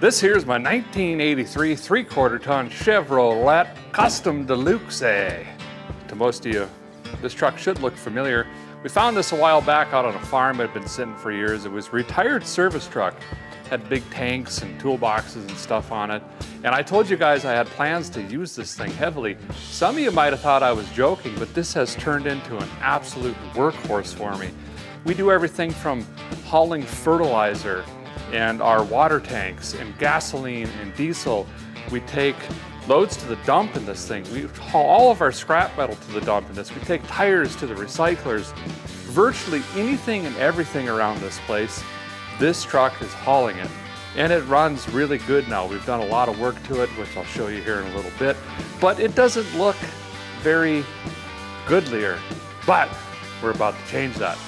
This here's my 1983 3/4 ton Chevrolet Custom Deluxe. To most of you, this truck should look familiar. We found this a while back out on a farm. It had been sitting for years. It was a retired service truck. Had big tanks and toolboxes and stuff on it. And I told you guys I had plans to use this thing heavily. Some of you might have thought I was joking, but this has turned into an absolute workhorse for me. We do everything from hauling fertilizer and our water tanks and gasoline and diesel. We take loads to the dump in this thing. We haul all of our scrap metal to the dump in this. We take tires to the recyclers. Virtually anything and everything around this place, this truck is hauling it. And it runs really good now. We've done a lot of work to it, which I'll show you here in a little bit. But it doesn't look very goodlier. But we're about to change that.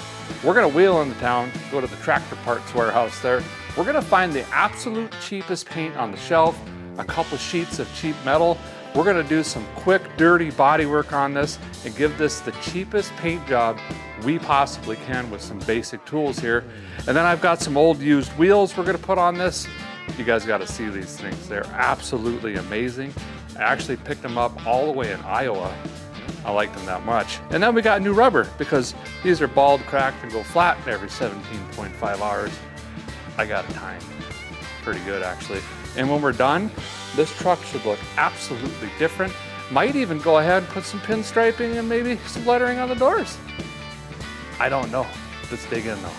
We're gonna wheel into town, go to the tractor parts warehouse there. We're gonna find the absolute cheapest paint on the shelf, a couple sheets of cheap metal. We're gonna do some quick, dirty body work on this and give this the cheapest paint job we possibly can with some basic tools here. And then I've got some old used wheels we're gonna put on this. You guys gotta see these things. They're absolutely amazing. I actually picked them up all the way in Iowa. I like them that much. And then we got new rubber because these are bald, cracked, and go flat every 17.5 hours. I got it timed pretty good actually. And when we're done, this truck should look absolutely different. Might even go ahead and put some pinstriping and maybe some lettering on the doors. I don't know. Let's dig in though.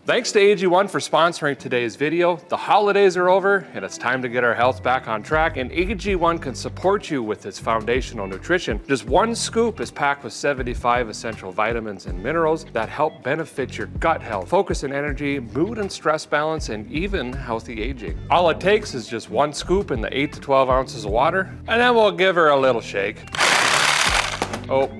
Thanks to AG1 for sponsoring today's video. The holidays are over and it's time to get our health back on track, and AG1 can support you with its foundational nutrition. Just one scoop is packed with 75 essential vitamins and minerals that help benefit your gut health, focus and energy, mood and stress balance, and even healthy aging. All it takes is just one scoop in the 8 to 12 ounces of water, and then we'll give her a little shake. Oh.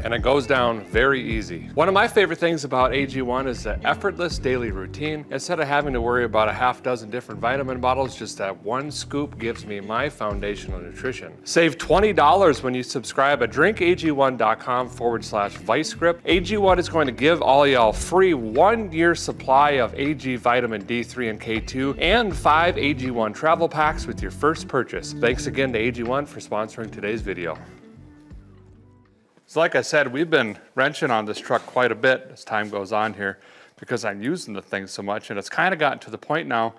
And it goes down very easy. One of my favorite things about AG1 is the effortless daily routine. Instead of having to worry about a half dozen different vitamin bottles, just that one scoop gives me my foundational nutrition. Save $20 when you subscribe at drinkag1.com/vicegrip. AG1 is going to give all y'all free 1-year supply of AG vitamin D3 and K2 and 5 AG1 travel packs with your first purchase. Thanks again to AG1 for sponsoring today's video. So like I said, we've been wrenching on this truck quite a bit as time goes on here because I'm using the thing so much, and it's kind of gotten to the point now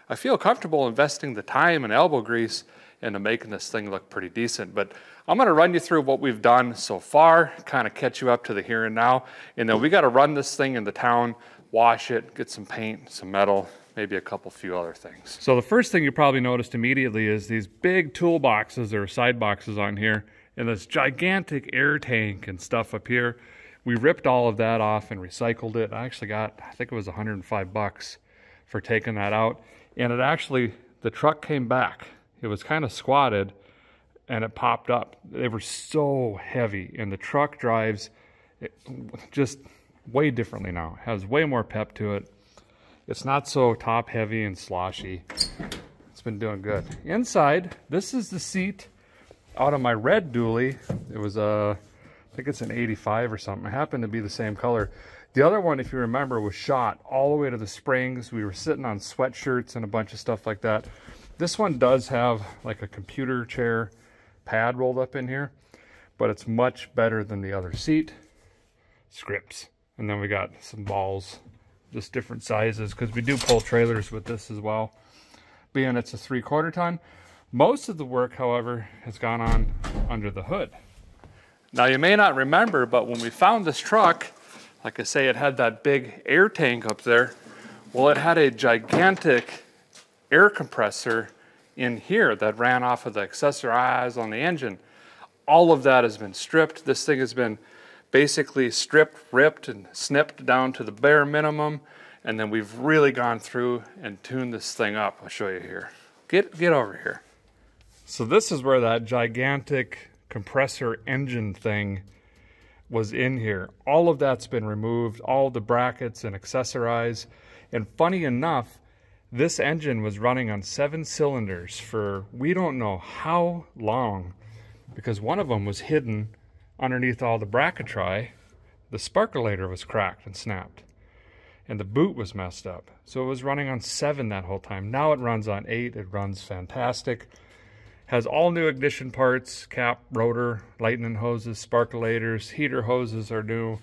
I feel comfortable investing the time and elbow grease into making this thing look pretty decent. But I'm gonna run you through what we've done so far, kind of catch you up to the here and now, and then we gotta run this thing into town, wash it, get some paint, some metal, maybe a few other things. So the first thing you probably noticed immediately is these big toolboxes or side boxes on here, and this gigantic air tank and stuff up here. We ripped all of that off and recycled it. I actually got, I think it was 105 bucks for taking that out. And it actually, the truck came back. It was kind of squatted and it popped up. They were so heavy, and the truck drives just way differently now. It has way more pep to it. It's not so top heavy and sloshy. It's been doing good. Inside, this is the seat out of my red dually. It was I think it's an 85 or something. It happened to be the same color. The other one, if you remember, was shot all the way to the springs. We were sitting on sweatshirts and a bunch of stuff like that. This one does have like a computer chair pad rolled up in here, but it's much better than the other seat. Scripts. And then we got some balls, just different sizes, because we do pull trailers with this as well. Being it's a 3/4 ton. Most of the work, however, has gone on under the hood. Now you may not remember, but when we found this truck, like I say, it had that big air tank up there. Well, it had a gigantic air compressor in here that ran off of the accessories on the engine. All of that has been stripped. This thing has been basically stripped, ripped, and snipped down to the bare minimum. And then we've really gone through and tuned this thing up. I'll show you here. Get over here. So this is where that gigantic compressor engine thing was in here. All of that's been removed, all the brackets and accessorize. And funny enough, this engine was running on 7 cylinders for we don't know how long, because one of them was hidden underneath all the bracketry. The sparkulator was cracked and snapped, and the boot was messed up. So it was running on 7 that whole time. Now it runs on 8. It runs fantastic. Has all new ignition parts, cap, rotor, lightning hoses, sparkulators, heater hoses are new,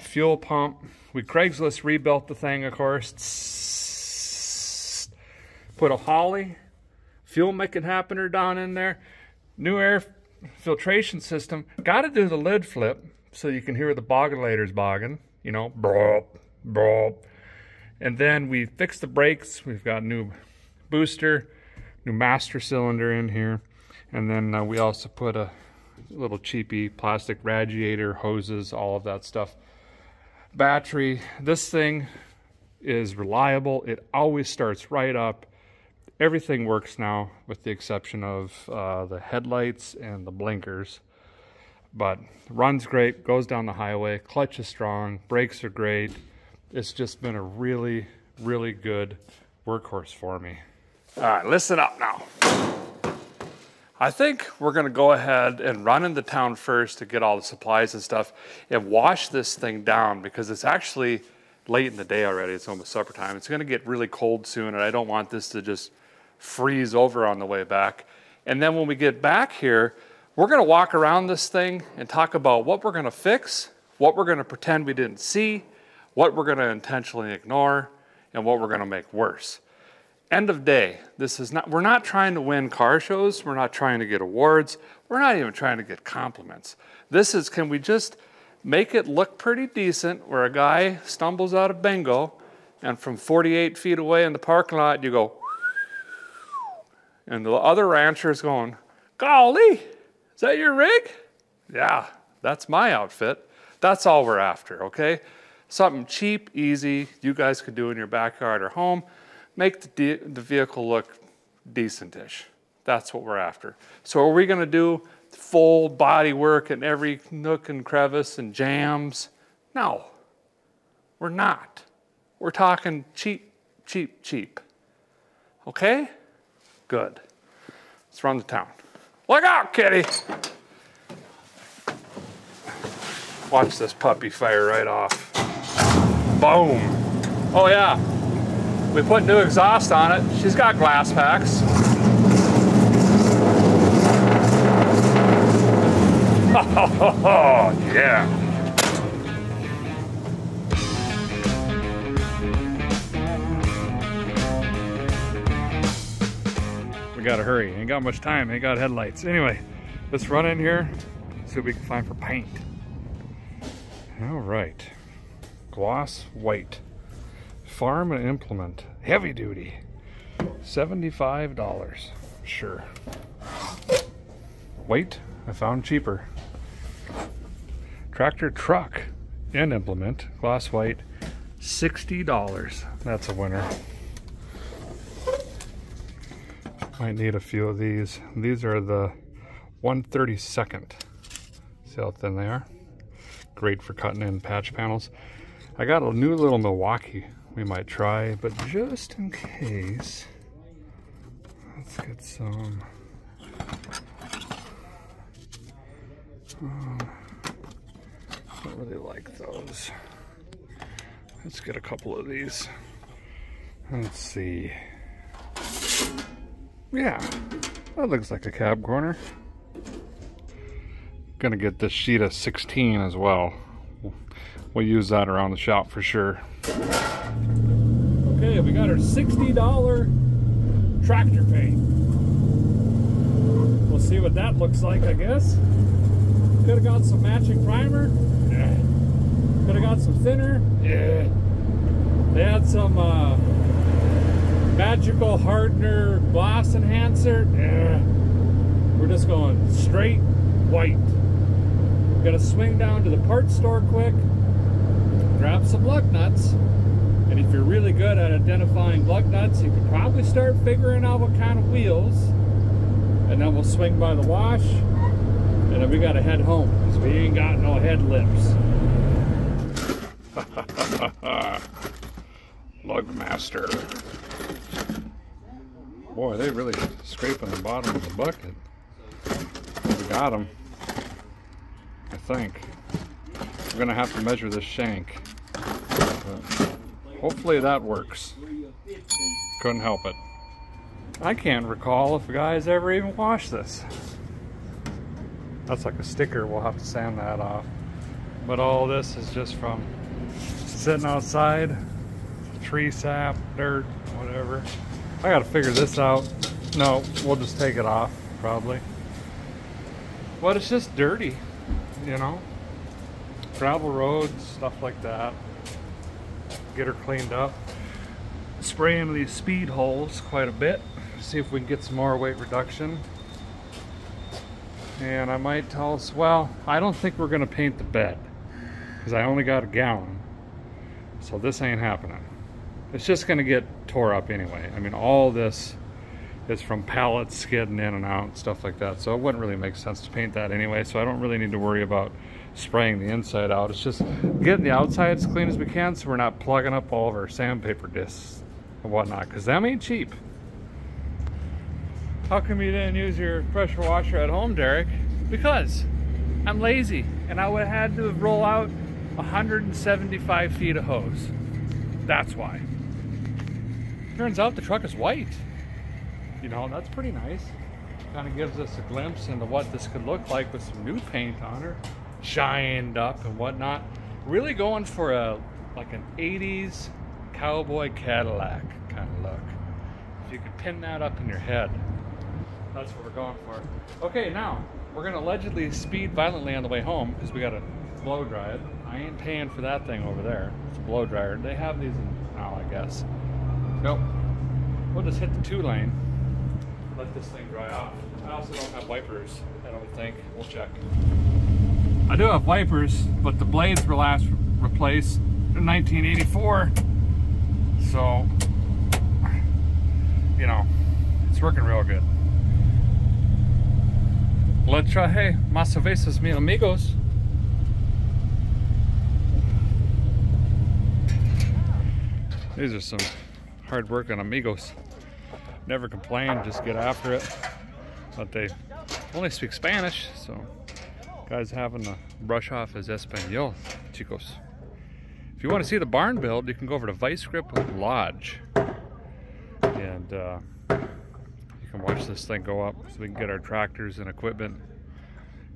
fuel pump. We Craigslist rebuilt the thing, of course. Put a Holley fuel making happener down in there. New air filtration system. Got to do the lid flip so you can hear the bogulators bogging, you know, brop, brop. And then we fixed the brakes. We've got new booster, new master cylinder in here, and then we also put a little cheapy plastic radiator, hoses, all of that stuff. Battery. This thing is reliable. It always starts right up. Everything works now with the exception of the headlights and the blinkers, but runs great, goes down the highway, clutch is strong, brakes are great. It's just been a really, really good workhorse for me. All right, listen up now. I think we're gonna go ahead and run into town first to get all the supplies and stuff and wash this thing down, because it's actually late in the day already. It's almost supper time. It's gonna get really cold soon, and I don't want this to just freeze over on the way back. And then when we get back here, we're gonna walk around this thing and talk about what we're gonna fix, what we're gonna pretend we didn't see, what we're gonna intentionally ignore, and what we're gonna make worse. End of day, this is not, we're not trying to win car shows, we're not trying to get awards, we're not even trying to get compliments. This is, can we just make it look pretty decent where a guy stumbles out of bingo and from 48 feet away in the parking lot you go, and the other rancher's going, golly, is that your rig? Yeah, that's my outfit. That's all we're after, okay? Something cheap, easy, you guys could do in your backyard or home. Make the vehicle look decent-ish. That's what we're after. So are we gonna do full body work in every nook and crevice and jams? No, we're not. We're talking cheap, cheap, cheap. Okay? Good. Let's run to town. Look out, kitty! Watch this puppy fire right off. Boom! Oh yeah, we put new exhaust on it. She's got glass packs. Oh, yeah. We gotta hurry. Ain't got much time. Ain't got headlights. Anyway, let's run in here, see what we can find for paint. All right. Gloss white. Farm and implement. Heavy duty. $75. Sure. Wait, I found cheaper. Tractor truck and implement. Gloss white. $60. That's a winner. Might need a few of these. These are the 1/32. See how thin they are? Great for cutting in patch panels. I got a new little Milwaukee we might try, but just in case, let's get some. I don't really like those. Let's get a couple of these. Let's see. Yeah, that looks like a cab corner. Gonna get this sheet of 16 as well. We'll use that around the shop for sure. Okay, we got our $60 tractor paint. We'll see what that looks like, I guess. Could have got some matching primer. Yeah. Could have got some thinner. Yeah. They had some magical hardener gloss enhancer. Yeah. We're just going straight white. Gonna swing down to the parts store quick, grab some lug nuts, and if you're really good at identifying lug nuts, you could probably start figuring out what kind of wheels, and then we'll swing by the wash, And then we gotta head home because we ain't got no headlamps. Lug master. Boy, they really scraping the bottom of the bucket. We got them, I think. We're gonna have to measure this shank. But hopefully that works. Couldn't help it. I can't recall if the guys ever even washed this. That's like a sticker, we'll have to sand that off. But all this is just from sitting outside, tree sap, dirt, whatever. I gotta figure this out. No, we'll just take it off, probably. But it's just dirty, you know? Gravel roads, stuff like that. Get her cleaned up. Spraying these speed holes quite a bit. See if we can get some more weight reduction. And I might tell us, well, I don't think we're gonna paint the bed because I only got a gallon. So this ain't happening. It's just gonna get tore up anyway. I mean, all this is from pallets skidding in and out and stuff like that. So it wouldn't really make sense to paint that anyway. So I don't really need to worry about spraying the inside out. It's just getting the outside as clean as we can so we're not plugging up all of our sandpaper discs and whatnot, because them ain't cheap. How come you didn't use your pressure washer at home, Derek? Because I'm lazy and I would have had to roll out 175 feet of hose. That's why. Turns out the truck is white. You know, that's pretty nice. Kind of gives us a glimpse into what this could look like with some new paint on her, shined up and whatnot. Really going for like an 80s cowboy Cadillac kind of look. If you could pin that up in your head, that's what we're going for. Okay, now we're gonna allegedly speed violently on the way home because we gotta blow dry it. I ain't paying for that thing over there. It's a blow dryer. They have these in now, I guess. Nope. We'll just hit the 2-lane. Let this thing dry off. I also don't have wipers, I don't think. We'll check. I do have wipers, but the blades were last replaced in 1984. So, you know, it's working real good. Let's try, hey, más veces, mi amigos. These are some hard-working amigos. Never complain, just get after it. But they only speak Spanish, so guys having to brush off his Espanol, chicos. If you want to see the barn build, you can go over to Vice Grip Lodge. And you can watch this thing go up so we can get our tractors and equipment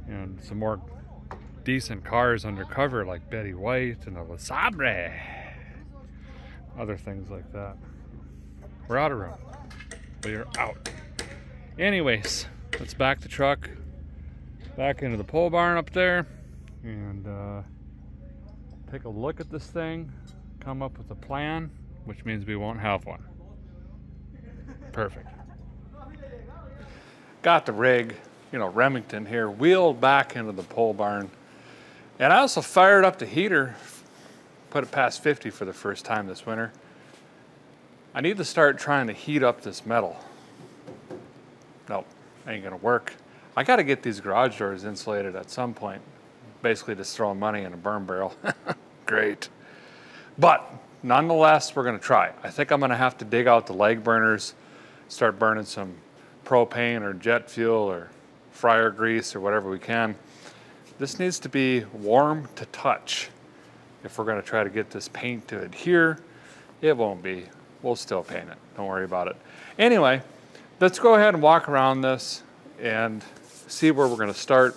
and some more decent cars undercover like Betty White and the La Sabre. Other things like that. We're out of room. We're out. Anyways, let's back the truck back into the pole barn up there and take a look at this thing, come up with a plan, which means we won't have one. Perfect. Got the rig, you know, Remington here, wheeled back into the pole barn. And I also fired up the heater, put it past 50 for the first time this winter. I need to start trying to heat up this metal. Nope, ain't gonna work. I gotta get these garage doors insulated at some point. Basically just throwing money in a burn barrel. Great. But nonetheless, we're gonna try. I think I'm gonna have to dig out the leg burners, start burning some propane or jet fuel or fryer grease or whatever we can. This needs to be warm to touch. If we're gonna try to get this paint to adhere, it won't be. We'll still paint it, don't worry about it. Anyway, let's go ahead and walk around this and see where we're gonna start.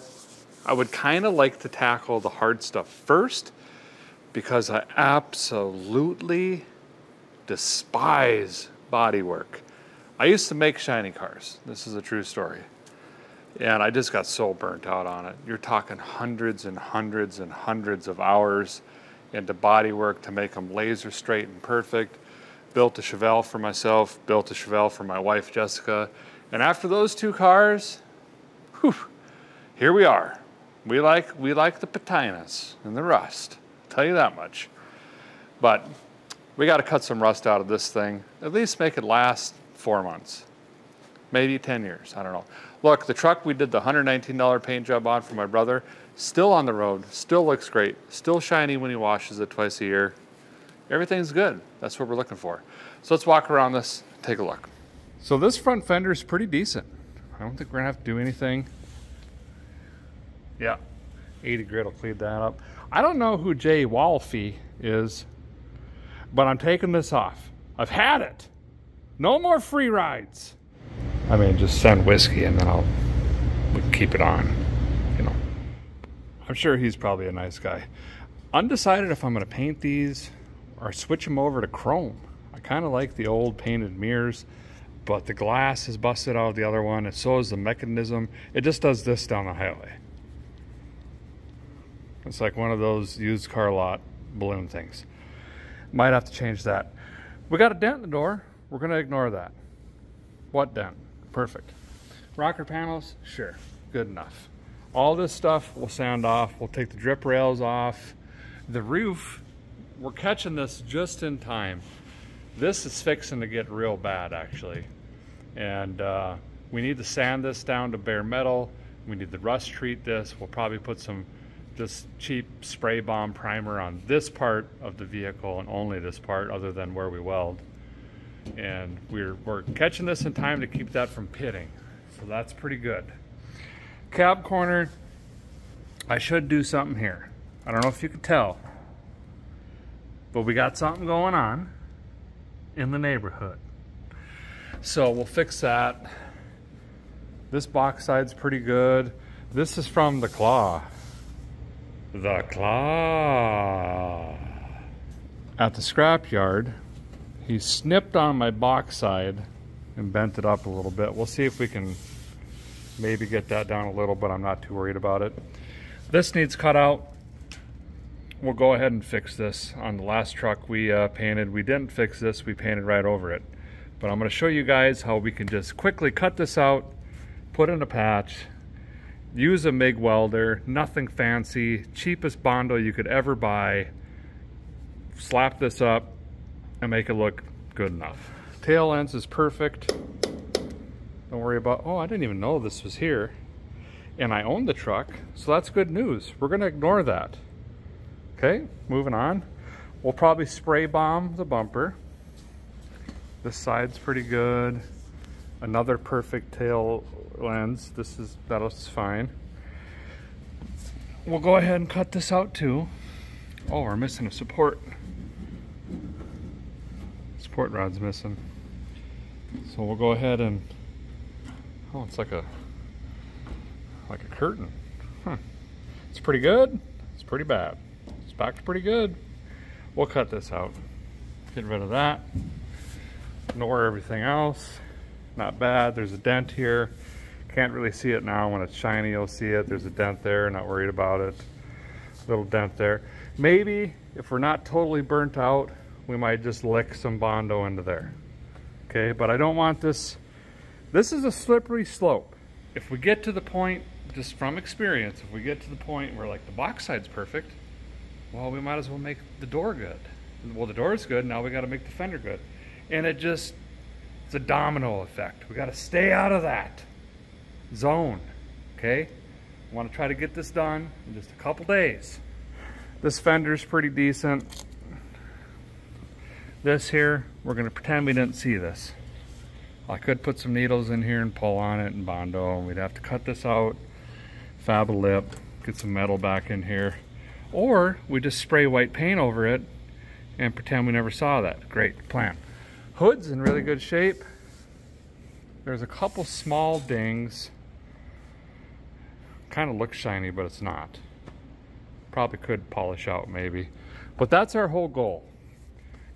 I would kind of like to tackle the hard stuff first because I absolutely despise bodywork. I used to make shiny cars. This is a true story. And I just got so burnt out on it. You're talking hundreds and hundreds and hundreds of hours into bodywork to make them laser straight and perfect. Built a Chevelle for myself, built a Chevelle for my wife, Jessica. And after those two cars, whew, here we are. We like the patinas and the rust, I'll tell you that much. But we got to cut some rust out of this thing, at least make it last 4 months. maybe 10 years, I don't know. Look, the truck we did the $119 paint job on for my brother, still on the road, still looks great, still shiny when he washes it twice a year. Everything's good. That's what we're looking for. So let's walk around this, take a look. So this front fender is pretty decent. I don't think we're gonna have to do anything. Yeah, 80 grit will clean that up. I don't know who Jay Wolfe is, but I'm taking this off. I've had it. No more free rides. I mean, just send whiskey and then we can keep it on, you know. I'm sure he's probably a nice guy. Undecided if I'm gonna paint these or switch them over to chrome. I kind of like the old painted mirrors, but the glass is busted out of the other one, and so is the mechanism. It just does this down the highway. It's like one of those used car lot balloon things. Might have to change that. We got a dent in the door. We're gonna ignore that. What dent? Perfect. Rocker panels? Sure, good enough. All this stuff we'll sand off. We'll take the drip rails off. The roof, we're catching this just in time. This is fixing to get real bad, actually. And we need to sand this down to bare metal. We need to rust treat this. We'll probably put some just cheap spray bomb primer on this part of the vehicle and only this part, other than where we weld. And we're catching this in time to keep that from pitting. So that's pretty good. Cab corner, I should do something here. I don't know if you can tell, but we got something going on in the neighborhood. So we'll fix that. This box side's pretty good. This is from the Claw. The Claw. At the scrap yard, he snipped on my box side and bent it up a little bit. We'll see if we can maybe get that down a little, but I'm not too worried about it. This needs cut out. We'll go ahead and fix this. On the last truck we painted, we didn't fix this, we painted right over it. But I'm going to show you guys how we can just quickly cut this out, put in a patch, use a MIG welder, nothing fancy, cheapest Bondo you could ever buy, slap this up and make it look good enough. Tail ends is perfect. Don't worry about, oh, I didn't even know this was here. And I own the truck, so that's good news. We're going to ignore that. Okay, moving on. We'll probably spray bomb the bumper. This side's pretty good. Another perfect tail lens. That looks fine. We'll go ahead and cut this out too. Oh, we're missing a support. Support rod's missing. So we'll go ahead and, oh, it's like a curtain. Huh. It's pretty good. It's pretty bad. It's back to pretty good. We'll cut this out. Get rid of that. Ignore everything else. Not bad. There's a dent here. Can't really see it now. When it's shiny, you'll see it. There's a dent there. Not worried about it. Little dent there. Maybe if we're not totally burnt out, we might just lick some Bondo into there. Okay, but I don't want this. This is a slippery slope. If we get to the point, just from experience, if we get to the point where like the box side's perfect, well, we might as well make the door good. Well, the door's good. Now we got to make the fender good. And it's a domino effect. We got to stay out of that zone, okay? I want to try to get this done in just a couple days. This fender's pretty decent. This here, we're going to pretend we didn't see this. I could put some needles in here and pull on it and Bondo, and we'd have to cut this out, fab a lip, get some metal back in here. Or we just spray white paint over it and pretend we never saw that. Great plan. Hood's in really good shape. There's a couple small dings. Kind of looks shiny, but it's not. Probably could polish out maybe. But that's our whole goal.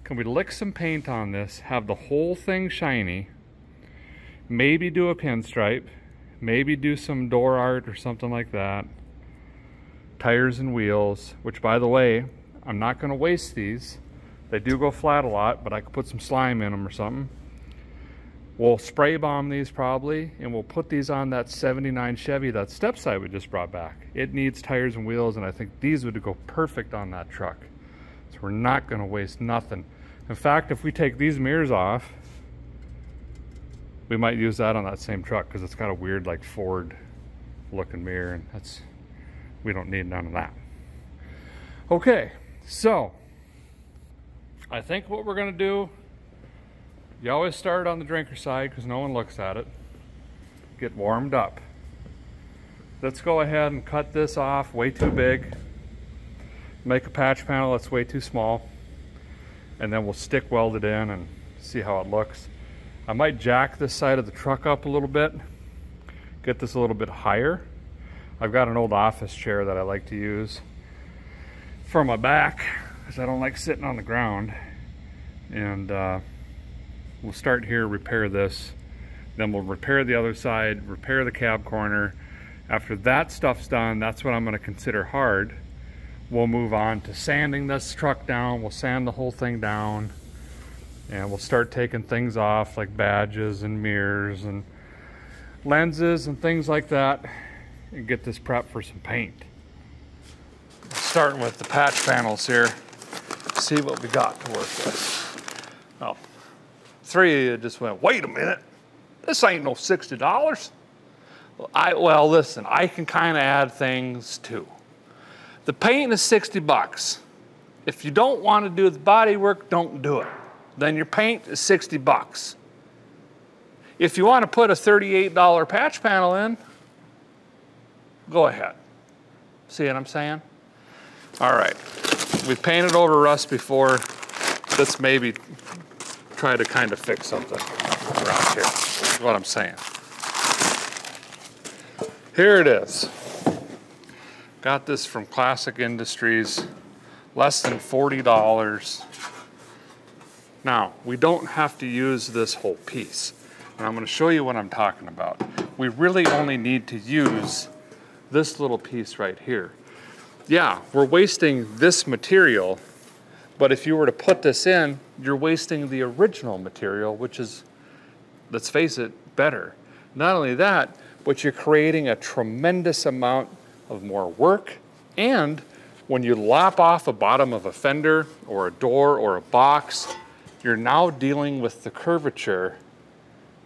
Can we lick some paint on this, have the whole thing shiny, maybe do a pinstripe, maybe do some door art or something like that. Tires and wheels, which by the way, I'm not going to waste these. They do go flat a lot, but I could put some slime in them or something. We'll spray bomb these probably, and we'll put these on that 79 Chevy, that step side we just brought back. It needs tires and wheels, and I think these would go perfect on that truck. So we're not going to waste nothing. In fact, if we take these mirrors off, we might use that on that same truck because it's got a weird like Ford looking mirror, and we don't need none of that. Okay, so I think what we're gonna do, you always start on the drinker side because no one looks at it. Get warmed up. Let's go ahead and cut this off, way too big. Make a patch panel that's way too small. And then we'll stick weld it in and see how it looks. I might jack this side of the truck up a little bit, get this a little bit higher. I've got an old office chair that I like to use for my back because I don't like sitting on the ground. And we'll start here, repair this. Then we'll repair the other side, repair the cab corner. After that stuff's done, that's what I'm going to consider hard. We'll move on to sanding this truck down. We'll sand the whole thing down. And we'll start taking things off like badges and mirrors and lenses and things like that and get this prepped for some paint. Starting with the patch panels here. See what we got to work with. Oh, three of you just went, wait a minute. This ain't no $60. Well, listen, I can kind of add things too. The paint is 60 bucks. If you don't want to do the body work, don't do it. Then your paint is 60 bucks. If you want to put a $38 patch panel in, go ahead. See what I'm saying? All right, we've painted over rust before. Let's maybe try to kind of fix something around here, is what I'm saying. Here it is. Got this from Classic Industries, less than $40. Now, we don't have to use this whole piece. And I'm going to show you what I'm talking about. We really only need to use this little piece right here. Yeah, we're wasting this material, but if you were to put this in, you're wasting the original material, which is, let's face it, better. Not only that, but you're creating a tremendous amount of more work. And when you lop off the bottom of a fender or a door or a box, you're now dealing with the curvature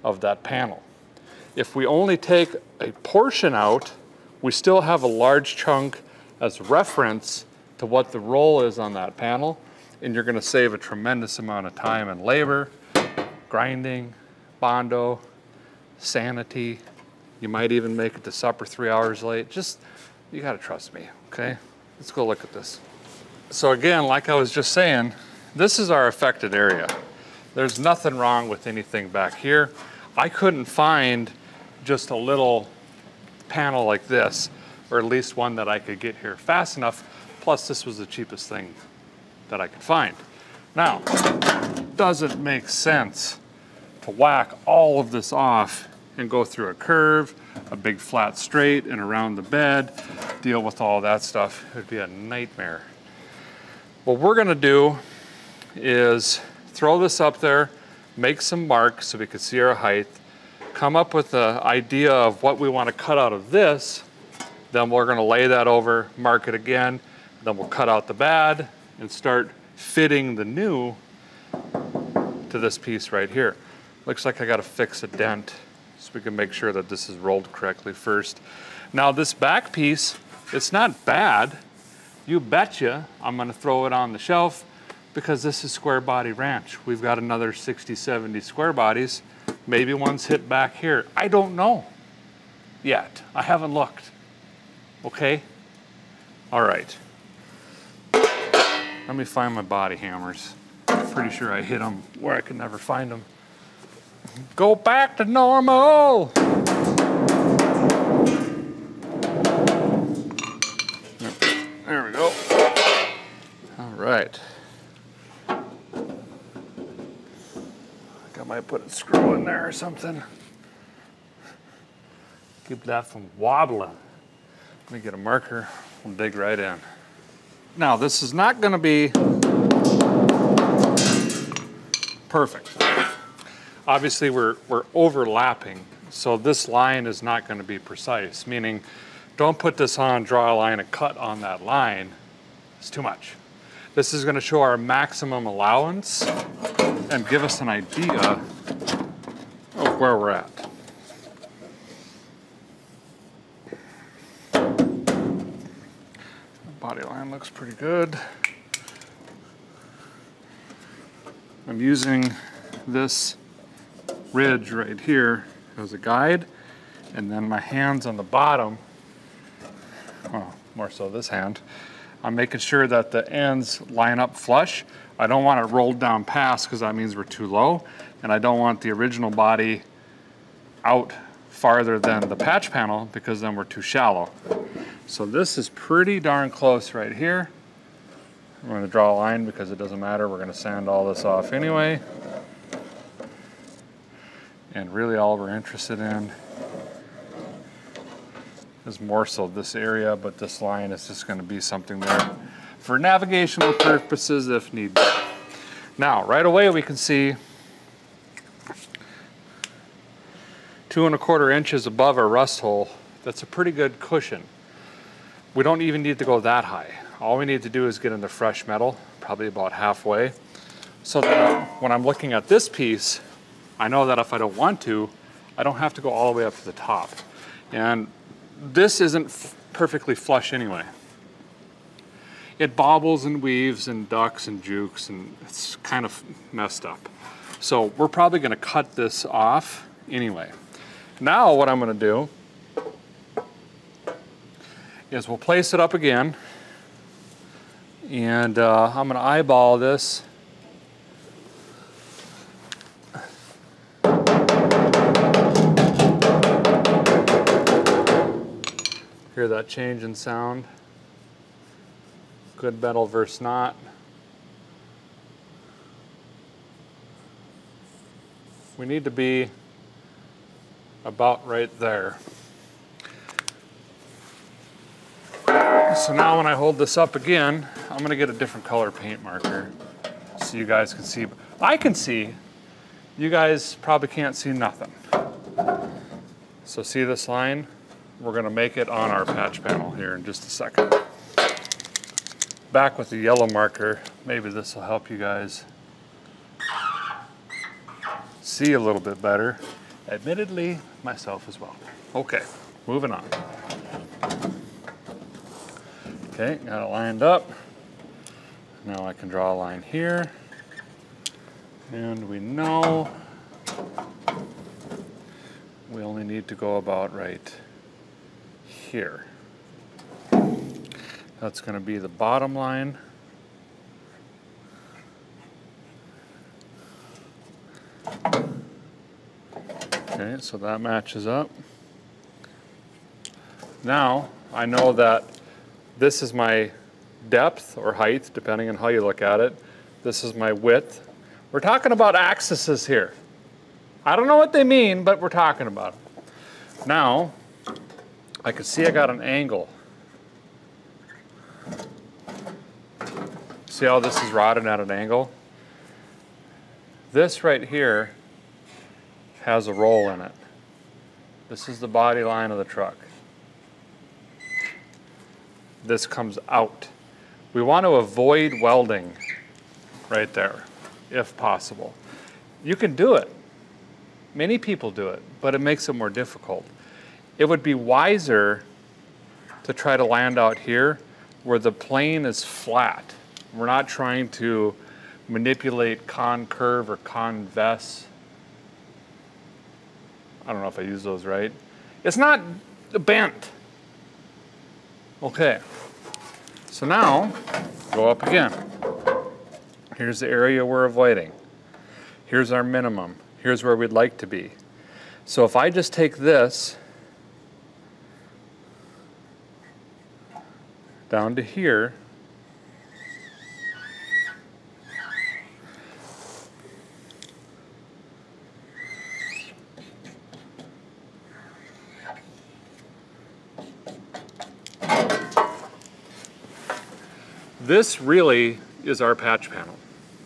of that panel. If we only take a portion out, we still have a large chunk as reference to what the roll is on that panel, and you're gonna save a tremendous amount of time and labor, grinding, Bondo, sanity. You might even make it to supper 3 hours late. Just, you gotta trust me, okay? Let's go look at this. So again, like I was just saying, this is our affected area. There's nothing wrong with anything back here. I couldn't find just a little panel like this, or at least one that I could get here fast enough. Plus this was the cheapest thing that I could find. Now, does it make sense to whack all of this off and go through a curve, a big flat straight, and around the bed, deal with all that stuff? It would be a nightmare. What we're gonna do is throw this up there, make some marks so we can see our height, come up with the idea of what we want to cut out of this, then we're gonna lay that over, mark it again, then we'll cut out the bad and start fitting the new to this piece right here. Looks like I gotta fix a dent so we can make sure that this is rolled correctly first. Now this back piece, it's not bad. You betcha I'm gonna throw it on the shelf because this is square body ranch. We've got another 60, 70 square bodies. Maybe one's hit back here. I don't know yet. I haven't looked. Okay? All right. Let me find my body hammers. I'm pretty sure I hit them where I could never find them. Go back to normal. There we go. All right. I think I might put a screw in there or something. Keep that from wobbling. Let me get a marker. We'll dig right in. Now, this is not going to be perfect. Obviously, we're overlapping, so this line is not going to be precise, meaning don't put this on, draw a line, and cut on that line. It's too much. This is going to show our maximum allowance and give us an idea of where we're at. Body line looks pretty good. I'm using this ridge right here as a guide, and then my hands on the bottom, well, more so this hand, I'm making sure that the ends line up flush. I don't want it rolled down past because that means we're too low, and I don't want the original body out farther than the patch panel because then we're too shallow. So this is pretty darn close right here. I'm going to draw a line because it doesn't matter. We're going to sand all this off anyway. And really all we're interested in is more so this area, but this line is just going to be something there for navigational purposes if need be. Now, right away we can see 2 1/4 inches above our rust hole. That's a pretty good cushion. We don't even need to go that high. All we need to do is get into fresh metal, probably about halfway. So that when I'm looking at this piece, I know that if I don't want to, I don't have to go all the way up to the top. And this isn't perfectly flush anyway. It bobbles and weaves and ducks and jukes, and it's kind of messed up. So we're probably gonna cut this off anyway. Now what I'm gonna do is we'll place it up again, and I'm gonna eyeball this. Hear that change in sound? Good metal versus not. We need to be about right there. So now when I hold this up again, I'm gonna get a different color paint marker so you guys can see. I can see, you guys probably can't see nothing. So see this line? We're gonna make it on our patch panel here in just a second. Back with the yellow marker, maybe this will help you guys see a little bit better. Admittedly, myself as well. Okay, moving on. Okay, got it lined up. Now I can draw a line here. And we know we only need to go about right here. That's going to be the bottom line. Okay, so that matches up. Now I know that this is my depth or height, depending on how you look at it. This is my width. We're talking about axes here. I don't know what they mean, but we're talking about it. Now, I can see I got an angle. See how this is rotted at an angle? This right here has a roll in it. This is the body line of the truck. This comes out. We want to avoid welding right there, if possible. You can do it. Many people do it, but it makes it more difficult. It would be wiser to try to land out here where the plane is flat. We're not trying to manipulate concurve or convex. I don't know if I use those right. It's not bent. Okay, so now go up again. Here's the area we're avoiding. Here's our minimum. Here's where we'd like to be. So if I just take this down to here, this really is our patch panel,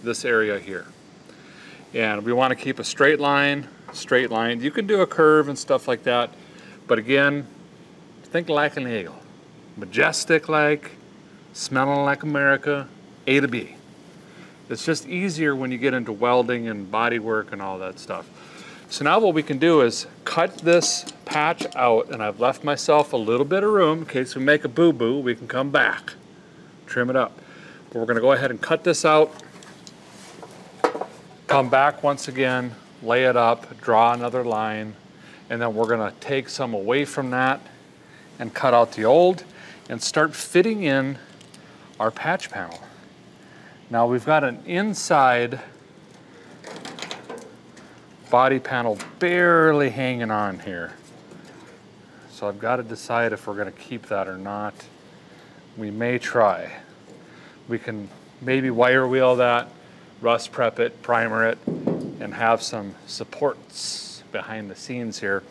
this area here. And we want to keep a straight line, straight line. You can do a curve and stuff like that, but again, think like an eagle. Majestic like, smelling like America, A to B. It's just easier when you get into welding and body work and all that stuff. So now what we can do is cut this patch out, and I've left myself a little bit of room in case we make a boo-boo. We can come back, trim it up. But we're gonna go ahead and cut this out, come back once again, lay it up, draw another line, and then we're gonna take some away from that and cut out the old and start fitting in our patch panel. Now we've got an inside body panel barely hanging on here. So I've got to decide if we're going to keep that or not. We may try. We can maybe wire wheel that, rust prep it, primer it, and have some supports behind the scenes here.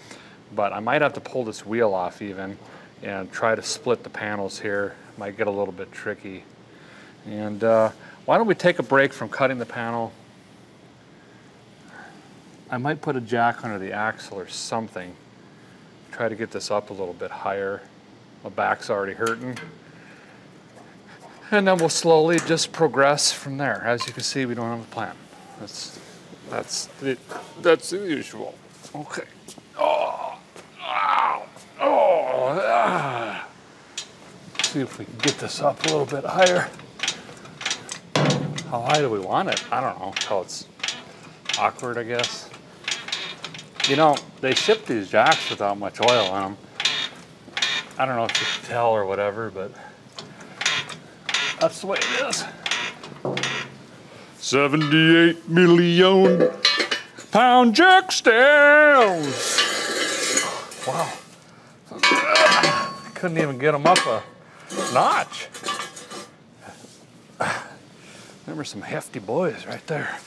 But I might have to pull this wheel off even and try to split the panels here. Might get a little bit tricky. And why don't we take a break from cutting the panel? I might put a jack under the axle or something. Try to get this up a little bit higher. My back's already hurting. And then we'll slowly just progress from there. As you can see, we don't have a plan. That's the usual. Okay. Oh, ow, oh, ah. See if we can get this up a little bit higher. How high do we want it? I don't know. Until it's awkward, I guess. You know, they ship these jacks without much oil on them. I don't know if you can tell or whatever, but that's the way it is. 78 million pound jack stands. Wow. Couldn't even get them up a notch. There were some hefty boys right there.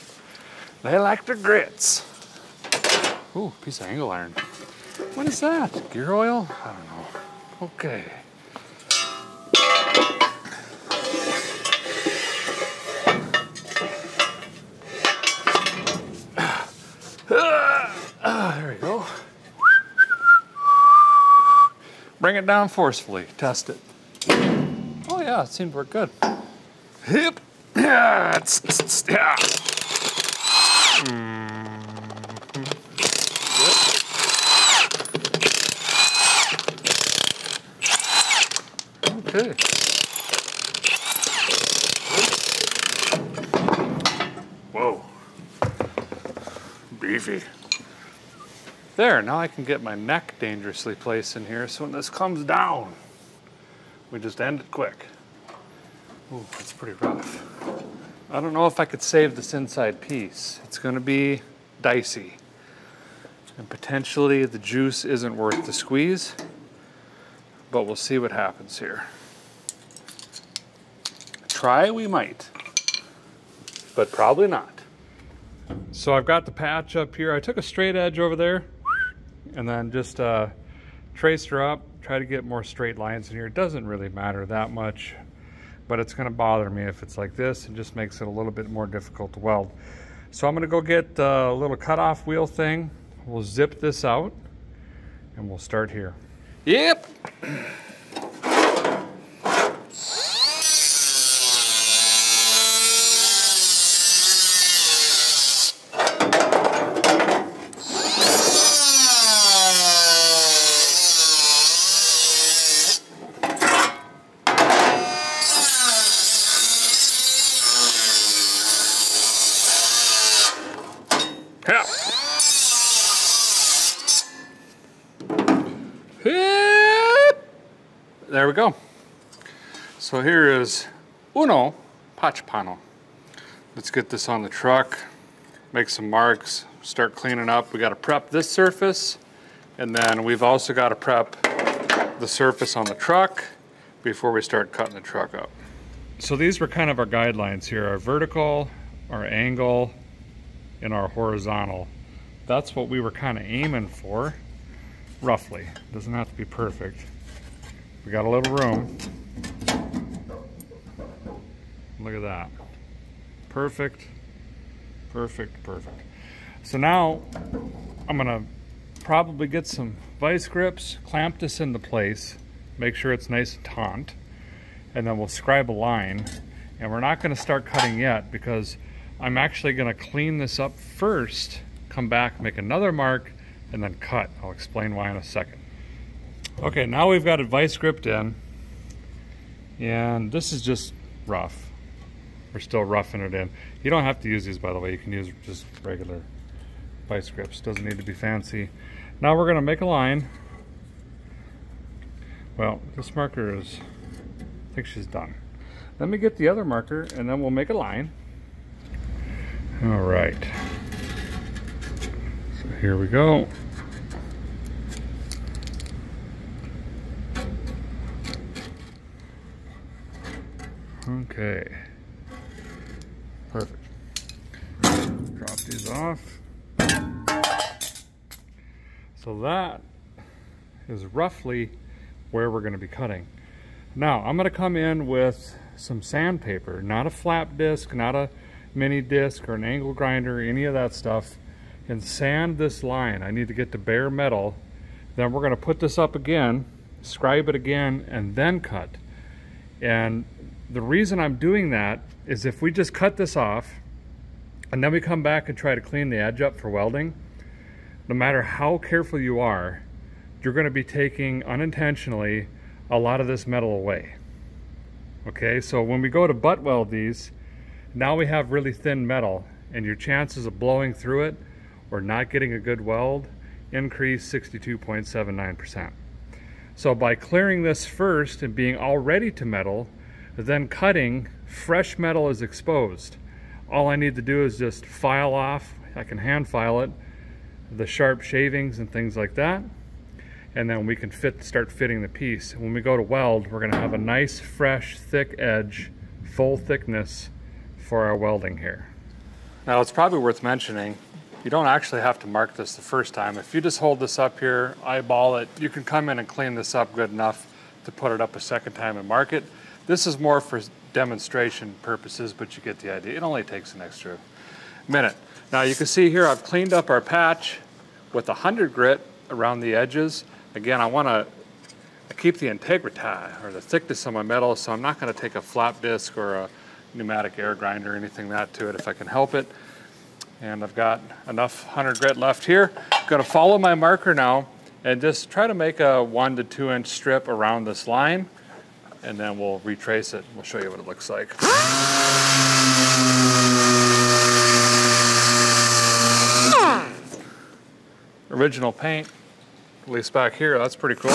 They like their grits. Ooh, piece of angle iron. What is that? Gear oil? I don't know. Okay. There we go. Bring it down forcefully. Test it. Oh yeah, it seemed to work good. Hip. Yeah. Yeah. Okay. Whoa. Beefy. There, now I can get my neck dangerously placed in here, so when this comes down, we just end it quick. Ooh, that's pretty rough. I don't know if I could save this inside piece. It's gonna be dicey. And potentially the juice isn't worth the squeeze, but we'll see what happens here. Try we might, but probably not. So I've got the patch up here. I took a straight edge over there and then just traced her up, try to get more straight lines in here. It doesn't really matter that much, but it's gonna bother me if it's like this. It just makes it a little bit more difficult to weld. So I'm gonna go get a little cutoff wheel thing. We'll zip this out and we'll start here. Yep. There we go. So here is uno patch panel. Let's get this on the truck, make some marks, start cleaning up. We got to prep this surface, and then we've also got to prep the surface on the truck before we start cutting the truck up. So these were kind of our guidelines here: our vertical, our angle, and our horizontal. That's what we were kind of aiming for, roughly. Doesn't have to be perfect. We got a little room. Look at that. Perfect, perfect, perfect. So now I'm gonna probably get some vice grips, clamp this into place, make sure it's nice and taut, and then we'll scribe a line. And we're not gonna start cutting yet because I'm actually gonna clean this up first come back, make another mark, and then cut. I'll explain why in a second. Okay, now we've got a vice gripped in, and this is just rough. We're still roughing it in. You don't have to use these, by the way. You can use just regular vice grips. Doesn't need to be fancy. Now we're gonna make a line. Well, this marker is, I think she's done. Let me get the other marker and then we'll make a line. All right. So here we go. Okay. Perfect. Drop these off. So that is roughly where we're going to be cutting. Now I'm going to come in with some sandpaper, not a flap disc, not a mini disc or an angle grinder, any of that stuff, and sand this line. I need to get to bare metal. Then we're going to put this up again, scribe it again, and then cut. And the reason I'm doing that is if we just cut this off and then we come back and try to clean the edge up for welding, no matter how careful you are, you're going to be taking unintentionally a lot of this metal away. Okay, so when we go to butt weld these, now we have really thin metal, and your chances of blowing through it or not getting a good weld increase 62.79%. So by clearing this first and being all ready to metal, then cutting, fresh metal is exposed. All I need to do is just file off, I can hand file it, the sharp shavings and things like that, and then we can start fitting the piece. When we go to weld, we're going to have a nice, fresh, thick edge, full thickness for our welding here. Now it's probably worth mentioning, you don't actually have to mark this the first time. If you just hold this up here, eyeball it, you can come in and clean this up good enough to put it up a second time and mark it. This is more for demonstration purposes, but you get the idea. It only takes an extra minute. Now you can see here I've cleaned up our patch with 100 grit around the edges. Again, I want to keep the integrity or the thickness of my metal, so I'm not going to take a flap disc or a pneumatic air grinder or anything that to it if I can help it. And I've got enough 100 grit left here. I'm going to follow my marker now and just try to make a 1 to 2 inch strip around this line, and then we'll retrace it. We'll show you what it looks like. Original paint, at least back here, that's pretty cool.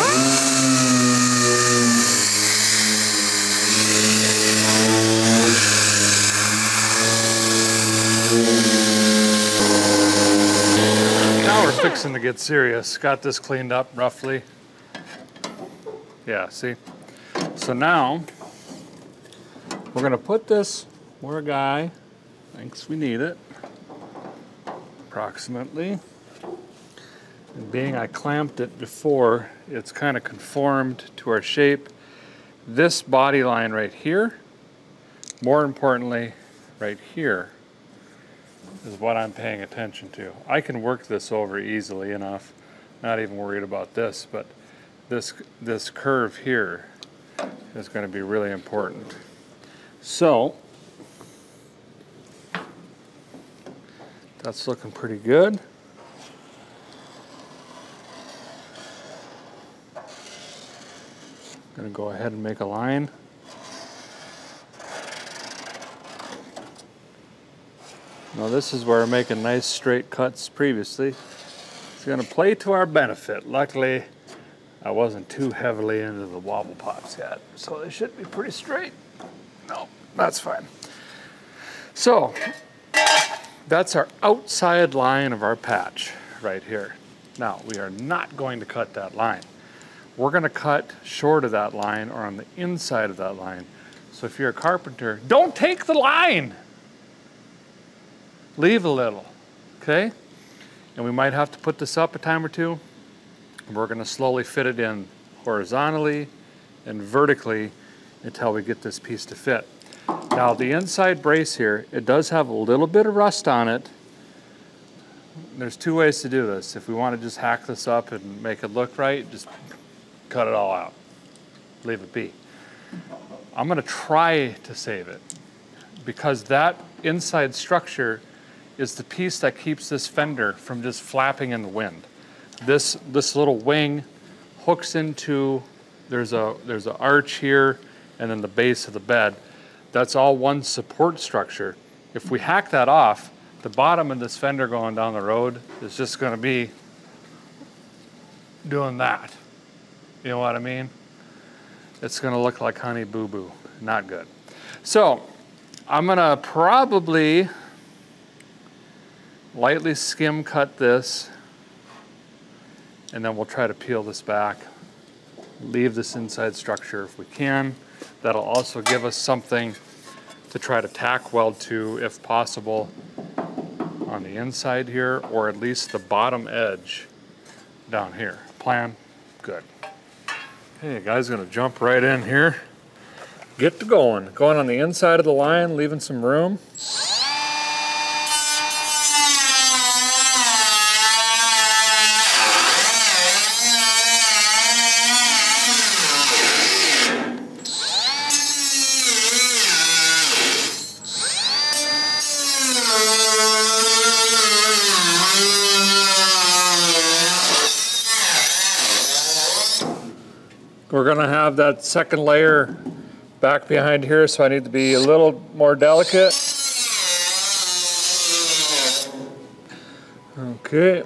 Now we're fixing to get serious. Got this cleaned up roughly. Yeah, see? So now, we're gonna put this where a guy thinks we need it, approximately. And being I clamped it before, it's kind of conformed to our shape. This body line right here, more importantly, right here, is what I'm paying attention to. I can work this over easily enough, not even worried about this, but this curve here is going to be really important. So, that's looking pretty good. I'm going to go ahead and make a line. Now this is where we're making nice straight cuts previously. It's going to play to our benefit. Luckily, I wasn't too heavily into the wobble pops yet, so they should be pretty straight. No, that's fine. So, that's our outside line of our patch right here. Now, we are not going to cut that line. We're going to cut short of that line or on the inside of that line. So if you're a carpenter, don't take the line! Leave a little, okay? And we might have to put this up a time or two. We're going to slowly fit it in horizontally and vertically until we get this piece to fit. Now the inside brace here, it does have a little bit of rust on it. There's two ways to do this. If we want to just hack this up and make it look right, just cut it all out. Leave it be. I'm going to try to save it because that inside structure is the piece that keeps this fender from just flapping in the wind. This little wing hooks into, there's an arch here, and then the base of the bed. That's all one support structure. If we hack that off, the bottom of this fender going down the road is just gonna be doing that. You know what I mean? It's gonna look like Honey Boo Boo, not good. So, I'm gonna probably lightly skim cut this, and then we'll try to peel this back. Leave this inside structure if we can. That'll also give us something to try to tack weld to, if possible, on the inside here, or at least the bottom edge down here. Plan? Good. Okay, guys, gonna jump right in here. Get to going. Going on the inside of the line, leaving some room. We're gonna have that second layer back behind here, so I need to be a little more delicate. Okay.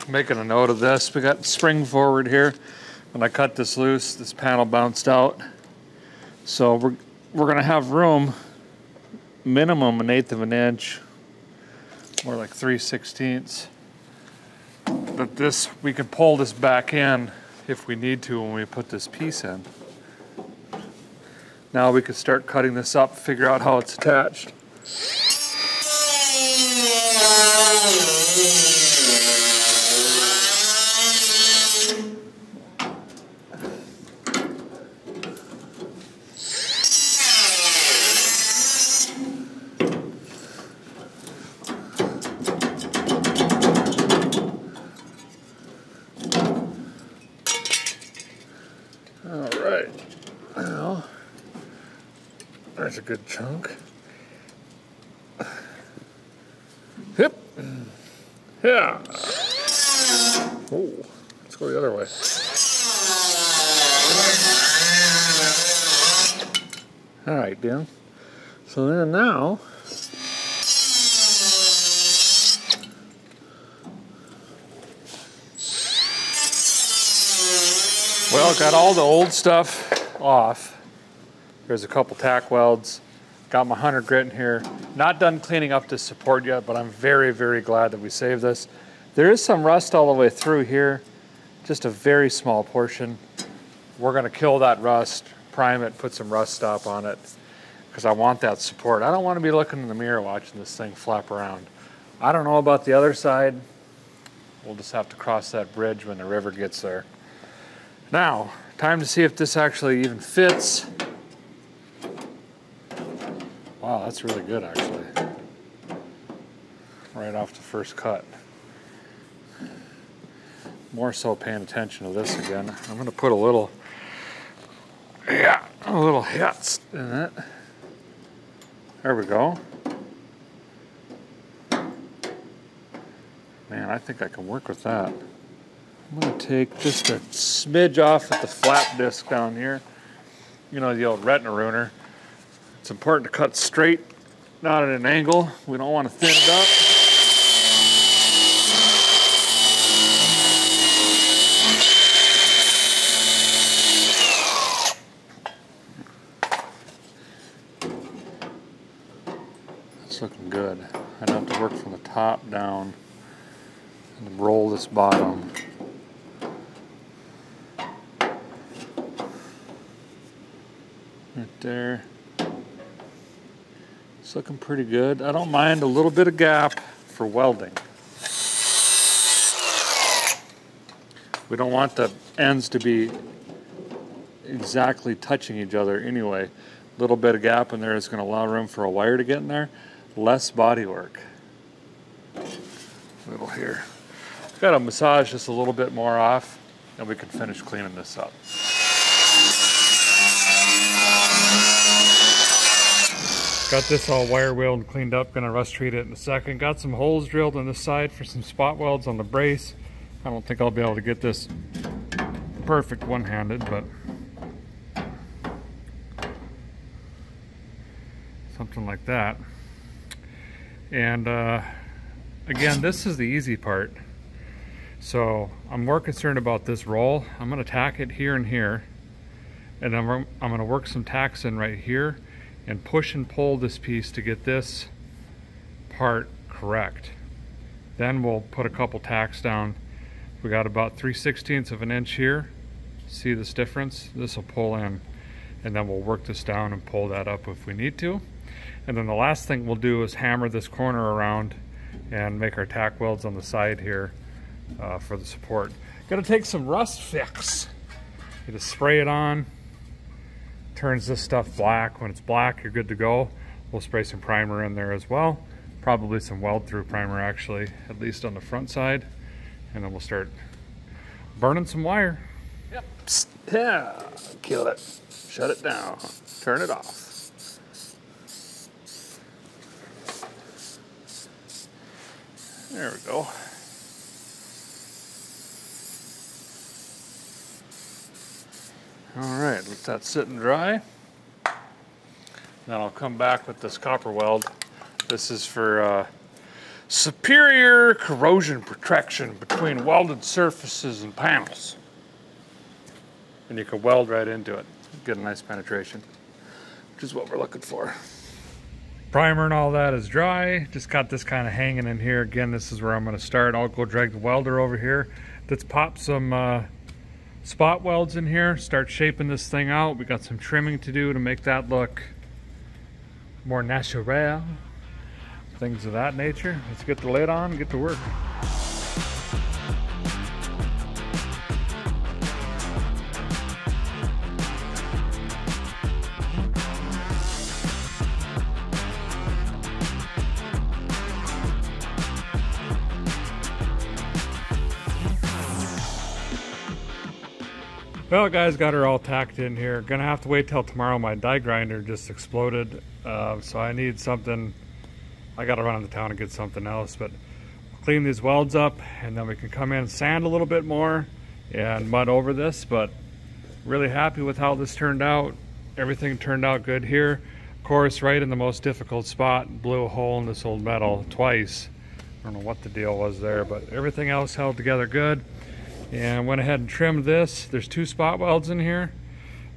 Making a note of this, we got spring forward here. When I cut this loose, this panel bounced out. So we're gonna have room, minimum 1/8 of an inch, more like 3/16. But this, we can pull this back in if we need to when we put this piece in. Now we can start cutting this up, figure out how it's attached. There's a good chunk. Hip. Yeah. Oh, let's go the other way. All right, Dan. So then now, well, got all the old stuff off. There's a couple tack welds. Got my 100 grit in here. Not done cleaning up this support yet, but I'm very, very glad that we saved this. There is some rust all the way through here, just a very small portion. We're gonna kill that rust, prime it, put some rust stop on it, because I want that support. I don't want to be looking in the mirror watching this thing flap around. I don't know about the other side. We'll just have to cross that bridge when the river gets there. Now, time to see if this actually even fits. Wow, that's really good, actually. Right off the first cut. More so paying attention to this again. I'm gonna put a little hits in it. There we go. Man, I think I can work with that. I'm gonna take just a smidge off at the flap disc down here. You know, the old retina ruiner. It's important to cut straight, not at an angle. We don't want to thin it up. It's looking good. I'd have to work from the top down and roll this bottom. Right there. It's looking pretty good. I don't mind a little bit of gap for welding. We don't want the ends to be exactly touching each other anyway. A little bit of gap in there is going to allow room for a wire to get in there. Less body work. A little here. Got to massage this a little bit more off, and we can finish cleaning this up. Got this all wire wheeled and cleaned up. Gonna rust treat it in a second. Got some holes drilled on this side for some spot welds on the brace. I don't think I'll be able to get this perfect one-handed, but something like that. And again, this is the easy part. So I'm more concerned about this roll. I'm going to tack it here and here, and I'm going to work some tacks in right here and push and pull this piece to get this part correct. Then we'll put a couple tacks down. We got about 3/16 of an inch here. See this difference? This will pull in, and then we'll work this down and pull that up if we need to. And then the last thing we'll do is hammer this corner around and make our tack welds on the side here for the support. Gotta take some rust fix. You just spray it on, turns this stuff black. When it's black, you're good to go. We'll spray some primer in there as well. Probably some weld through primer actually, at least on the front side. And then we'll start burning some wire. Yep. Psst. Yeah, kill it. Shut it down. Turn it off. There we go. All right, let that sit and dry. Then I'll come back with this copper weld. This is for superior corrosion protection between welded surfaces and panels. And you can weld right into it. Get a nice penetration, which is what we're looking for. Primer and all that is dry. Just got this kind of hanging in here. Again, this is where I'm going to start. I'll go drag the welder over here. Let's pop some spot welds in here. Start shaping this thing out. We got some trimming to do to make that look more natural. Things of that nature. Let's get the lid on and get to work. Well guys, got her all tacked in here. Gonna have to wait till tomorrow. My die grinder just exploded, so I need something. I gotta run into town and get something else, but clean these welds up and then we can come in and sand a little bit more and mud over this. But really happy with how this turned out. Everything turned out good here. Of course, right in the most difficult spot, blew a hole in this old metal twice. I don't know what the deal was there, but everything else held together good. And went ahead and trimmed this. There's 2 spot welds in here.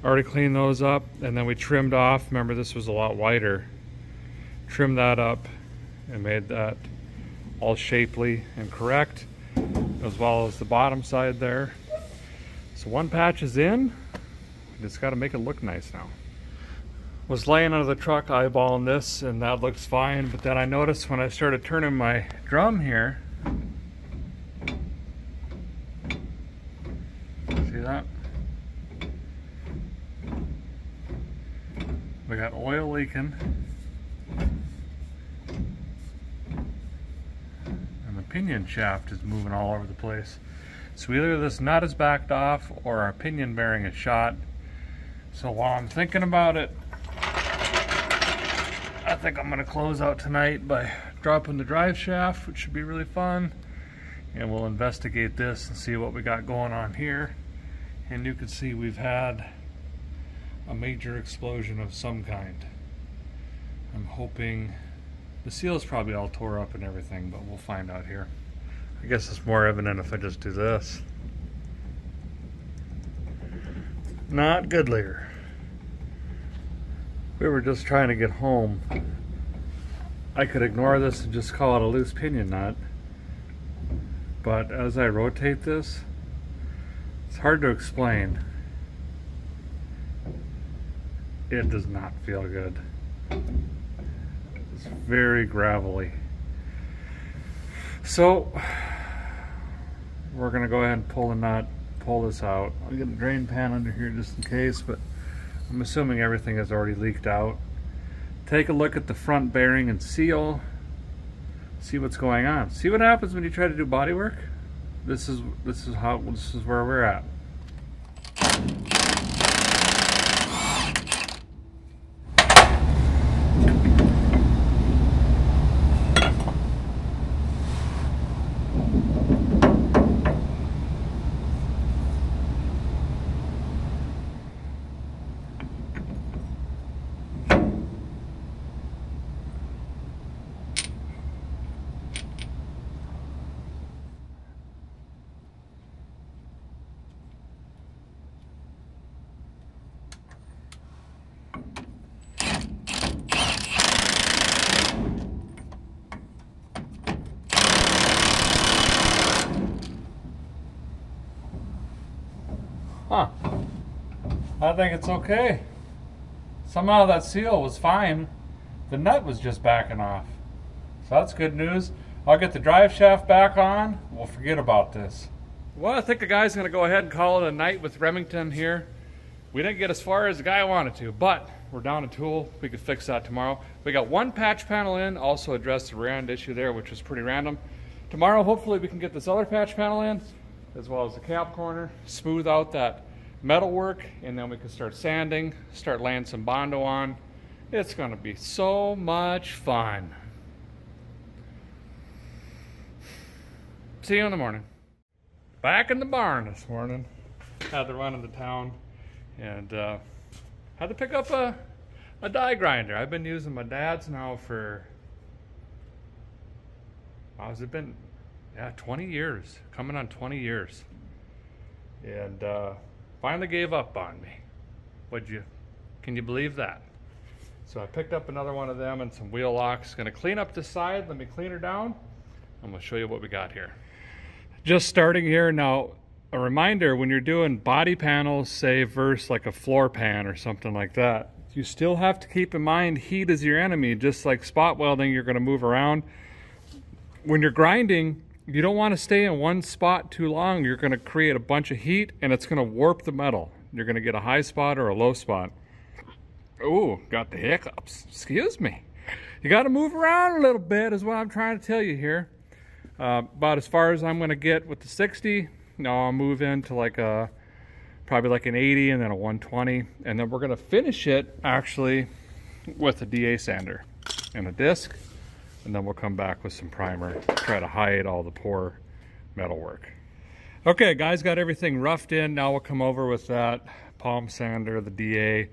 Already cleaned those up, and then we trimmed off. Remember, this was a lot wider. Trimmed that up and made that all shapely and correct, as well as the bottom side there. So one patch is in. Just got to make it look nice now. Was laying under the truck eyeballing this, and that looks fine. But then I noticed when I started turning my drum here, see that? We got oil leaking. And the pinion shaft is moving all over the place. So either this nut is backed off or our pinion bearing is shot. So while I'm thinking about it, I think I'm gonna close out tonight by dropping the drive shaft, which should be really fun. And we'll investigate this and see what we got going on here. And you can see we've had a major explosion of some kind. I'm hoping the seal's probably all tore up and everything, but we'll find out here. I guess it's more evident if I just do this. Not good, Lear. We were just trying to get home. I could ignore this and just call it a loose pinion nut. But as I rotate this, it's hard to explain. It does not feel good. It's very gravelly. So we're gonna go ahead and pull the nut, pull this out. I'll get a drain pan under here just in case, but I'm assuming everything has already leaked out. Take a look at the front bearing and seal. See what's going on. See what happens when you try to do body work? This is where we're at. Huh. I think it's okay. Somehow that seal was fine. The nut was just backing off. So that's good news. I'll get the drive shaft back on. We'll forget about this. Well, I think the guy's going to go ahead and call it a night with Remington here. We didn't get as far as the guy wanted to, but we're down a tool. We could fix that tomorrow. We got one patch panel in, also addressed the rear end issue there, which was pretty random. Tomorrow, hopefully, we can get this other patch panel in, as well as the cap corner, smooth out that metal work, and then we can start sanding, start laying some Bondo on. It's going to be so much fun. See you in the morning. Back in the barn this morning. Had to run into town and had to pick up a die grinder. I've been using my dad's now for, how's it been? Yeah, 20 years. Coming on 20 years. And finally gave up on me. Can you believe that? So I picked up another one of them and some wheel locks. Gonna clean up this side, let me clean her down. I'm gonna show you what we got here. Just starting here now, a reminder, when you're doing body panels, say versus like a floor pan or something like that, you still have to keep in mind heat is your enemy. Just like spot welding, you're gonna move around. When you're grinding, you don't wanna stay in one spot too long. You're gonna create a bunch of heat and it's gonna warp the metal. You're gonna get a high spot or a low spot. Ooh, got the hiccups. Excuse me. You got to move around a little bit is what I'm trying to tell you here. About as far as I'm going to get with the 60. Now I'll move into like a, probably like an 80 and then a 120. And then we're going to finish it actually with a DA sander and a disc. And then we'll come back with some primer, try to hide all the poor metal work. Okay, guys, got everything roughed in. Now we'll come over with that palm sander, the DA,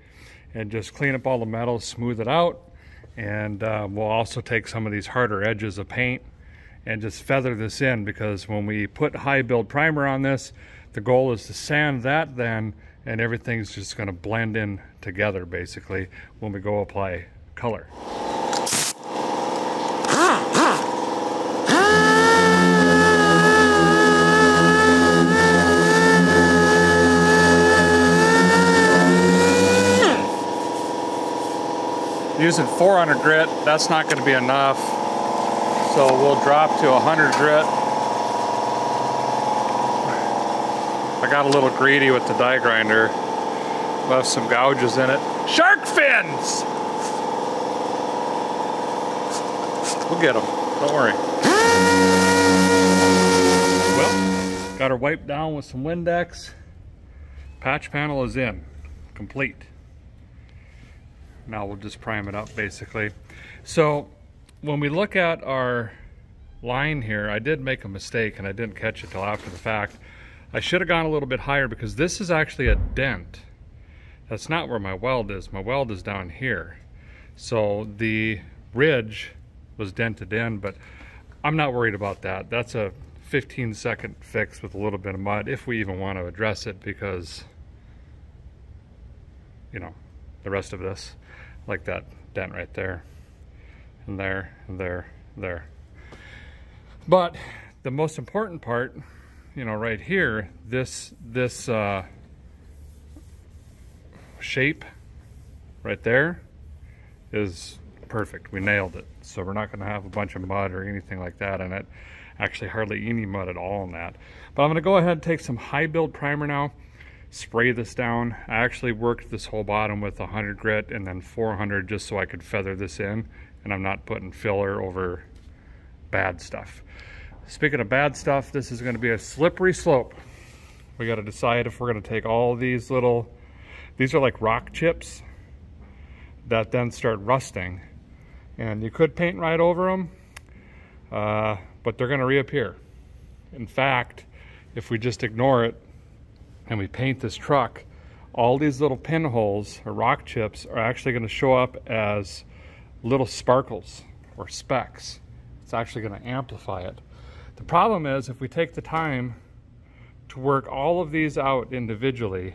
and just clean up all the metal, smooth it out. And we'll also take some of these harder edges of paint and just feather this in, because when we put high build primer on this, the goal is to sand that then, and everything's just gonna blend in together basically when we go apply color. Using 400 grit, that's not going to be enough. So we'll drop to 100 grit. I got a little greedy with the die grinder. Left some gouges in it. Shark fins! We'll get them, don't worry. Well, got her wiped down with some Windex. Patch panel is in, complete. Now we'll just prime it up basically. So when we look at our line here, I did make a mistake and I didn't catch it till after the fact. I should have gone a little bit higher because this is actually a dent. That's not where my weld is. My weld is down here. So the ridge was dented in, but I'm not worried about that. That's a 15-second fix with a little bit of mud if we even want to address it, because, you know, the rest of this, like that dent right there, and there, and there, there. But the most important part, you know, right here, this shape right there is perfect. We nailed it. So we're not going to have a bunch of mud or anything like that in it. Actually, hardly any mud at all in that. But I'm going to go ahead and take some high build primer now. Spray this down. I actually worked this whole bottom with 100 grit and then 400 just so I could feather this in, and I'm not putting filler over bad stuff. Speaking of bad stuff, this is going to be a slippery slope. We got to decide if we're going to take all these little, these are like rock chips that then start rusting, and you could paint right over them, but they're going to reappear. In fact, if we just ignore it and we paint this truck, all these little pinholes or rock chips are actually going to show up as little sparkles or specks. It's actually going to amplify it. The problem is, if we take the time to work all of these out individually,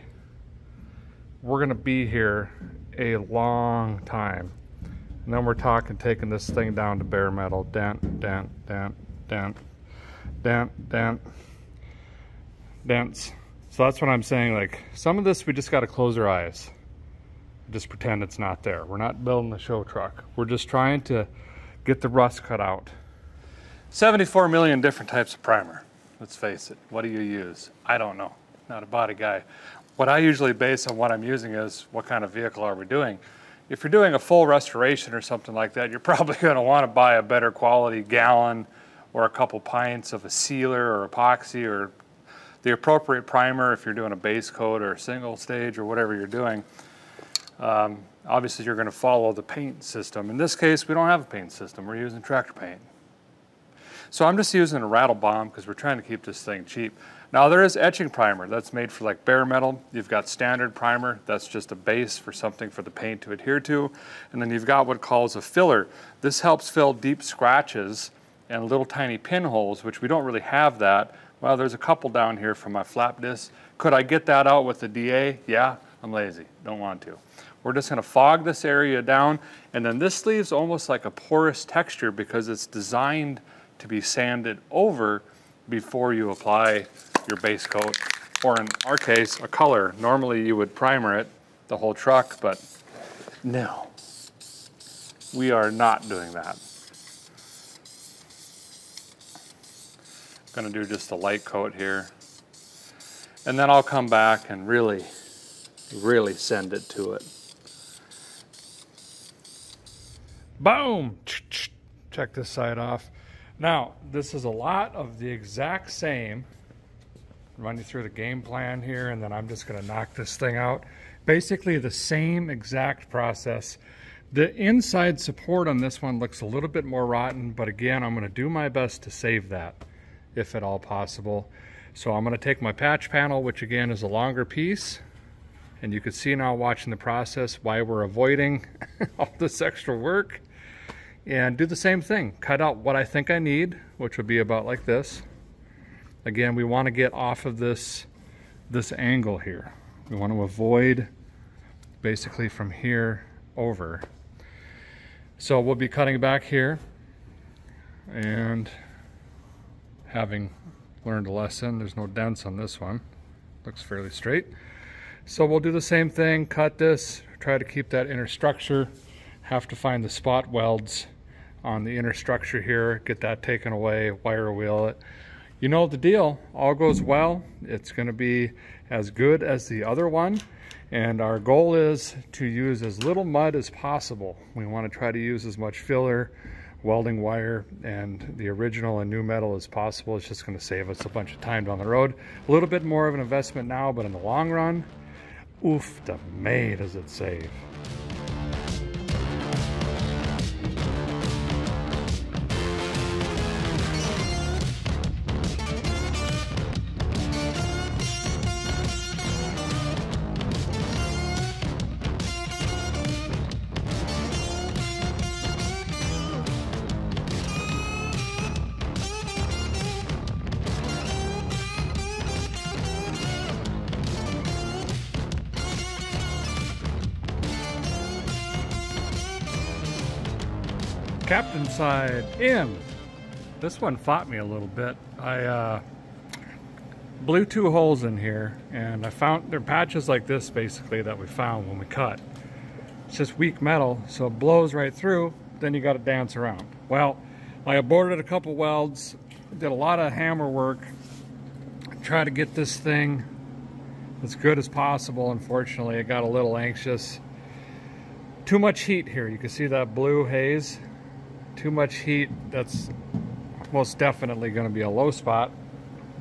we're going to be here a long time. And then we're talking taking this thing down to bare metal, dent, dent, dent, dent, dent, dent, dents, So that's what I'm saying, like some of this we just got to close our eyes. Just pretend it's not there. We're not building the show truck. We're just trying to get the rust cut out. 74 million different types of primer. Let's face it. What do you use? I don't know. Not a body guy. What I usually base on what I'm using is what kind of vehicle are we doing. If you're doing a full restoration or something like that, you're probably going to want to buy a better quality gallon or a couple pints of a sealer or epoxy or the appropriate primer if you're doing a base coat or a single stage or whatever you're doing. Obviously you're going to follow the paint system. In this case, we don't have a paint system. We're using tractor paint. So I'm just using a rattle bomb because we're trying to keep this thing cheap. Now there is etching primer that's made for like bare metal. You've got standard primer, that's just a base for something for the paint to adhere to. And then you've got what calls a filler. This helps fill deep scratches and little tiny pinholes, which we don't really have that. Well, there's a couple down here from my flap disc. Could I get that out with the DA? Yeah, I'm lazy, don't want to. We're just gonna fog this area down, and then this leaves almost like a porous texture because it's designed to be sanded over before you apply your base coat, or in our case, a color. Normally you would primer it, the whole truck, but no, we are not doing that. Gonna do just a light coat here. And then I'll come back and really send it to it. Boom! Check this side off. Now, this is a lot of the exact same. Run you through the game plan here, and then I'm just going to knock this thing out. Basically the same exact process. The inside support on this one looks a little bit more rotten, but again, I'm going to do my best to save that, if at all possible. So I'm going to take my patch panel, which again is a longer piece, and you can see now watching the process why we're avoiding all this extra work. And do the same thing. Cut out what I think I need, which would be about like this. Again, we want to get off of this angle here. We want to avoid basically from here over. So we'll be cutting back here, and having learned a lesson, there's no dents on this one. Looks fairly straight. So we'll do the same thing, cut this, try to keep that inner structure. Have to find the spot welds on the inner structure here, get that taken away, wire wheel it. You know the deal, all goes well, it's going to be as good as the other one, and our goal is to use as little mud as possible. We want to try to use as much filler, welding wire, and the original and new metal as possible. It's just going to save us a bunch of time down the road. A little bit more of an investment now, but in the long run, oof da may does it save. Captain side in. This one fought me a little bit. I blew 2 holes in here, and I found there are patches like this basically that we found when we cut. It's just weak metal, so it blows right through, then you got to dance around. Well, I aborted a couple welds, did a lot of hammer work, try to get this thing as good as possible. Unfortunately, I got a little anxious. Too much heat here. You can see that blue haze. Too much heat, that's most definitely going to be a low spot,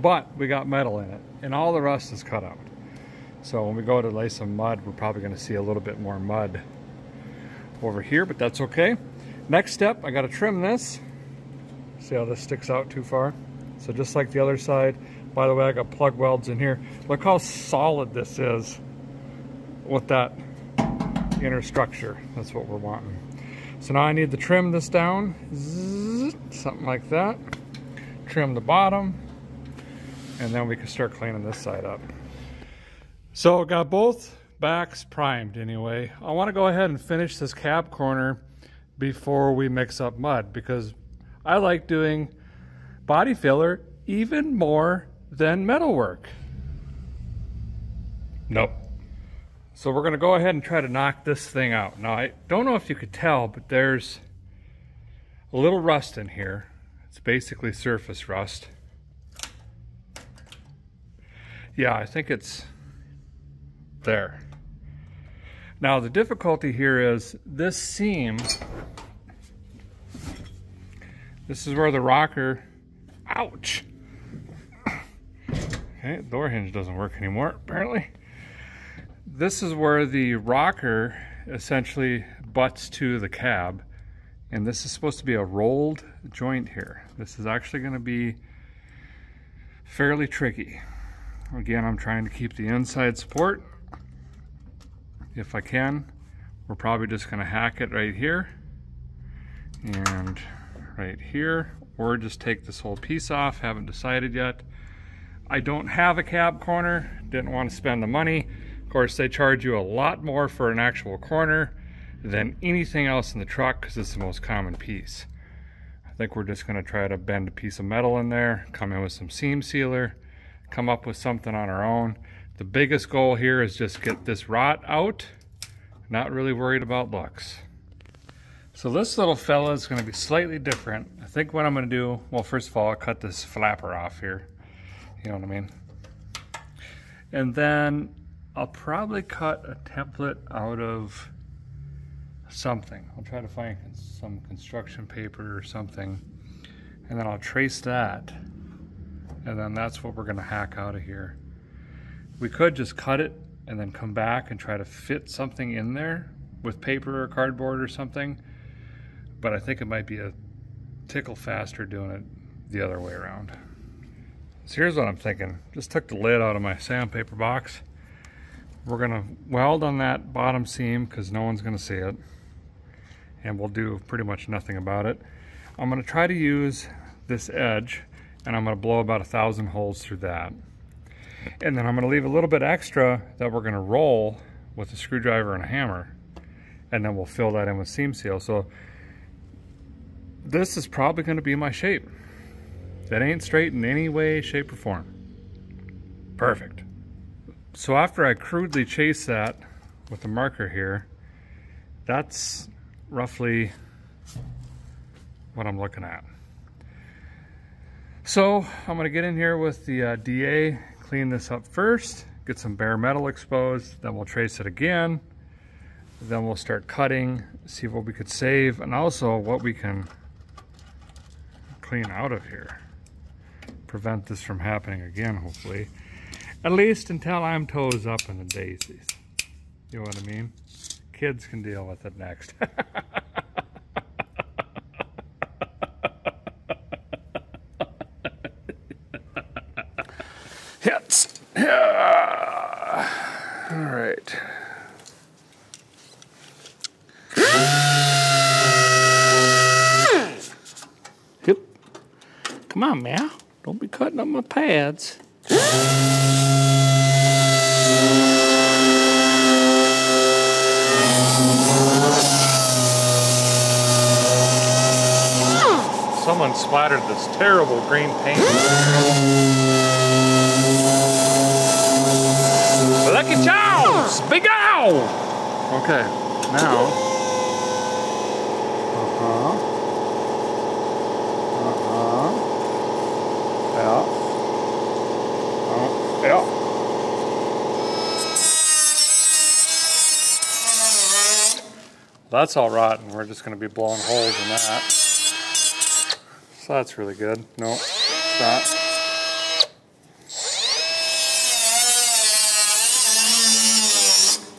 but we got metal in it and all the rust is cut out. So when we go to lay some mud, we're probably going to see a little bit more mud over here, but that's okay. Next step, I got to trim this. See how this sticks out too far? So just like the other side. By the way, I got plug welds in here. Look how solid this is with that inner structure. That's what we're wanting. So now I need to trim this down, something like that. Trim the bottom, and then we can start cleaning this side up. So got both backs primed anyway. I want to go ahead and finish this cab corner before we mix up mud, because I like doing body filler even more than metal work. Nope. So we're gonna go ahead and try to knock this thing out. Now I don't know if you could tell, but there's a little rust in here. It's basically surface rust. Yeah, I think it's there. Now the difficulty here is this seam, this is where the rocker, ouch. Okay, the door hinge doesn't work anymore, apparently. This is where the rocker essentially butts to the cab, and this is supposed to be a rolled joint here. This is actually going to be fairly tricky. Again, I'm trying to keep the inside support if I can. We're probably just going to hack it right here and right here, or just take this whole piece off. Haven't decided yet. I don't have a cab corner, didn't want to spend the money. Of course, they charge you a lot more for an actual corner than anything else in the truck because it's the most common piece. I think we're just going to try to bend a piece of metal in there, come in with some seam sealer, come up with something on our own. The biggest goal here is just get this rot out, not really worried about looks. So this little fella is going to be slightly different. I think what I'm going to do, well, first of all, I'll cut this flapper off here. You know what I mean? And then I'll probably cut a template out of something. I'll try to find some construction paper or something, and then I'll trace that, and then that's what we're going to hack out of here. We could just cut it and then come back and try to fit something in there with paper or cardboard or something, but I think it might be a tickle faster doing it the other way around. So here's what I'm thinking. Just took the lid out of my sandpaper box. We're gonna weld on that bottom seam because no one's gonna see it, and we'll do pretty much nothing about it. I'm gonna try to use this edge, and I'm gonna blow about 1,000 holes through that. And then I'm gonna leave a little bit extra that we're gonna roll with a screwdriver and a hammer, and then we'll fill that in with seam seal. So this is probably gonna be my shape. That ain't straight in any way, shape, or form. Perfect. So after I crudely chase that with the marker here, that's roughly what I'm looking at. So I'm gonna get in here with the DA, clean this up first, get some bare metal exposed, then we'll trace it again, then we'll start cutting, see what we could save, and also what we can clean out of here. Prevent this from happening again, hopefully. At least until I'm toes up in the daisies. You know what I mean? Kids can deal with it next. Hits. All right. Yep. Come on, man. Don't be cutting up my pads. Someone splattered this terrible green paint. Lucky Charms! Big owl! Okay, now. Yeah. That's all rotten. We're just going to be blowing holes in that. So that's really good. No, it's not.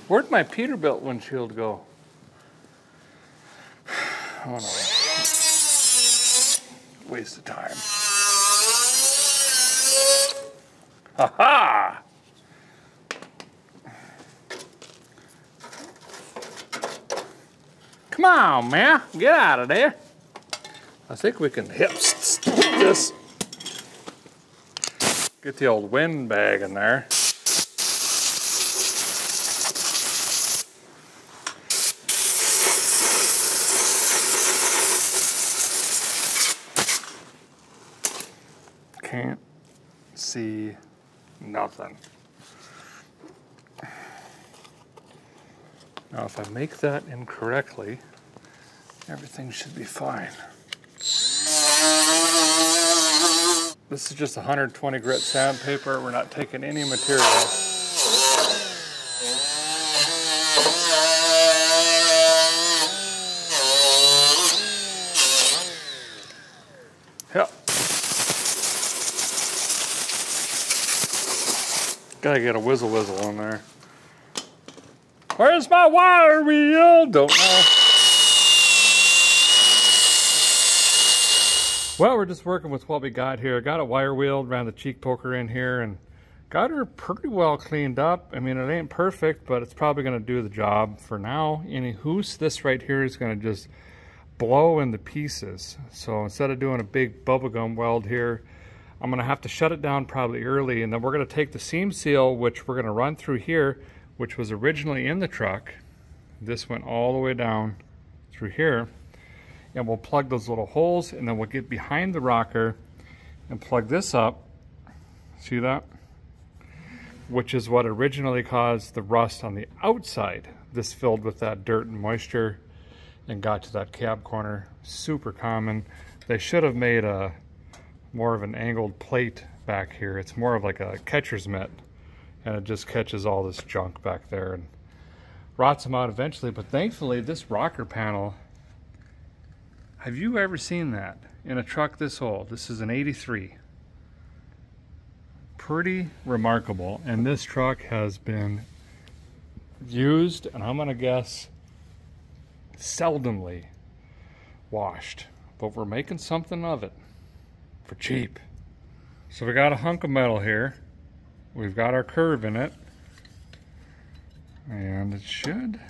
Where'd my Peterbilt windshield go? Oh no. Waste of time. Ha-ha! Come on, man. Get out of there. I think we can hip this. Get the old wind bag in there. Can't see nothing. Now if I make that incorrectly, everything should be fine. This is just 120 grit sandpaper. We're not taking any material. Yep. Gotta get a whizzle in there. Where's my wire wheel? Don't know. Well, we're just working with what we got here. Got a wire wheel, ran the cheek poker in here, and got her pretty well cleaned up. I mean, it ain't perfect, but it's probably gonna do the job for now. Anywhoos, this right here is gonna just blow into pieces. So instead of doing a big bubblegum weld here, I'm gonna have to shut it down probably early, and then we're gonna take the seam seal, which we're gonna run through here, which was originally in the truck. This went all the way down through here, and we'll plug those little holes, and then we'll get behind the rocker and plug this up. See that? Which is what originally caused the rust on the outside. This filled with that dirt and moisture and got to that cab corner. Super common. They should have made a more of an angled plate back here. It's more of like a catcher's mitt, and it just catches all this junk back there and rots them out eventually. But thankfully, this rocker panel, have you ever seen that in a truck this old? This is an 83. Pretty remarkable. And this truck has been used, and I'm gonna guess seldomly washed, but we're making something of it for cheap. So we got a hunk of metal here. We've got our curve in it, and it should.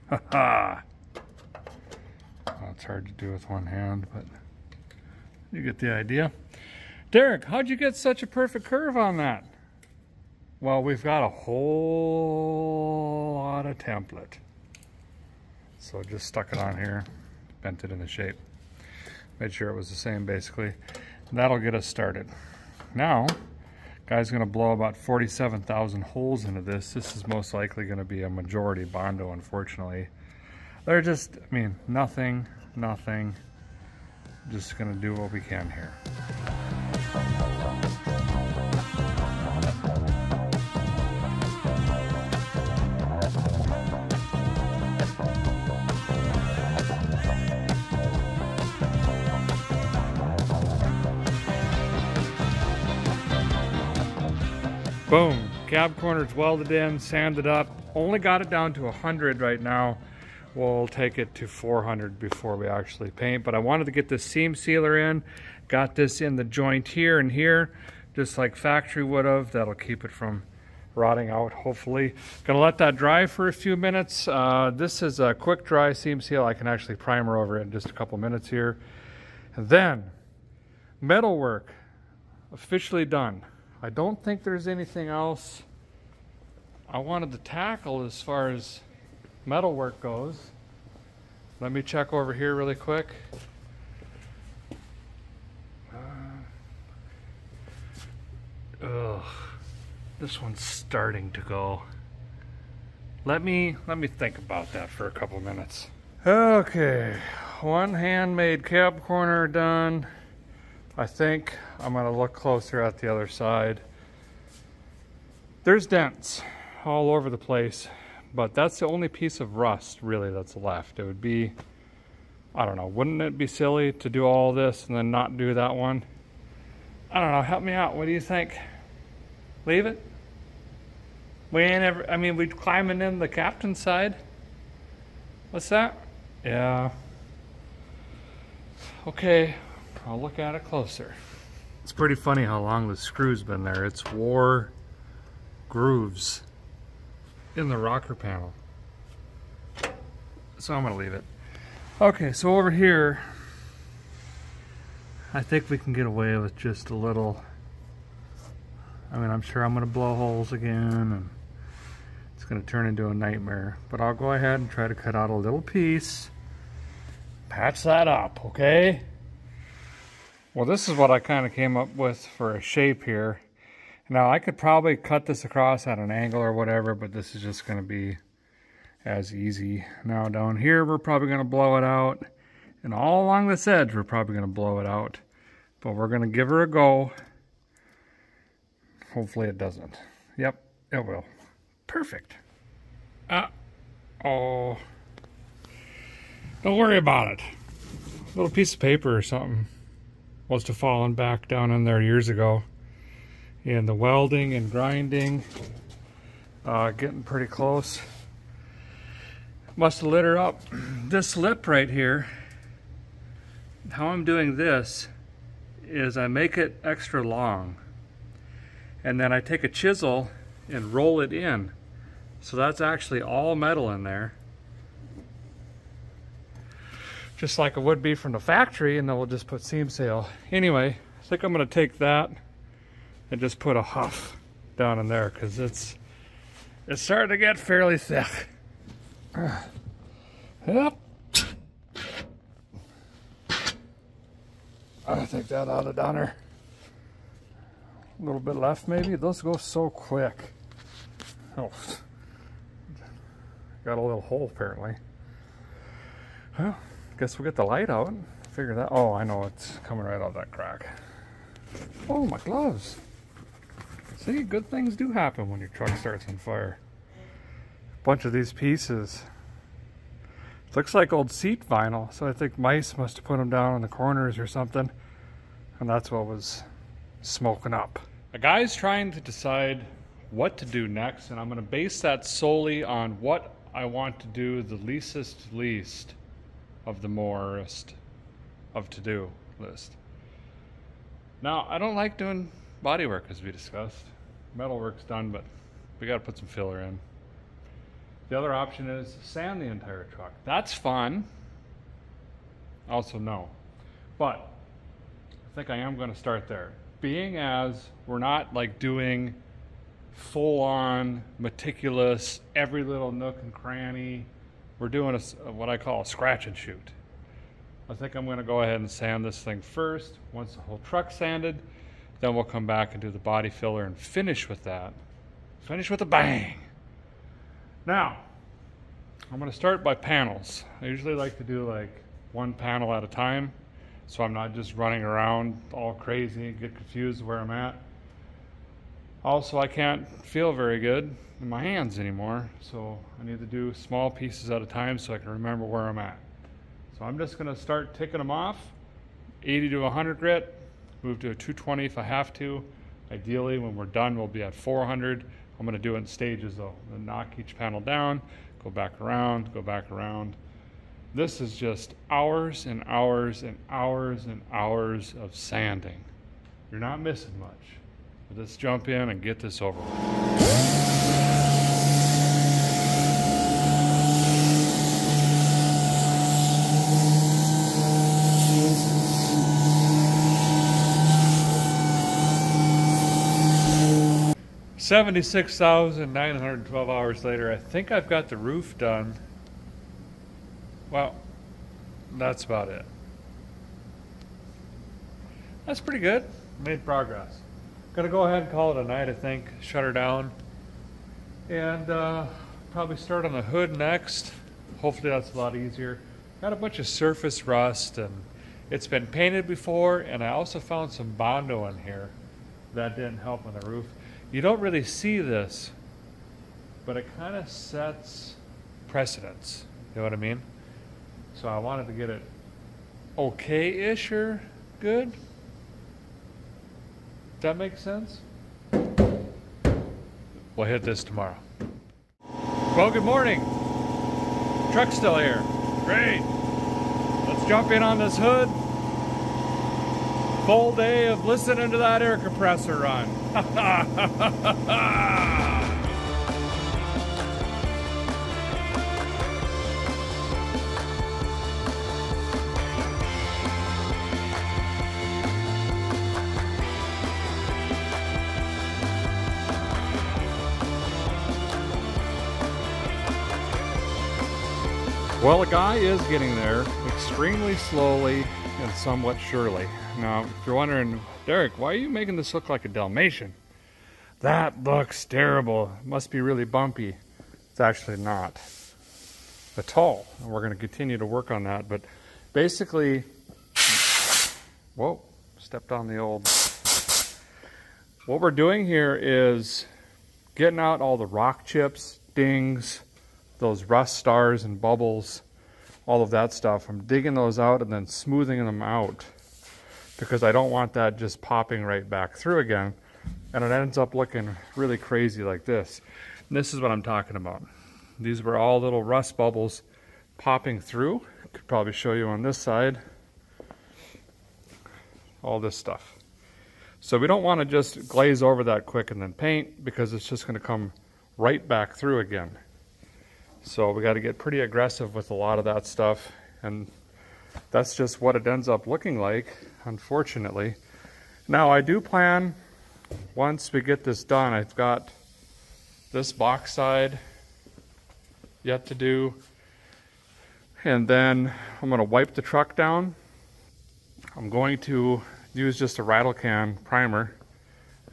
Haha. Well, it's hard to do with one hand, but you get the idea. Derek, how'd you get such a perfect curve on that? Well, we've got a whole lot of template. So just stuck it on here, bent it into shape. Made sure it was the same basically. That'll get us started. Now, guy's gonna blow about 47,000 holes into this. This is most likely gonna be a majority Bondo, unfortunately. They're just, I mean, nothing. Just gonna do what we can here. Boom, cab corner's welded in, sanded up. Only got it down to 100 right now. We'll take it to 400 before we actually paint, but I wanted to get this seam sealer in. Got this in the joint here and here, just like factory would have. That'll keep it from rotting out, hopefully. Gonna let that dry for a few minutes. This is a quick dry seam seal. I can actually primer over it in just a couple minutes here. And then, metal work, officially done. I don't think there's anything else I wanted to tackle as far as metal work goes. Let me check over here really quick. This one's starting to go. Let me think about that for a couple minutes. Okay, one handmade cab corner done. I think I'm gonna look closer at the other side. There's dents all over the place, but that's the only piece of rust really that's left. It would be, I don't know, wouldn't it be silly to do all this and then not do that one? I don't know, help me out. What do you think? Leave it? We ain't ever, I mean, we climbing in the captain's side. What's that? Yeah. Okay, I'll look at it closer. It's pretty funny how long the screw's been there. It's wore grooves in the rocker panel. So I'm gonna leave it. Okay, so over here, I think we can get away with just a little. I mean, I'm sure I'm gonna blow holes again, and it's gonna turn into a nightmare. But I'll go ahead and try to cut out a little piece, patch that up, okay? Well, this is what I kind of came up with for a shape here. Now I could probably cut this across at an angle or whatever, but this is just going to be as easy. Now down here we're probably going to blow it out, and all along this edge we're probably going to blow it out, but we're going to give her a go. Hopefully it doesn't. Yep, it will. Perfect. Oh, don't worry about it. A little piece of paper or something must have fallen back down in there years ago. And the welding and grinding, getting pretty close. Must have lit her up. This lip right here, how I'm doing this is I make it extra long. And then I take a chisel and roll it in. So that's actually all metal in there. Just like it would be from the factory, and then we'll just put seam seal. Anyway, I think I'm gonna take that and just put a huff down in there because it's starting to get fairly thick. Yep. I think that ought to down her. A little bit left maybe. Those go so quick. Oh, got a little hole apparently. Well, guess we'll get the light out and figure that. Oh, I know, it's coming right out that crack. Oh, my gloves. See, good things do happen when your truck starts on fire. A bunch of these pieces. Looks like old seat vinyl, so I think mice must have put them down in the corners or something, and that's what was smoking up. A guy's trying to decide what to do next, and I'm going to base that solely on what I want to do the least of the morest of to-do list. Now, I don't like doing body work, as we discussed. Metal work's done, but we got to put some filler in. The other option is sand the entire truck. That's fun. Also, no. But I think I am going to start there. Being as we're not like doing full-on, meticulous, every little nook and cranny. We're doing what I call a scratch and shoot. I think I'm going to go ahead and sand this thing first. Once the whole truck's sanded, then we'll come back and do the body filler and finish with that. Finish with a bang. Now, I'm going to start by panels. I usually like to do like one panel at a time, so I'm not just running around all crazy and get confused where I'm at. Also, I can't feel very good in my hands anymore, so I need to do small pieces at a time so I can remember where I'm at. So I'm just going to start ticking them off. 80 to 100 grit, move to a 220 if I have to. Ideally, when we're done, we'll be at 400. I'm going to do it in stages though. I'm going to knock each panel down, go back around, go back around. This is just hours and hours and hours and hours of sanding. You're not missing much. Let's jump in and get this over with. 76,912 hours later, I think I've got the roof done. Well, that's about it. That's pretty good. Made progress. Gonna go ahead and call it a night, I think. Shut her down. And probably start on the hood next. Hopefully that's a lot easier. Got a bunch of surface rust, and it's been painted before, and I also found some Bondo in here. That didn't help on the roof. You don't really see this, but it kind of sets precedence. You know what I mean? So I wanted to get it okay-ish or good. Does that make sense? We'll hit this tomorrow. Well, good morning. Truck's still here. Great. Let's jump in on this hood. Full day of listening to that air compressor run. Well, the guy is getting there extremely slowly and somewhat surely. Now, if you're wondering, Derek, why are you making this look like a Dalmatian? That looks terrible. It must be really bumpy. It's actually not at all. And we're going to continue to work on that. But basically, whoa, stepped on the old. What we're doing here is getting out all the rock chips, dings, those rust stars and bubbles, all of that stuff. I'm digging those out and then smoothing them out because I don't want that just popping right back through again. And it ends up looking really crazy like this. And this is what I'm talking about. These were all little rust bubbles popping through. Could probably show you on this side. All this stuff. So we don't want to just glaze over that quick and then paint because it's just going to come right back through again. So we got to get pretty aggressive with a lot of that stuff. And that's just what it ends up looking like, unfortunately. Now I do plan, once we get this done, I've got this box side yet to do. And then I'm going to wipe the truck down. I'm going to use just a rattle can primer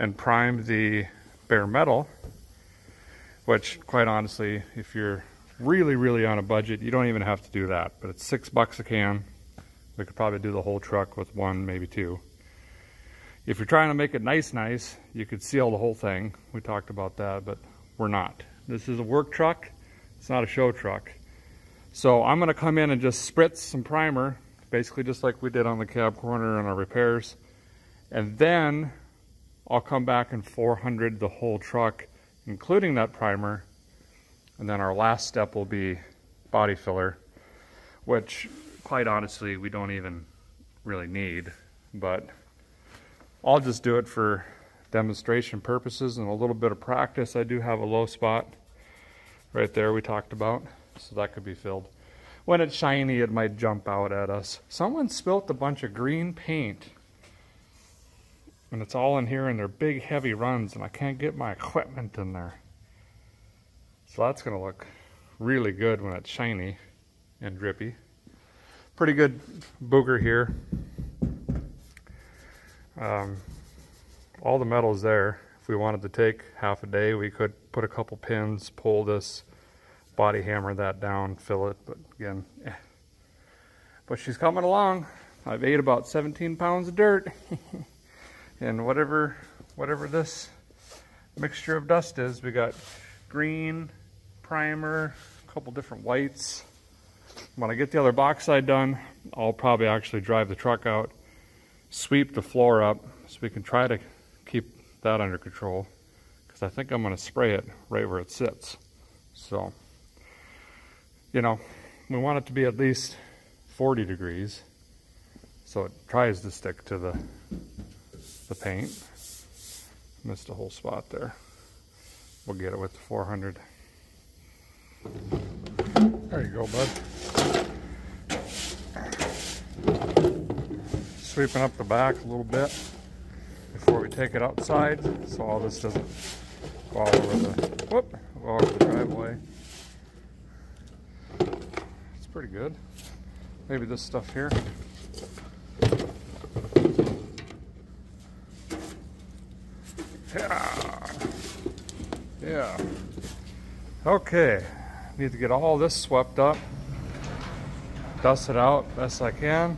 and prime the bare metal, which quite honestly, if you're really on a budget, you don't even have to do that. But it's $6 a can. We could probably do the whole truck with one, maybe two. If you're trying to make it nice, you could seal the whole thing. We talked about that, but we're not. This is a work truck. It's not a show truck. So I'm going to come in and just spritz some primer, basically just like we did on the cab corner and our repairs. And then I'll come back and 400 the whole truck, including that primer. And then our last step will be body filler, which quite honestly we don't even really need, but I'll just do it for demonstration purposes and a little bit of practice. I do have a low spot right there we talked about, so that could be filled. When it's shiny, it might jump out at us. Someone spilt a bunch of green paint, and it's all in here in their big heavy runs, and I can't get my equipment in there. So that's going to look really good when it's shiny and drippy. Pretty good booger here. All the metal's there. If we wanted to take half a day, we could put a couple pins, pull this, body hammer that down, fill it, but again, But she's coming along. I've ate about 17 pounds of dirt. And whatever this mixture of dust is, we got green, primer, a couple different whites. When I get the other box side done, I'll probably actually drive the truck out, sweep the floor up, so we can try to keep that under control, because I think I'm going to spray it right where it sits. So, you know, we want it to be at least 40 degrees, so it tries to stick to the paint. Missed a whole spot there. We'll get it with the 400. There you go, bud. Sweeping up the back a little bit before we take it outside, so all this doesn't go all over the driveway. It's pretty good. Maybe this stuff here. Yeah. Okay. Need to get all this swept up. Dust it out best I can.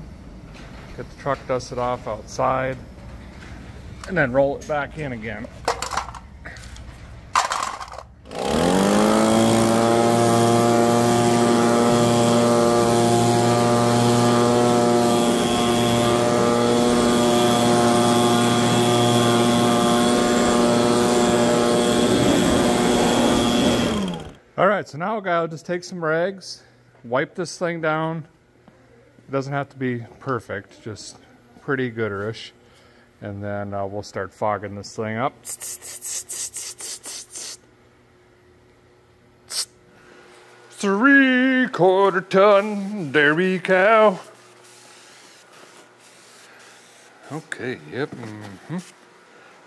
Get the truck dusted off outside. And then roll it back in again. Alright, so now I'll just take some rags, wipe this thing down. It doesn't have to be perfect, just pretty gooderish. And then we'll start fogging this thing up. 3/4 ton dairy cow. Okay, yep.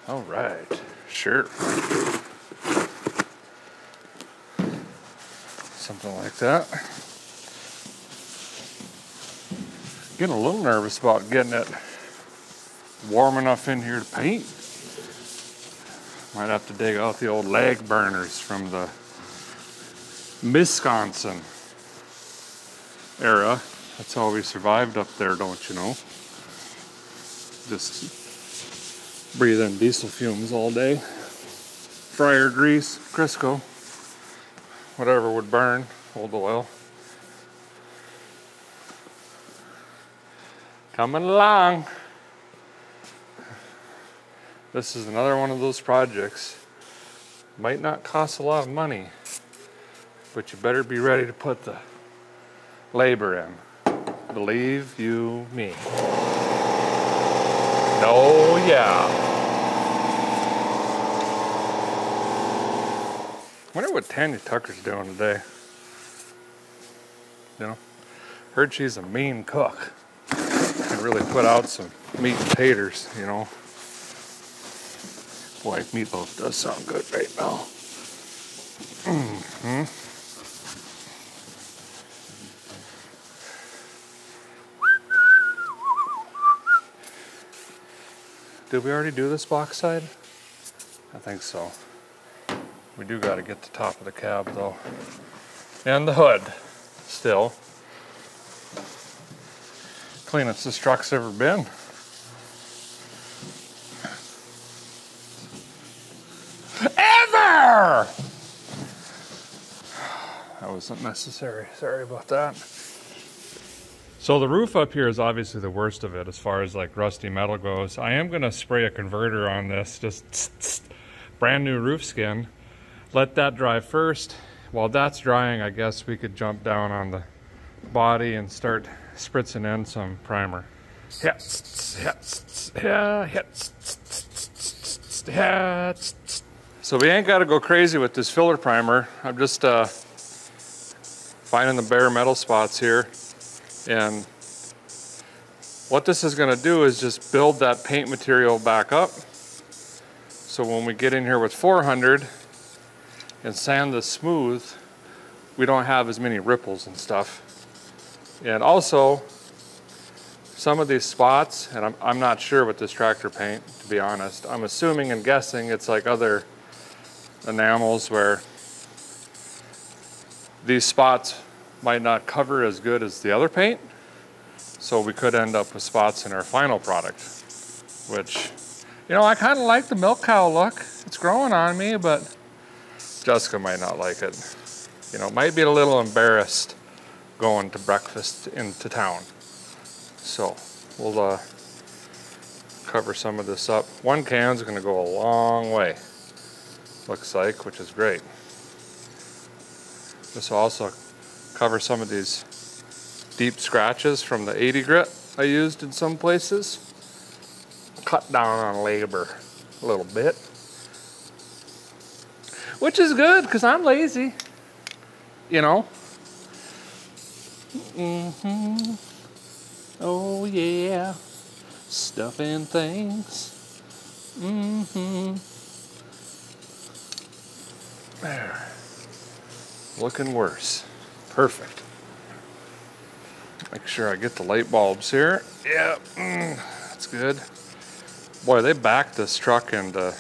All right, sure. Something like that. Getting a little nervous about getting it warm enough in here to paint. Might have to dig out the old leg burners from the Wisconsin era. That's how we survived up there, don't you know? Just breathe in diesel fumes all day. Fryer grease, Crisco, whatever would burn, old oil. Coming along. This is another one of those projects. Might not cost a lot of money, but you better be ready to put the labor in. Believe you me. Oh yeah. Wonder what Tanya Tucker's doing today. You know, heard she's a mean cook. Can really put out some meat and taters, you know. Boy, meatloaf does sound good right now. Mm-hmm. Did we already do this box side? I think so. We do got to get the top of the cab though. And the hood, still. Cleanest this truck's ever been. Ever! That wasn't necessary. Sorry about that. So the roof up here is obviously the worst of it as far as like rusty metal goes. I am gonna spray a converter on this, just brand new roof skin. Let that dry first. While that's drying, I guess we could jump down on the body and start spritzing in some primer. So we ain't gotta go crazy with this filler primer. I'm just finding the bare metal spots here. And what this is gonna do is just build that paint material back up. So when we get in here with 400 and sand this smooth, we don't have as many ripples and stuff. And also, some of these spots, and I'm not sure with this tractor paint, to be honest. I'm assuming and guessing it's like other enamels where these spots might not cover as good as the other paint. So we could end up with spots in our final product, which, you know, I kind of like the milk cow look. It's growing on me, but Jessica might not like it. You know, might be a little embarrassed going to breakfast into town. So we'll cover some of this up. One can's gonna go a long way, looks like, which is great. This will also cover some of these deep scratches from the 80 grit I used in some places. Cut down on labor a little bit, which is good because I'm lazy, you know. Mm-hmm. Oh yeah, stuffing things. Mm-hmm. There. Looking worse. Perfect. Make sure I get the light bulbs here. Yeah, that's good. Boy, they backed this truck into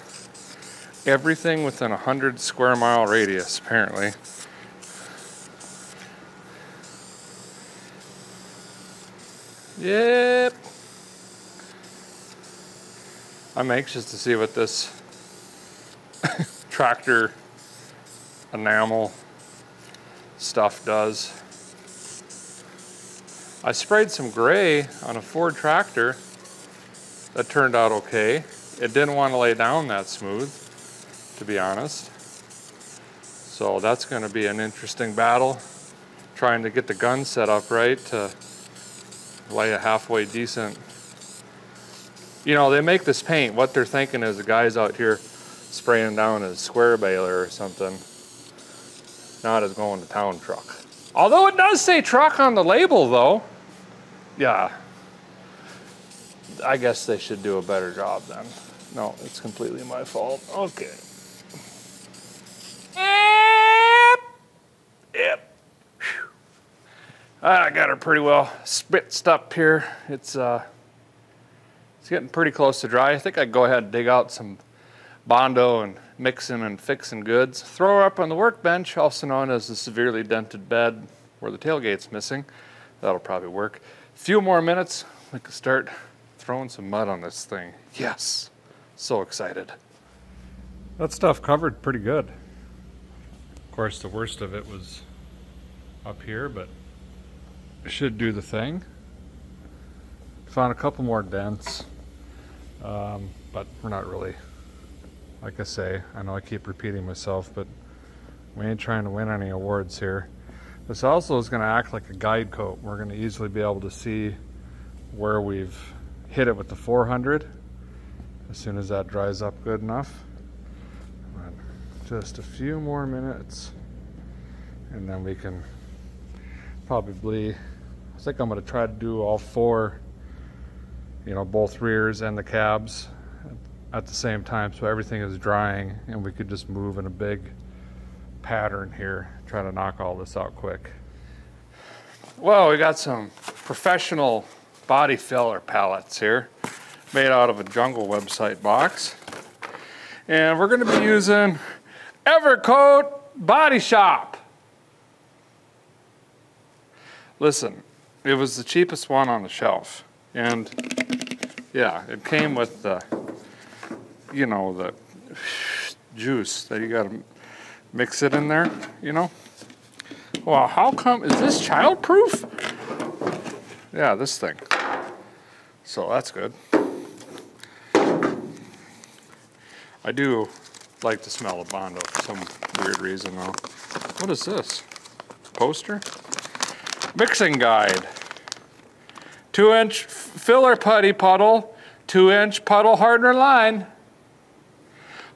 everything within 100 square mile radius, apparently. Yep. I'm anxious to see what this tractor enamel stuff does. I sprayed some gray on a Ford tractor. That turned out okay. It didn't want to lay down that smooth, to be honest. So that's going to be an interesting battle, trying to get the gun set up right to lay a halfway decent. You know, they make this paint. What they're thinking is the guy's out here spraying down a square baler or something, not as going to town truck. Although it does say truck on the label though. Yeah. I guess they should do a better job then. No, it's completely my fault. Okay. Yep. Whew. I got her pretty well spritzed up here. It's getting pretty close to dry. I think I'd go ahead and dig out some Bondo and mixing and fixing goods. Throw her up on the workbench, also known as the severely dented bed where the tailgate's missing. That'll probably work. A few more minutes, we can start throwing some mud on this thing. Yes, so excited. That stuff covered pretty good. Of course, the worst of it was up here, but it should do the thing. Found a couple more dents, but we're not really, like I say, I know I keep repeating myself, but we ain't trying to win any awards here. This also is going to act like a guide coat. We're going to easily be able to see where we've hit it with the 400 as soon as that dries up good enough. And just a few more minutes and then we can probably, I think I'm going to try to do all four, you know, both rears and the cabs at the same time so everything is drying and we could just move in a big pattern here, try to knock all this out quick. Well, we got some professional body filler pallets here made out of a Jungle website box. And we're going to be using Evercoat Body Shop. Listen, it was the cheapest one on the shelf. And yeah, it came with the, you know, the juice that you got to mix it in there, you know. Well, how come, is this child-proof? Yeah, this thing. So that's good. I do like the smell of Bondo for some weird reason though. What is this? Poster? Mixing guide. 2-inch filler putty puddle, 2-inch puddle hardener line,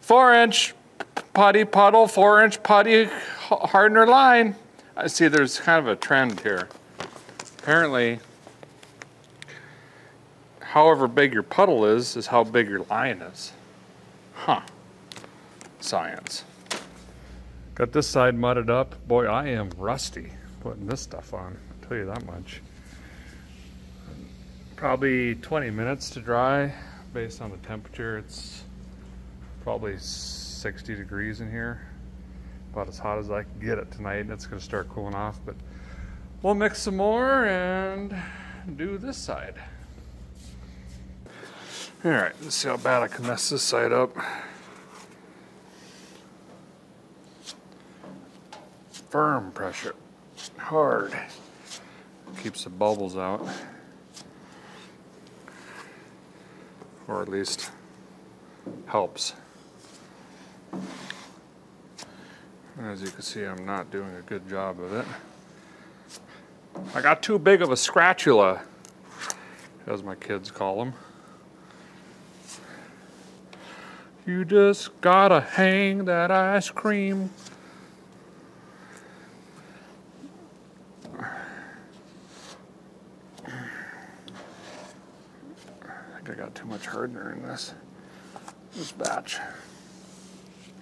4-inch putty puddle, 4-inch putty hardener line. I see there's kind of a trend here. Apparently, however big your puddle is how big your line is. Huh. Science. Got this side mudded up. Boy, I am rusty putting this stuff on, I'll tell you that much. Probably 20 minutes to dry based on the temperature. It's probably 60 degrees in here. About as hot as I can get it tonight, and it's going to start cooling off, but we'll mix some more and do this side. All right, let's see how bad I can mess this side up. Firm pressure, hard. Keeps the bubbles out. Or at least helps. As you can see, I'm not doing a good job of it. I got too big of a scratula, as my kids call them. You just gotta hang that ice cream. I got too much hardener in this batch.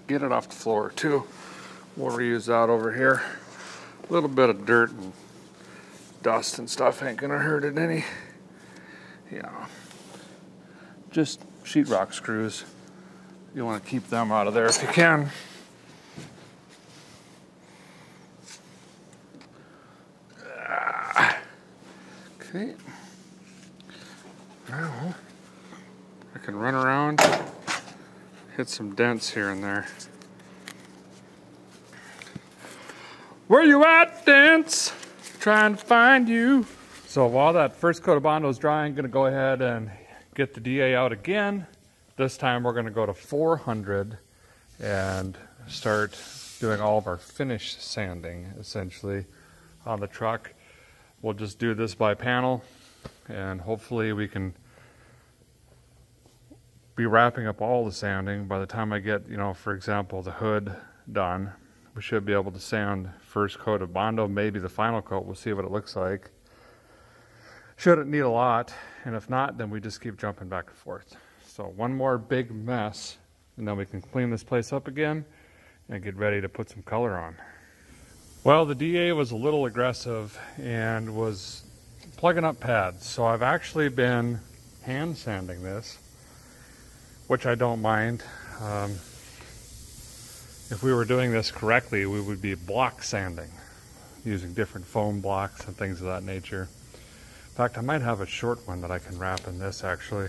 Get it off the floor too. We'll reuse that over here. A little bit of dirt and dust and stuff ain't gonna hurt it any. You know, just sheetrock screws. You want to keep them out of there if you can. Okay. Now I can run around, hit some dents here and there. Where you at, dents? Trying to find you. So while that first coat of Bondo is drying, I'm going to go ahead and get the DA out again. This time we're going to go to 400 and start doing all of our finish sanding, essentially, on the truck. We'll just do this by panel, and hopefully we can be wrapping up all the sanding by the time I get, you know, for example, the hood done. We should be able to sand first coat of Bondo, maybe the final coat. We'll see what it looks like. Shouldn't need a lot, and if not, then we just keep jumping back and forth. So one more big mess, and then we can clean this place up again and get ready to put some color on. Well, the DA was a little aggressive and was plugging up pads, so I've actually been hand sanding this, which I don't mind. if we were doing this correctly, we would be block sanding, using different foam blocks and things of that nature. In fact, I might have a short one that I can wrap in this actually,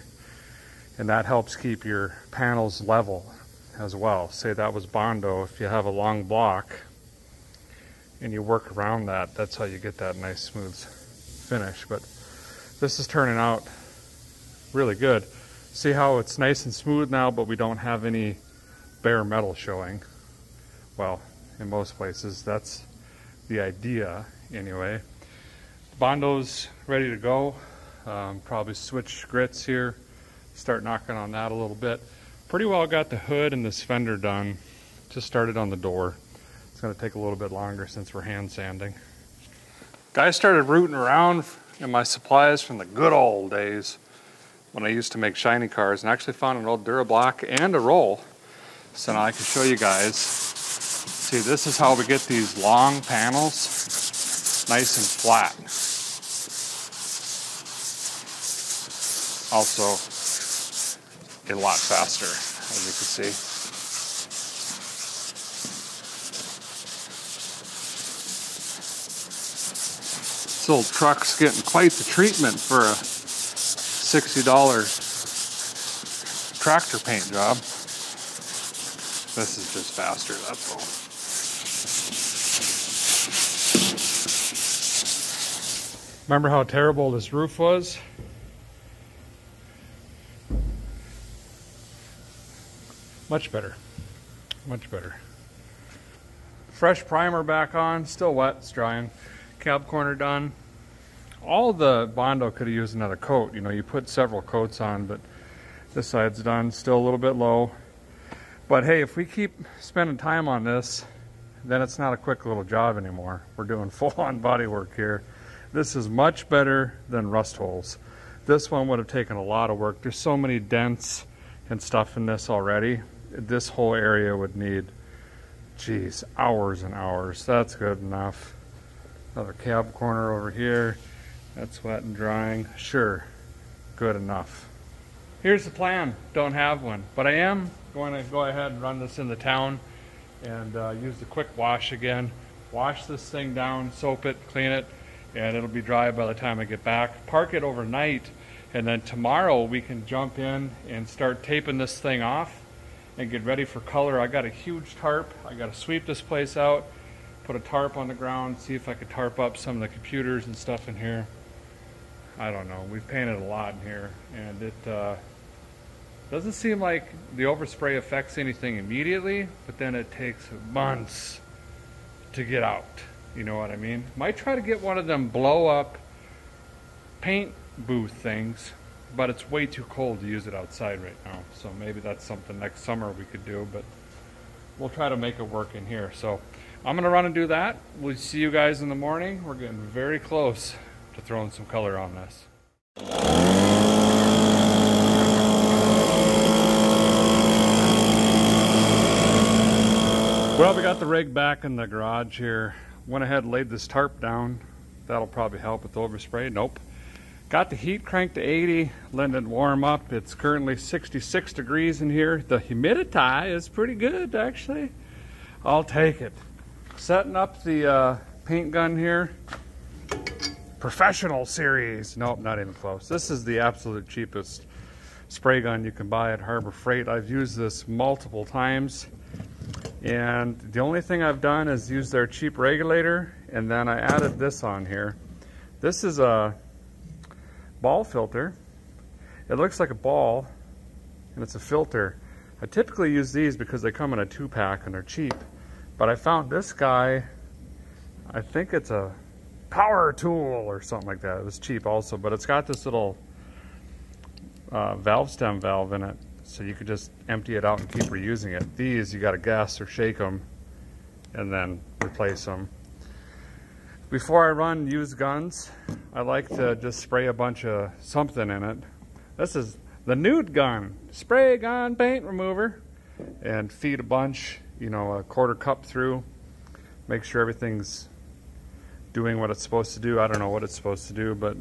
and that helps keep your panels level as well. Say that was Bondo, if you have a long block and you work around that, that's how you get that nice smooth finish. But this is turning out really good. See how it's nice and smooth now, but we don't have any bare metal showing. Well, in most places, that's the idea anyway. Bondo's ready to go. Probably switch grits here, start knocking on that a little bit. Pretty well got the hood and this fender done. Just started on the door. It's going to take a little bit longer since we're hand sanding. Guys started rooting around in my supplies from the good old days when I used to make shiny cars, and actually found an old Durablock and a roll. So now I can show you guys. See, this is how we get these long panels nice and flat. Also, a lot faster, as you can see. This old truck's getting quite the treatment for a $60 tractor paint job. This is just faster, that's all. Remember how terrible this roof was? Much better, much better. Fresh primer back on, still wet, it's drying. Cab corner done. All the Bondo could have used another coat. You know, you put several coats on, but this side's done, still a little bit low. But hey, if we keep spending time on this, then it's not a quick little job anymore. We're doing full-on body work here. This is much better than rust holes. This one would have taken a lot of work. There's so many dents and stuff in this already. This whole area would need, geez, hours and hours. That's good enough. Another cab corner over here. That's wet and drying. Sure, good enough. Here's the plan. Don't have one, but I am going to go ahead and run this in the town and use the quick wash again. Wash this thing down, soap it, clean it, and it'll be dry by the time I get back. Park it overnight, and then tomorrow we can jump in and start taping this thing off and get ready for color. I got a huge tarp. I got to sweep this place out, put a tarp on the ground, see if I could tarp up some of the computers and stuff in here. I don't know. We've painted a lot in here, and it doesn't seem like the overspray affects anything immediately, but then it takes months to get out. You know what I mean? Might try to get one of them blow up paint booth things, but it's way too cold to use it outside right now. So maybe that's something next summer we could do, but we'll try to make it work in here. So I'm gonna run and do that. We'll see you guys in the morning. We're getting very close to throwing some color on this. Well, we got the rig back in the garage here. Went ahead and laid this tarp down. That'll probably help with the overspray. Nope. Got the heat cranked to 80, letting it warm up. It's currently 66 degrees in here. The humidity is pretty good, actually. I'll take it. Setting up the paint gun here. Professional series. Nope, not even close. This is the absolute cheapest spray gun you can buy at Harbor Freight. I've used this multiple times, and the only thing I've done is use their cheap regulator, and then I added this on here. This is a ball filter. It looks like a ball, and it's a filter. I typically use these because they come in a 2-pack and they're cheap, but I found this guy, I think it's a power tool or something like that. It was cheap also, but it's got this little valve stem valve in it, so you could just empty it out and keep reusing it. These, you gotta guess or shake them and then replace them. Before I run used guns, I like to just spray a bunch of something in it. This is the Nude Gun spray gun paint remover, and feed a bunch, you know, a 1/4 cup through. Make sure everything's doing what it's supposed to do. I don't know what it's supposed to do, but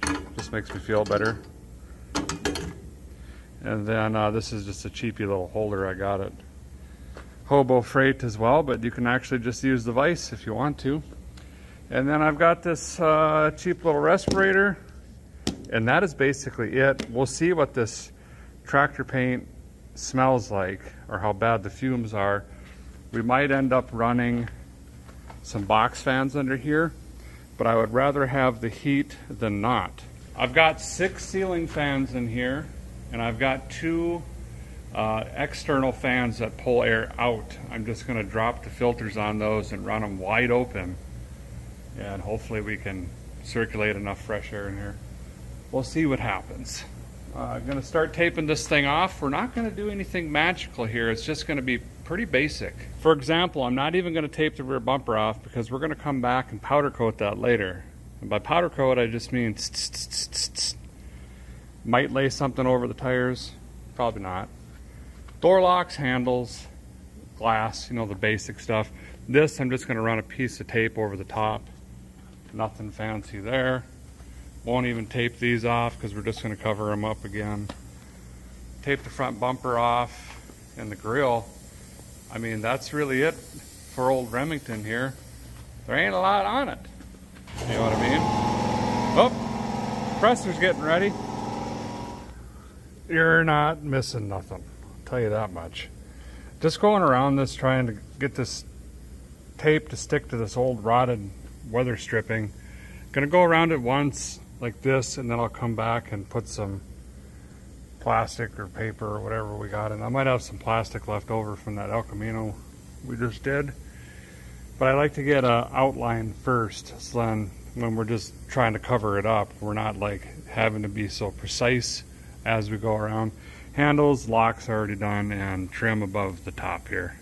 it just makes me feel better. And then this is just a cheapy little holder I got at hobo freight as well, but you can actually just use the vise if you want to. And then I've got this cheap little respirator, and that is basically it. We'll see what this tractor paint smells like or how bad the fumes are. We might end up running some box fans under here, but I would rather have the heat than not. I've got 6 ceiling fans in here, and I've got 2 external fans that pull air out. I'm just going to drop the filters on those and run them wide open, and hopefully we can circulate enough fresh air in here. We'll see what happens. I'm going to start taping this thing off. We're not going to do anything magical here. It's just going to be pretty basic. For example, I'm not even going to tape the rear bumper off because we're going to come back and powder coat that later. And by powder coat, I just mean might lay something over the tires, probably not. Door locks, handles, glass, you know, the basic stuff. This, I'm just going to run a piece of tape over the top. Nothing fancy there. Won't even tape these off because we're just going to cover them up again. Tape the front bumper off and the grill. I mean, that's really it for old Remington here. There ain't a lot on it. You know what I mean? Oh, compressor's getting ready. You're not missing nothing, I'll tell you that much. Just going around this trying to get this tape to stick to this old rotted weather stripping. Gonna go around it once like this, and then I'll come back and put some plastic or paper or whatever we got in. I might have some plastic left over from that El Camino we just did, but I like to get an outline first, so then when we're just trying to cover it up, we're not like having to be so precise as we go around. Handles, locks already done, and trim above the top here.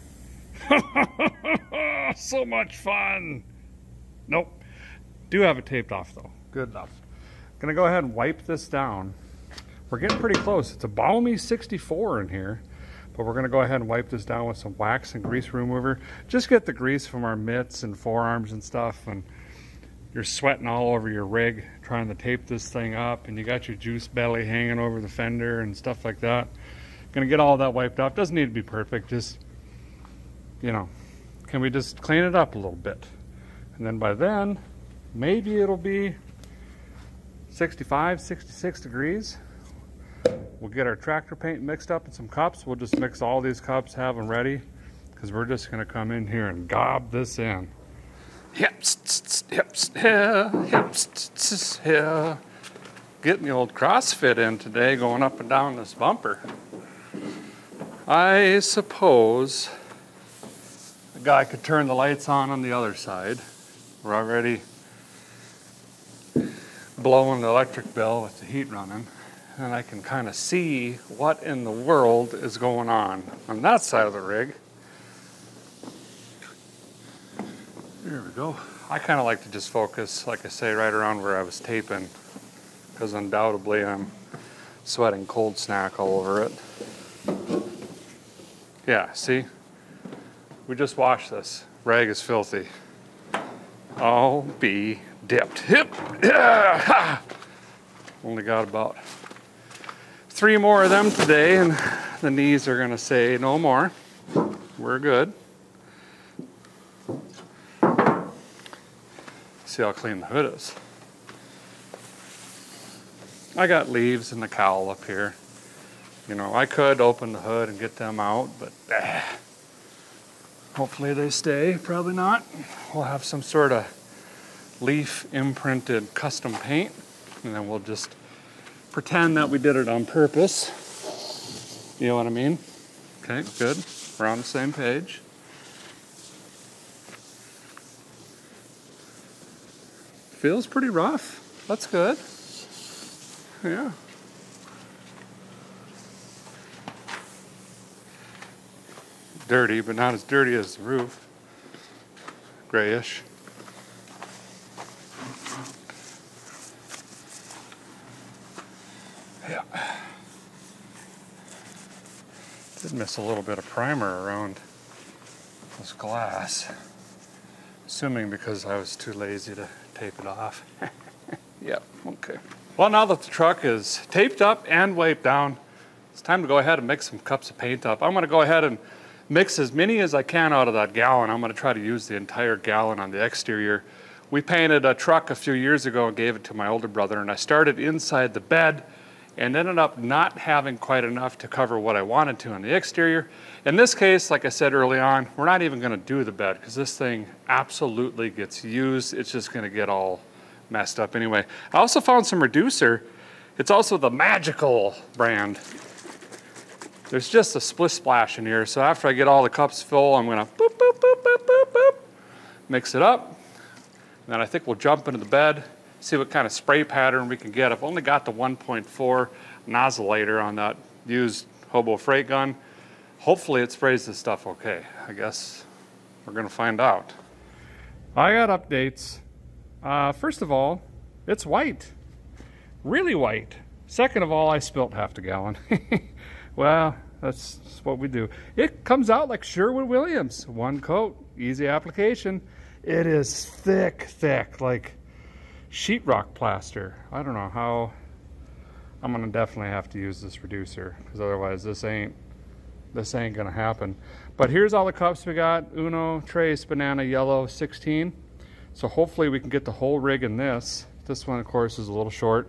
So much fun. Nope, do have it taped off though. Good enough. Gonna go ahead and wipe this down. We're getting pretty close. It's a balmy 64 in here, but we're gonna go ahead and wipe this down with some wax and grease remover. Just get the grease from our mitts and forearms and stuff, and you're sweating all over your rig trying to tape this thing up, and you got your juice belly hanging over the fender and stuff like that. Gonna get all that wiped off. Doesn't need to be perfect, just, you know, can we just clean it up a little bit? And then by then, maybe it'll be 65, 66 degrees. We'll get our tractor paint mixed up in some cups. We'll just mix all these cups, have them ready, because we're just gonna come in here and gob this in. Yep, yeah. Getting the old CrossFit in today, going up and down this bumper. I suppose the guy could turn the lights on the other side. We're already blowing the electric bill with the heat running, and I can kind of see what in the world is going on that side of the rig. There we go. I kind of like to just focus, like I say, right around where I was taping, because undoubtedly I'm sweating cold snack all over it. Yeah, see? We just washed this. Rag is filthy. I'll be dipped. Hip! Yeah! Ha! Only got about 3 more of them today, and the knees are gonna say no more. We're good. See how clean the hood is. I got leaves in the cowl up here. You know, I could open the hood and get them out, but hopefully they stay. Probably not. We'll have some sort of leaf imprinted custom paint, and then we'll just pretend that we did it on purpose. You know what I mean? Okay, good. We're on the same page. Feels pretty rough. That's good. Yeah. Dirty, but not as dirty as the roof. Grayish. Yeah. Did miss a little bit of primer around this glass. Assuming because I was too lazy to tape it off. Yep, okay. Well, now that the truck is taped up and wiped down, it's time to go ahead and mix some cups of paint up. I'm gonna go ahead and mix as many as I can out of that gallon. I'm gonna try to use the entire gallon on the exterior. We painted a truck a few years ago and gave it to my older brother, and I started inside the bed and ended up not having quite enough to cover what I wanted to on the exterior. In this case, like I said early on, we're not even gonna do the bed because this thing absolutely gets used. It's just gonna get all messed up anyway. I also found some reducer. It's also the Magical brand. There's just a split splash in here. So after I get all the cups full, I'm gonna boop, boop, boop, boop, boop, boop, mix it up. And then I think we'll jump into the bed, see what kind of spray pattern we can get. I've only got the 1.4 nozzleator on that used hobo freight gun. Hopefully it sprays this stuff okay. I guess we're gonna find out. I got updates. First of all, it's white. Really white. Second of all, I spilt half the gallon. Well, that's what we do. It comes out like Sherwin-Williams. One coat, easy application. It is thick, thick, like sheetrock plaster. I don't know how. I'm gonna definitely have to use this reducer because otherwise this ain't gonna happen. But here's all the cups we got. Uno, Trace, Banana, Yellow, 16. So hopefully we can get the whole rig in this. This one, of course, is a little short,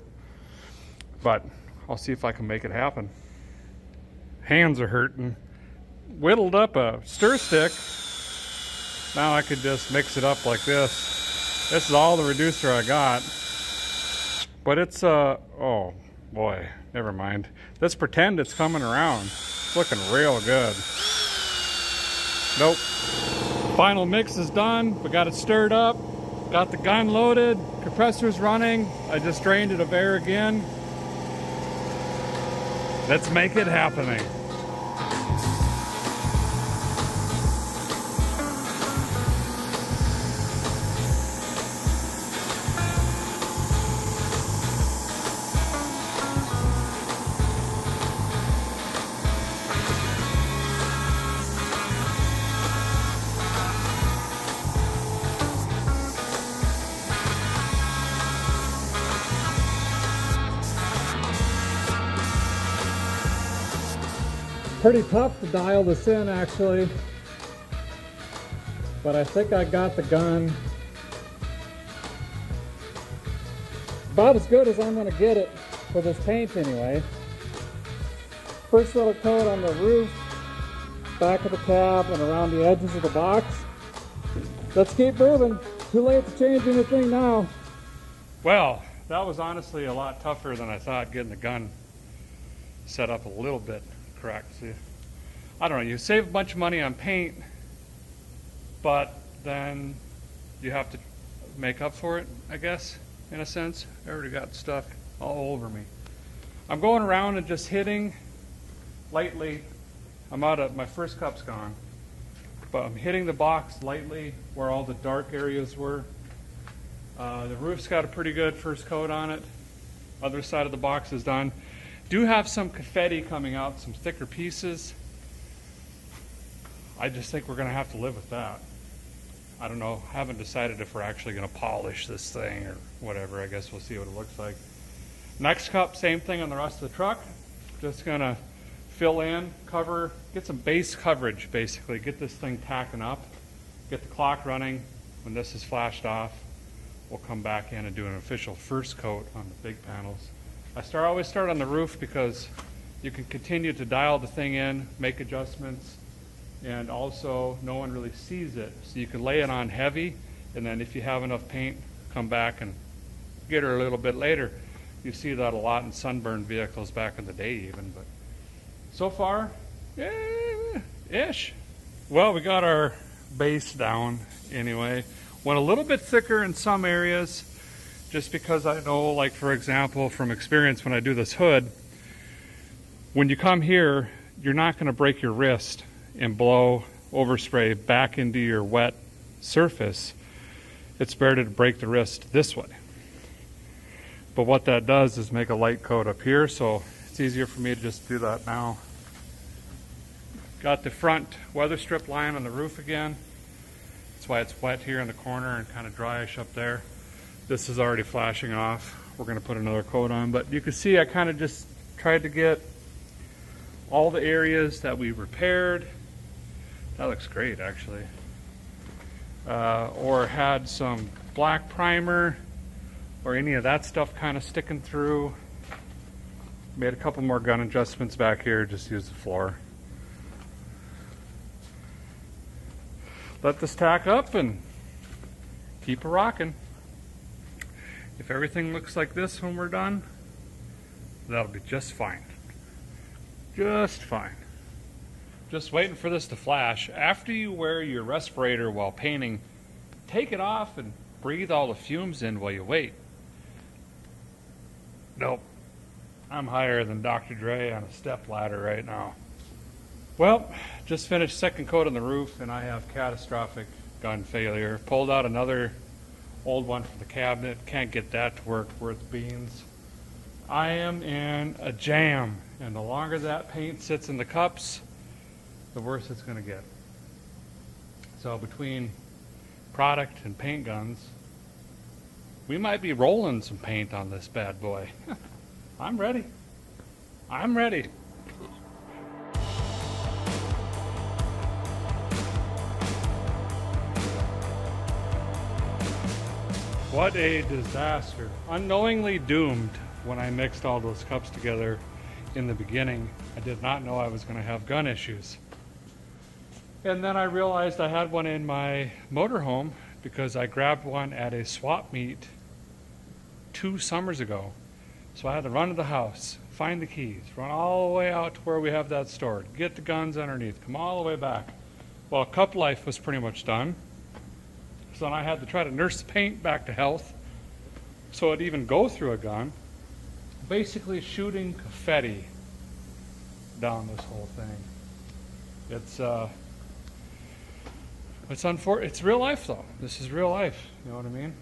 but I'll see if I can make it happen. Hands are hurting. Whittled up a stir stick. Now I could just mix it up like this. This is all the reducer I got. But it's, oh boy, never mind. Let's pretend it's coming around. It's looking real good. Nope. Final mix is done. We got it stirred up. Got the gun loaded. Compressor's running. I just drained it of air again. Let's make it happening. Pretty tough to dial this in actually, but I think I got the gun about as good as I'm going to get it for this paint anyway. First little coat on the roof, back of the cab, and around the edges of the box. Let's keep moving. Too late to change anything now. Well, that was honestly a lot tougher than I thought, getting the gun set up a little bit correct. See, I don't know, you save a bunch of money on paint, but then you have to make up for it, I guess, in a sense. I already got stuff all over me. I'm going around and just hitting lightly. I'm out of, my first cup's gone, but I'm hitting the box lightly where all the dark areas were. The roof's got a pretty good first coat on it. Other side of the box is done. Do have some confetti coming out, some thicker pieces. I just think we're going to have to live with that. I don't know, haven't decided if we're actually going to polish this thing or whatever. I guess we'll see what it looks like. Next cup, same thing on the rest of the truck. Just going to fill in, cover, get some base coverage basically. Get this thing tacking up, get the clock running. When this is flashed off, we'll come back in and do an official first coat on the big panels. I always start on the roof because you can continue to dial the thing in, make adjustments, and also no one really sees it. So you can lay it on heavy, and then if you have enough paint, come back and get her a little bit later. You see that a lot in sunburned vehicles back in the day even, but so far, ish. Well, we got our base down anyway. Went a little bit thicker in some areas, just because I know, like for example, from experience when I do this hood, when you come here, you're not going to break your wrist and blow overspray back into your wet surface. It's better to break the wrist this way. But what that does is make a light coat up here, so it's easier for me to just do that now. Got the front weather strip line on the roof again. That's why it's wet here in the corner and kind of dryish up there. This is already flashing off. We're going to put another coat on, but you can see I kind of just tried to get all the areas that we repaired That looks great, actually. Or had some black primer or any of that stuff kind of sticking through. Made a couple more gun adjustments back here, just use the floor. Let this tack up and keep it rocking. If everything looks like this when we're done, that'll be just fine. Just fine. Just waiting for this to flash. After you wear your respirator while painting, take it off and breathe all the fumes in while you wait. Nope. I'm higher than Dr. Dre on a step ladder right now. Well, just finished second coat on the roof and I have catastrophic gun failure. Pulled out another old one from the cabinet. Can't get that to work worth beans. I am in a jam, and the longer that paint sits in the cups, the worse it's going to get. So between product and paint guns, we might be rolling some paint on this bad boy. I'm ready. I'm ready. What a disaster. Unknowingly doomed when I mixed all those cups together in the beginning. I did not know I was going to have gun issues. And then I realized I had one in my motorhome because I grabbed one at a swap meet 2 summers ago. So I had to run to the house, find the keys, run all the way out to where we have that stored, get the guns underneath, come all the way back. Well, cup life was pretty much done. So then I had to try to nurse the paint back to health so it'd even go through a gun. Basically shooting confetti down this whole thing. It's real life though. This is real life, you know what I mean?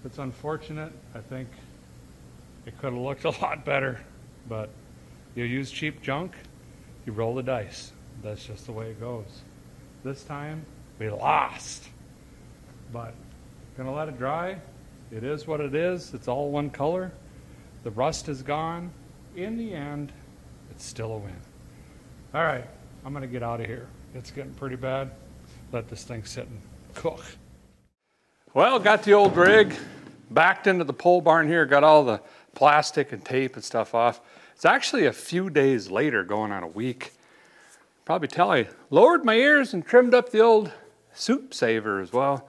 It's unfortunate. I think it could have looked a lot better, but you use cheap junk, you roll the dice. That's just the way it goes. This time, we lost. But gonna let it dry. It is what it is. It's all one color. The rust is gone. In the end, it's still a win. All right, I'm gonna get out of here. It's getting pretty bad. Let this thing sit and cook. Well, got the old rig backed into the pole barn here, got all the plastic and tape and stuff off. It's actually a few days later, going on a week. Probably tell I lowered my ears and trimmed up the old soup saver as well.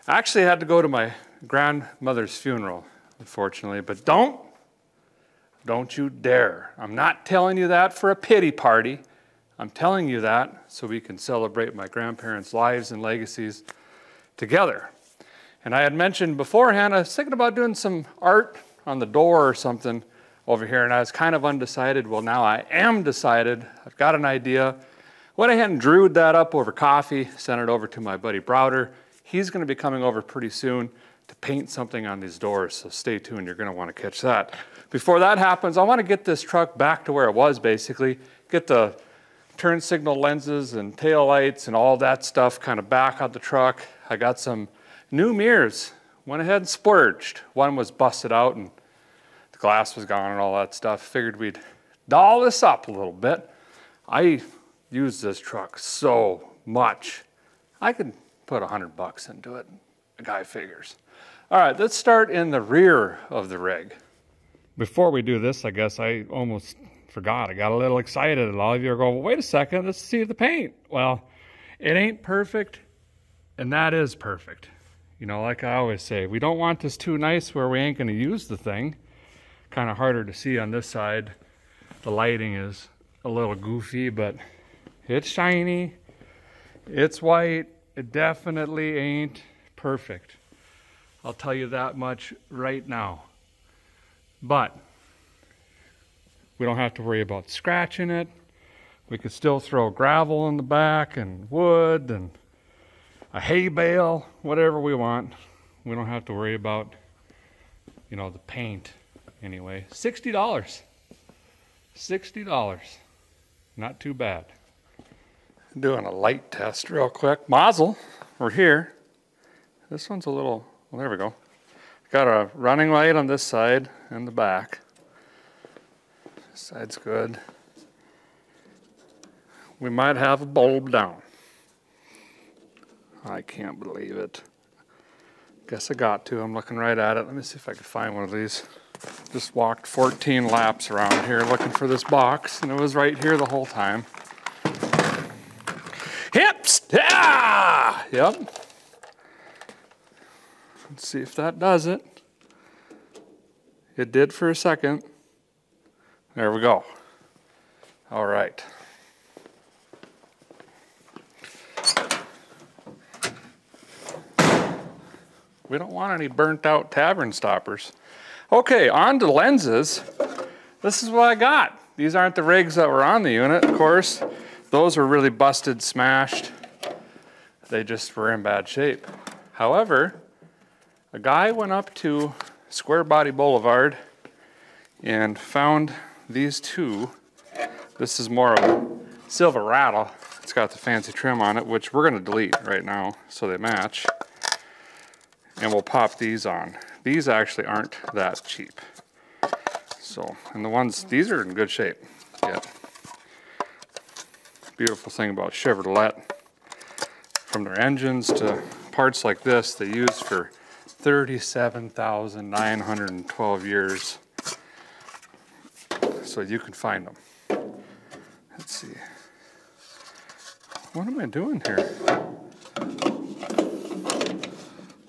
I actually had to go to my grandmother's funeral, unfortunately, but don't you dare. I'm not telling you that for a pity party. I'm telling you that so we can celebrate my grandparents' lives and legacies together. And I had mentioned beforehand, I was thinking about doing some art on the door or something over here, and I was kind of undecided. Well, now I am decided. I've got an idea. Went ahead and drewed that up over coffee, sent it over to my buddy Browder. He's going to be coming over pretty soon to paint something on these doors, so stay tuned. You're going to want to catch that. Before that happens, I want to get this truck back to where it was, basically. Get the turn signal lenses and tail lights and all that stuff kind of back on the truck. I got some new mirrors. Went ahead and splurged. One was busted out and the glass was gone and all that stuff. Figured we'd doll this up a little bit. I use this truck so much. I could put $100 into it, a guy figures. All right, let's start in the rear of the rig. Before we do this, I guess I almost forgot. I got a little excited and all of you are going, well, wait a second, let's see the paint. Well, it ain't perfect, and that is perfect. You know, like I always say, we don't want this too nice where we ain't gonna use the thing. Kind of harder to see on this side. The lighting is a little goofy, but it's shiny, it's white. It definitely ain't perfect. I'll tell you that much right now. But we don't have to worry about scratching it. We could still throw gravel in the back and wood and a hay bale, whatever we want. We don't have to worry about, you know, the paint anyway. $60. $60. Not too bad. Doing a light test real quick. Mazel, we're here. This one's a little, well, there we go. Got a running light on this side and the back. This side's good. We might have a bulb down. I can't believe it. Guess I got to. I'm looking right at it. Let me see if I can find one of these. Just walked 14 laps around here looking for this box, and it was right here the whole time. Hips! Yeah! Yep. Let's see if that does it. It did for a second. There we go. All right. We don't want any burnt out tavern stoppers. Okay, on to lenses. This is what I got. These aren't the rigs that were on the unit, of course. Those were really busted, smashed. They just were in bad shape. However, a guy went up to Square Body Boulevard and found these two. This is more of a silver rattle. It's got the fancy trim on it, which we're gonna delete right now so they match. And we'll pop these on. These actually aren't that cheap. So, and the ones, these are in good shape. Yeah. Beautiful thing about Chevrolet, from their engines to parts like this, they use for 37,912 years. So you can find them. Let's see. What am I doing here?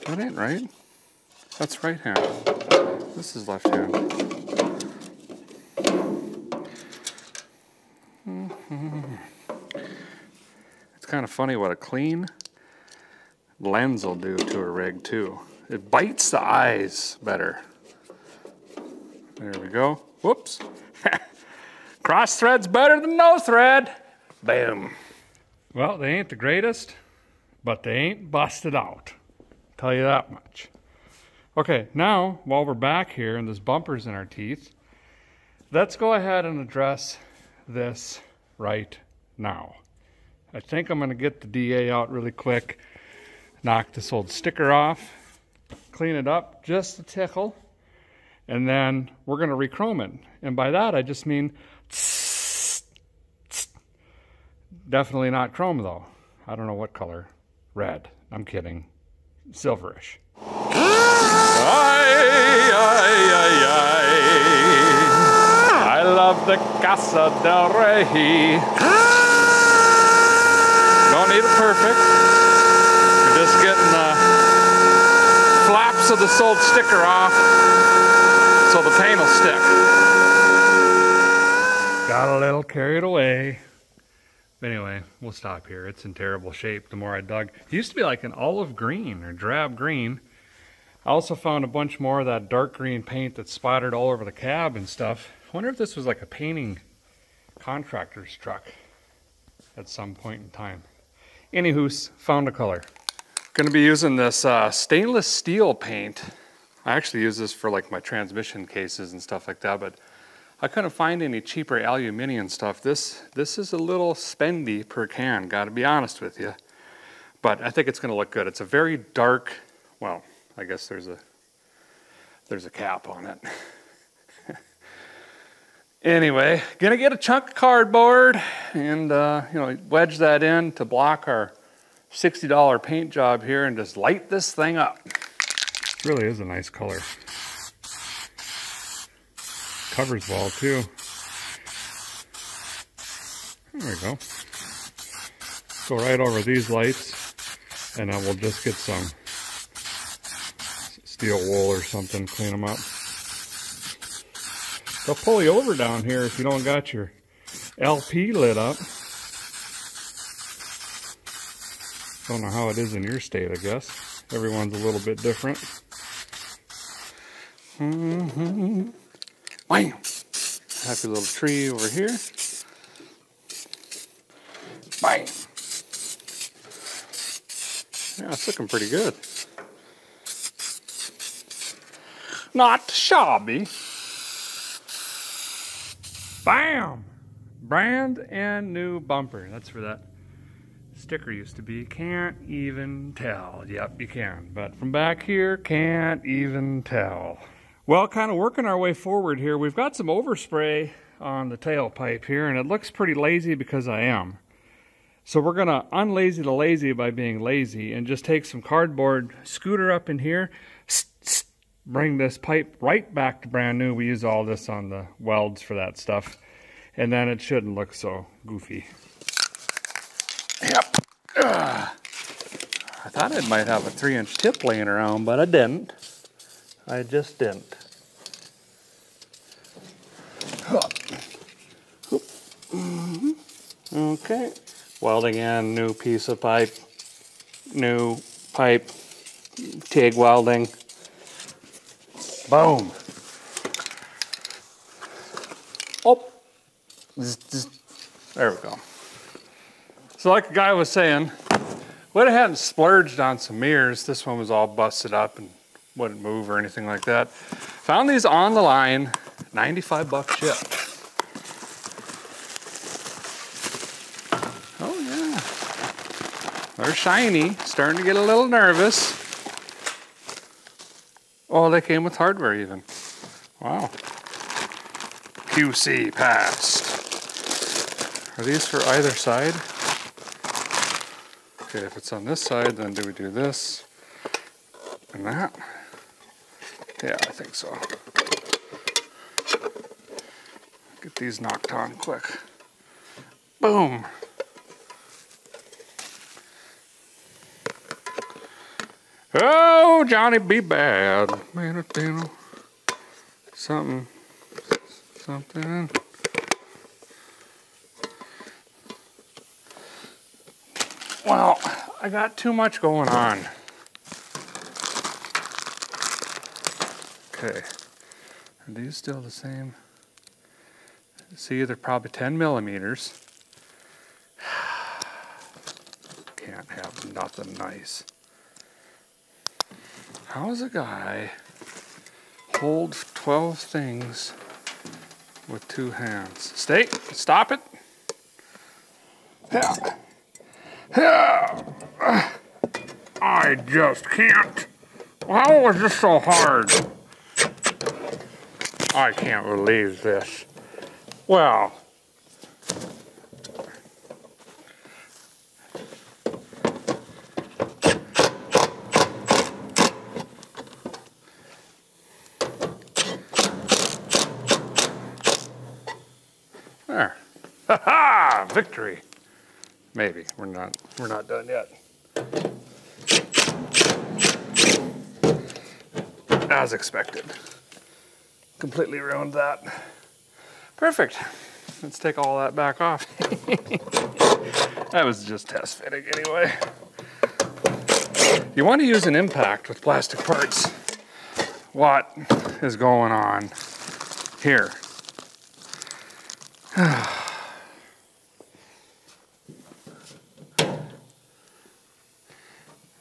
That ain't right. That's right hand. This is left hand. It's kind of funny what a clean lens will do to a rig too. It bites the eyes better. There we go. Whoops. Cross thread's better than no thread. Boom. Well, they ain't the greatest, but they ain't busted out. Tell you that much. Okay, now, while we're back here and there's bumpers in our teeth, let's go ahead and address this right now. I think I'm going to get the DA out really quick, knock this old sticker off, clean it up just a tickle, and then we're going to rechrome it. And by that, I just mean definitely not chrome, though. I don't know what color. Red. I'm kidding. Silverish. I love the Casa del Rey. Don't need it perfect. You're just getting the flaps of the sold sticker off so the paint will stick. Got a little carried away. But anyway, we'll stop here. It's in terrible shape the more I dug. It used to be like an olive green or drab green. I also found a bunch more of that dark green paint that's spotted all over the cab and stuff. I wonder if this was like a painting contractor's truck at some point in time. Anywho's, found a color. Gonna be using this stainless steel paint. I actually use this for like my transmission cases and stuff like that, but I couldn't find any cheaper aluminum stuff. This is a little spendy per can, gotta be honest with you. But I think it's gonna look good. It's a very dark, well, I guess there's a cap on it. Anyway, gonna get a chunk of cardboard and wedge that in to block our $60 paint job here and just light this thing up. It really is a nice color. Covers well too. There we go. Go right over these lights and then we'll just get some steel wool or something, clean them up. They'll pull you over down here if you don't got your LP lit up. Don't know how it is in your state, I guess. Everyone's a little bit different. Wham! Happy little tree over here. Bang! Yeah, it's looking pretty good. Not shabby. Bam! Brand and new bumper. That's where that sticker used to be. Can't even tell. Yep, you can. But from back here, can't even tell. Well, kind of working our way forward here. We've got some overspray on the tailpipe here, and it looks pretty lazy because I am. So we're gonna unlazy the lazy by being lazy and just take some cardboard, scooter up in here, bring this pipe right back to brand new. We use all this on the welds for that stuff. And then it shouldn't look so goofy. Yep. I thought it might have a 3-inch tip laying around, but I didn't. I just didn't. Okay. Welding in, new piece of pipe, new pipe, TIG welding. Boom. Oh. There we go. So like the guy was saying, would have hadn't splurged on some mirrors. This one was all busted up and wouldn't move or anything like that. Found these on the line, 95 bucks shipped. Oh yeah. They're shiny, starting to get a little nervous. Oh, they came with hardware even. Wow. QC passed. Are these for either side? Okay, if it's on this side, then do we do this and that? Yeah, I think so. Get these knocked on quick. Boom. Oh, Johnny be bad. Man, something. Well, I got too much going on. Okay, are these still the same? See, they're probably 10 millimeters. Can't have nothing nice. How does a guy hold 12 things with 2 hands? Stay, stop it. Yeah. Yeah. I just can't. How was this so hard? I can't believe this. Well, there. Ha ha! Victory. Maybe we're not done yet. As expected. Completely ruined that. Perfect. Let's take all that back off. That was just test fitting anyway. You want to use an impact with plastic parts. What is going on here?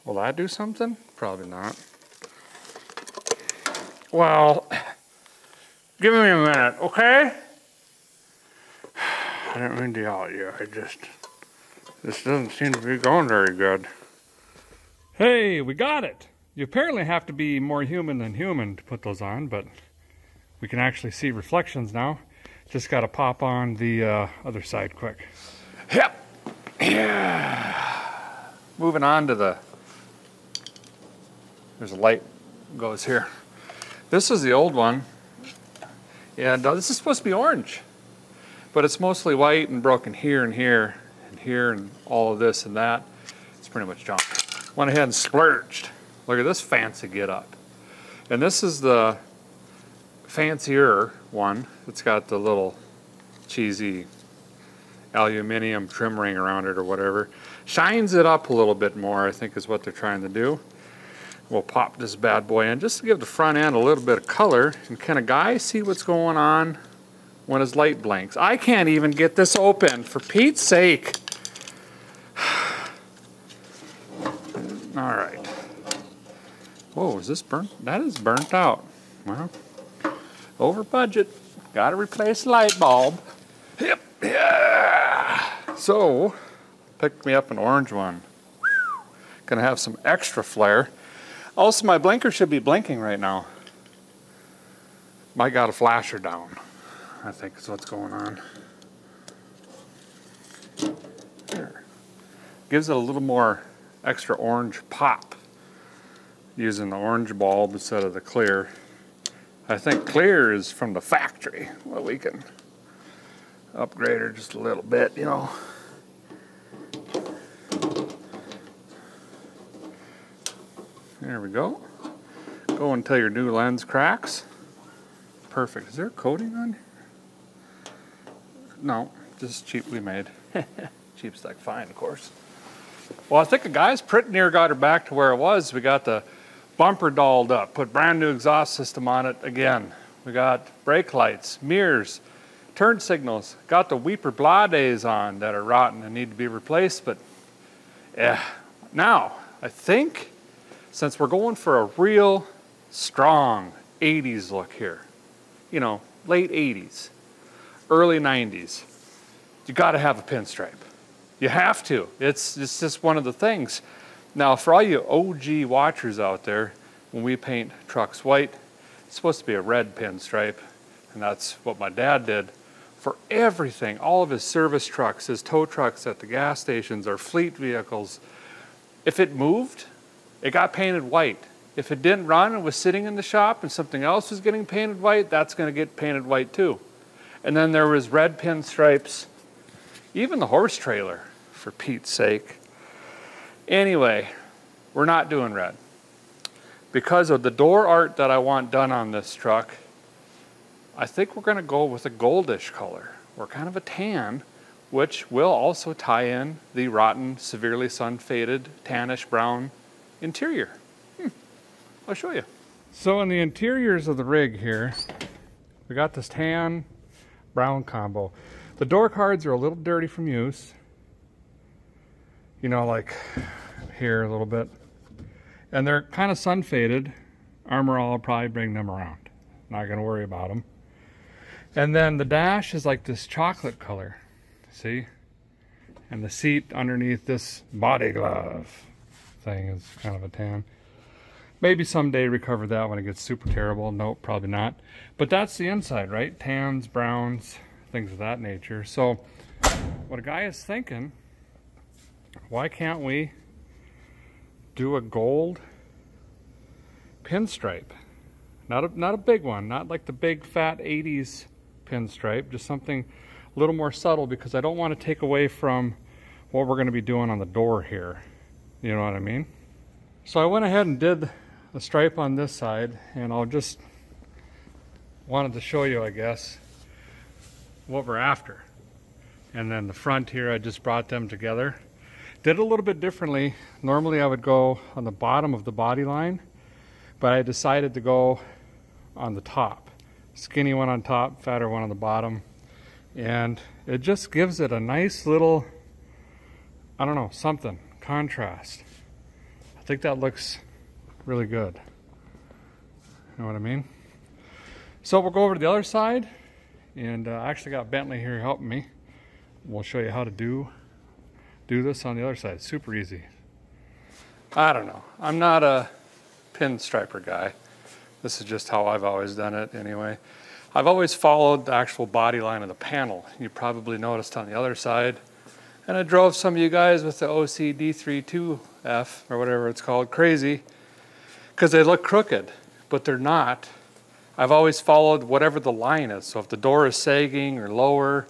Will that do something? Probably not. Well, give me a minute, okay? I didn't mean to yell at you. This doesn't seem to be going very good. Hey, we got it. You apparently have to be more human than human to put those on, but we can actually see reflections now. Just got to pop on the other side quick. Yep. Yeah. Moving on to there's a light goes here. This is the old one. And this is supposed to be orange. But it's mostly white and broken here and here and here and all of this and that. It's pretty much junk. Went ahead and splurged. Look at this fancy get up. And this is the fancier one. It's got the little cheesy aluminum trim ring around it or whatever. Shines it up a little bit more, I think is what they're trying to do. We'll pop this bad boy in just to give the front end a little bit of color. And can a guy see what's going on when his light blinks? I can't even get this open, for Pete's sake. All right. Whoa, is this burnt? That is burnt out. Well, over budget. Got to replace the light bulb. Yep. Yeah. So, picked me up an orange one. Gonna have some extra flare. Also, my blinker should be blinking right now. Might got a flasher down, I think is what's going on. There. Gives it a little more extra orange pop using the orange bulb instead of the clear. I think clear is from the factory. Well, we can upgrade her just a little bit, you know. There we go. Go until your new lens cracks. Perfect. Is there a coating on here? No, just cheaply made. Cheap's like fine, of course. Well, I think the guys pretty near got her back to where it was. We got the bumper dolled up, put brand new exhaust system on it again. We got brake lights, mirrors, turn signals, got the Weeper Blades on that are rotten and need to be replaced, but yeah. Now, I think since we're going for a real strong 80s look here, you know, late 80s, early 90s, you gotta have a pinstripe. You have to. It's just one of the things. Now, for all you OG watchers out there, when we paint trucks white, it's supposed to be a red pinstripe, and that's what my dad did for everything. All of his service trucks, his tow trucks at the gas stations, or fleet vehicles. If it moved, it got painted white. If it didn't run and was sitting in the shop and something else was getting painted white, that's going to get painted white too. And then there was red pinstripes, even the horse trailer, for Pete's sake. Anyway, we're not doing red. Because of the door art that I want done on this truck, I think we're going to go with a goldish color, or kind of a tan, which will also tie in the rotten, severely sun-faded, tannish brown interior. I'll show you. So in the interiors of the rig here, we got this tan brown combo. The door cards are a little dirty from use. You know, like here a little bit. And they're kind of sun faded. Armor All will probably bring them around. Not gonna worry about them. And then the dash is like this chocolate color. See? And the seat underneath this body glove thing is kind of a tan. Maybe someday recover that when it gets super terrible. Nope, probably not. But that's the inside, right? Tans, browns, things of that nature. So what a guy is thinking, why can't we do a gold pinstripe? Not a big one, not like the big fat 80s pinstripe, just something a little more subtle, because I don't want to take away from what we're going to be doing on the door here. You know what I mean? So I went ahead and did a stripe on this side, and I'll just wanted to show you, I guess, what we're after. And then the front here, I just brought them together. Did a little bit differently. Normally I would go on the bottom of the body line, but I decided to go on the top. Skinny one on top, fatter one on the bottom. And it just gives it a nice little, I don't know, something, contrast. I think that looks really good. You know what I mean? So we'll go over to the other side, and I actually got Bentley here helping me. We'll show you how to do this on the other side. It's super easy. I don't know. I'm not a pinstriper guy. This is just how I've always done it anyway. I've always followed the actual body line of the panel. You probably noticed on the other side. And I drove some of you guys with the OC D32F, or whatever it's called, crazy, because they look crooked, but they're not. I've always followed whatever the line is. So if the door is sagging or lower,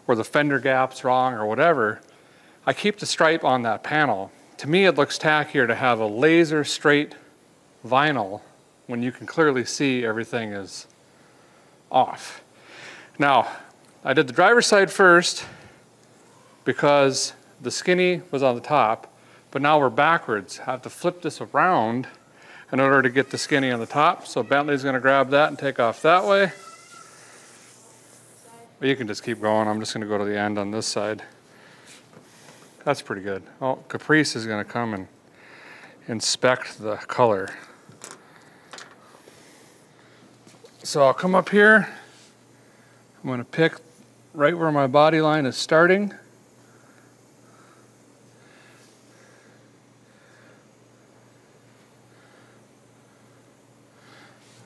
or the fender gap's wrong or whatever, I keep the stripe on that panel. To me, it looks tackier to have a laser straight vinyl when you can clearly see everything is off. Now, I did the driver's side first because the skinny was on the top, but now we're backwards. I have to flip this around in order to get the skinny on the top. So Bentley's gonna grab that and take off that way. But you can just keep going. I'm just gonna go to the end on this side. That's pretty good. Oh, Caprice is gonna come and inspect the color. So I'll come up here. I'm gonna pick right where my body line is starting.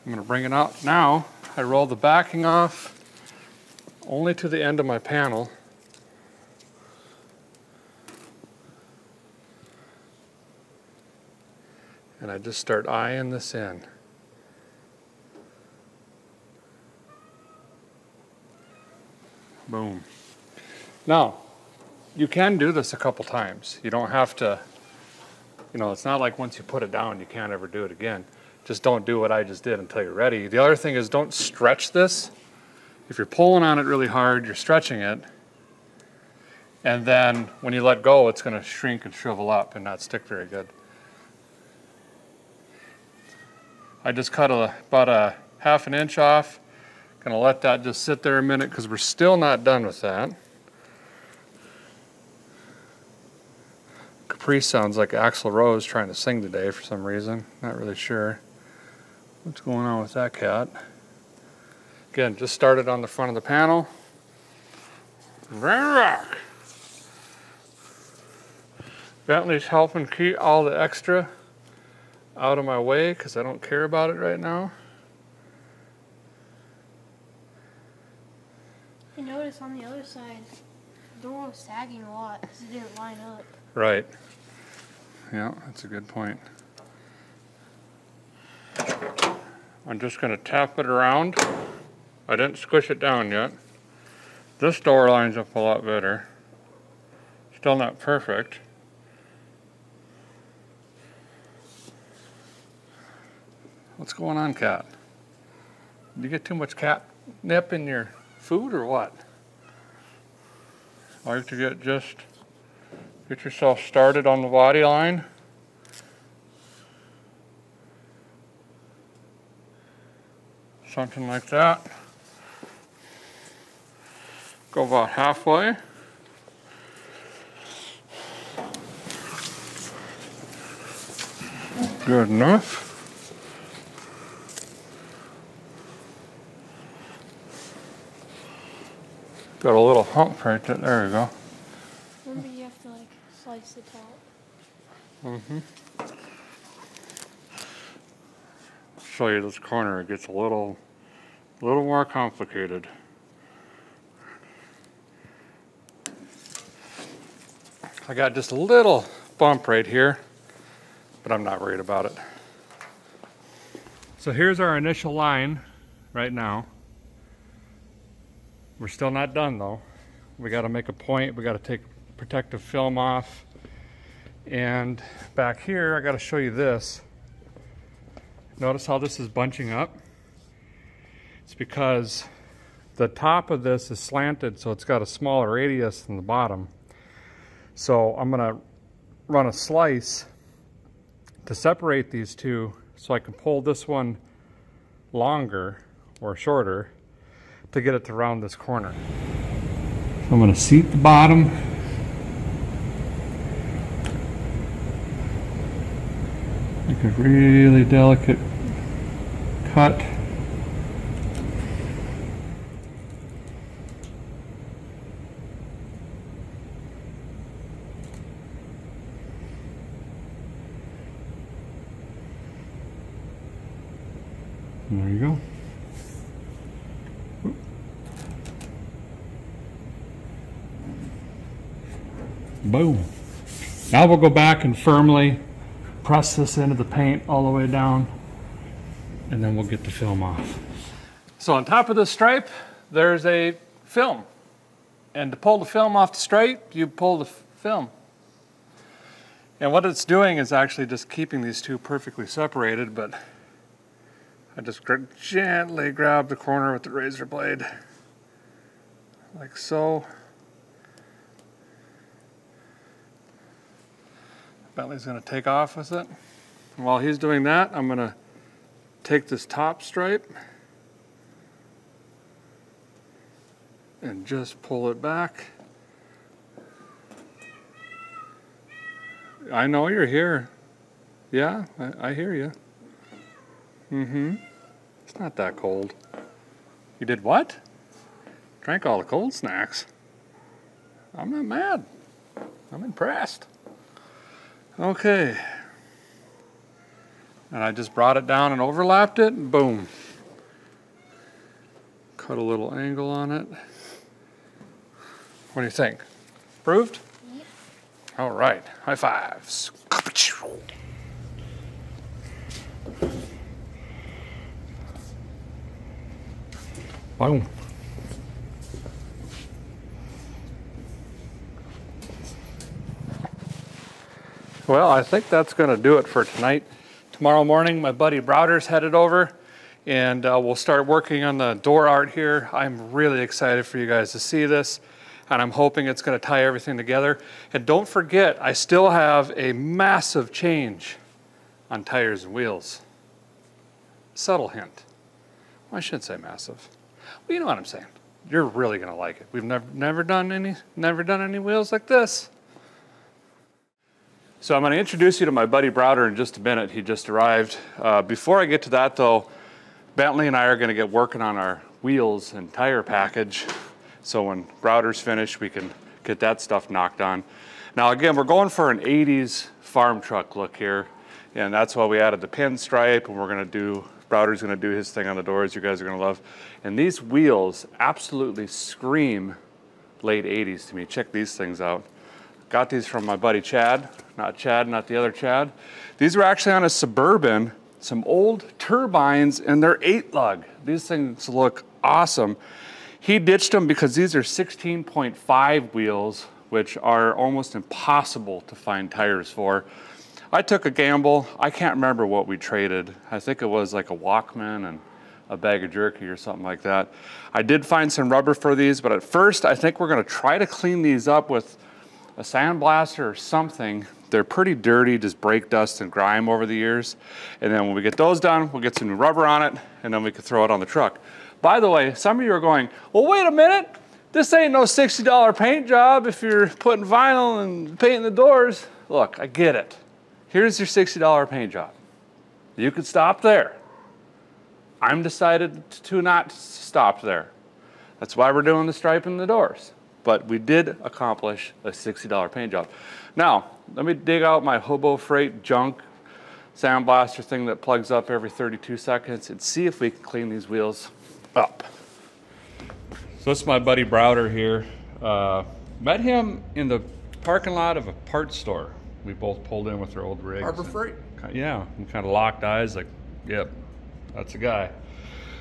I'm gonna bring it out now. I roll the backing off only to the end of my panel. And I just start eyeing this in. Boom. Now, you can do this a couple times. You don't have to, you know, it's not like once you put it down, you can't ever do it again. Just don't do what I just did until you're ready. The other thing is don't stretch this. If you're pulling on it really hard, you're stretching it. And then when you let go, it's going to shrink and shrivel up and not stick very good. I just cut about a ½ an inch off. Gonna let that just sit there a minute because we're still not done with that. Caprice sounds like Axl Rose trying to sing today for some reason. Not really sure what's going on with that cat. Again, just started on the front of the panel. Bentley's helping keep all the extra out of my way because I don't care about it right now. I noticed on the other side, the door was sagging a lot because it didn't line up. Right. Yeah, that's a good point. I'm just going to tap it around. I didn't squish it down yet. This door lines up a lot better. Still not perfect. What's going on, cat? Did you get too much catnip in your food or what? I like to get yourself started on the body line. Something like that. Go about halfway. Good enough. Got a little hump right there. There we go. Remember, you have to like slice the top. Mm-hmm. Show you this corner. It gets a little more complicated. I got just a little bump right here, but I'm not worried about it. So here's our initial line right now. We're still not done though. We got to make a point. We got to take protective film off. And back here, I got to show you this. Notice how this is bunching up? It's because the top of this is slanted, so it's got a smaller radius than the bottom. So I'm going to run a slice to separate these two so I can pull this one longer or shorter to get it to round this corner. So I'm going to seat the bottom. Make a really delicate cut. And there you go. Boom. Now we'll go back and firmly press this into the paint all the way down, and then we'll get the film off. So on top of the stripe, there's a film. And to pull the film off the stripe, you pull the film. And what it's doing is actually just keeping these two perfectly separated, but I just gently grab the corner with the razor blade, like so. Bentley's going to take off with it. And while he's doing that, I'm going to take this top stripe and just pull it back. I know you're here. Yeah, I hear you. Mm-hmm. It's not that cold. You did what? Drank all the cold snacks. I'm not mad. I'm impressed. Okay. And I just brought it down and overlapped it, and boom. Cut a little angle on it. What do you think? Approved? Yep. All right. High fives. Boom. Well, I think that's going to do it for tonight. Tomorrow morning, my buddy Browder's headed over, and we'll start working on the door art here. I'm really excited for you guys to see this, and I'm hoping it's going to tie everything together. And don't forget, I still have a massive change on tires and wheels. Subtle hint. Well, I shouldn't say massive. Well, you know what I'm saying. You're really going to like it. We've never done any wheels like this. So I'm going to introduce you to my buddy Browder in just a minute. He just arrived. Before I get to that though, Bentley and I are going to get working on our wheels and tire package. So when Browder's finished, we can get that stuff knocked on. Now again, we're going for an 80s farm truck look here. And that's why we added the pinstripe, and Browder's going to do his thing on the doors you guys are going to love. And these wheels absolutely scream late 80s to me. Check these things out. Got these from my buddy Chad, not the other Chad. These were actually on a Suburban, some old turbines, and they're 8-lug. These things look awesome. He ditched them because these are 16.5 wheels, which are almost impossible to find tires for. I took a gamble. I can't remember what we traded. I think it was like a Walkman and a bag of jerky or something like that. I did find some rubber for these, but at first I think we're going to try to clean these up with a sandblaster or something. They're pretty dirty, just brake dust and grime over the years. And then when we get those done, we'll get some new rubber on it, and then we can throw it on the truck. By the way, some of you are going, well, wait a minute. This ain't no $60 paint job if you're putting vinyl and painting the doors. Look, I get it. Here's your $60 paint job. You could stop there. I'm decided to not stop there. That's why we're doing the stripe in the doors. But we did accomplish a $60 paint job. Now, let me dig out my Hobo Freight junk sandblaster thing that plugs up every 32 seconds and see if we can clean these wheels up. So this is my buddy Browder here. Met him in the parking lot of a parts store. We both pulled in with our old rigs. Harbor Freight? Yeah, we kind of locked eyes like, yep, that's a guy.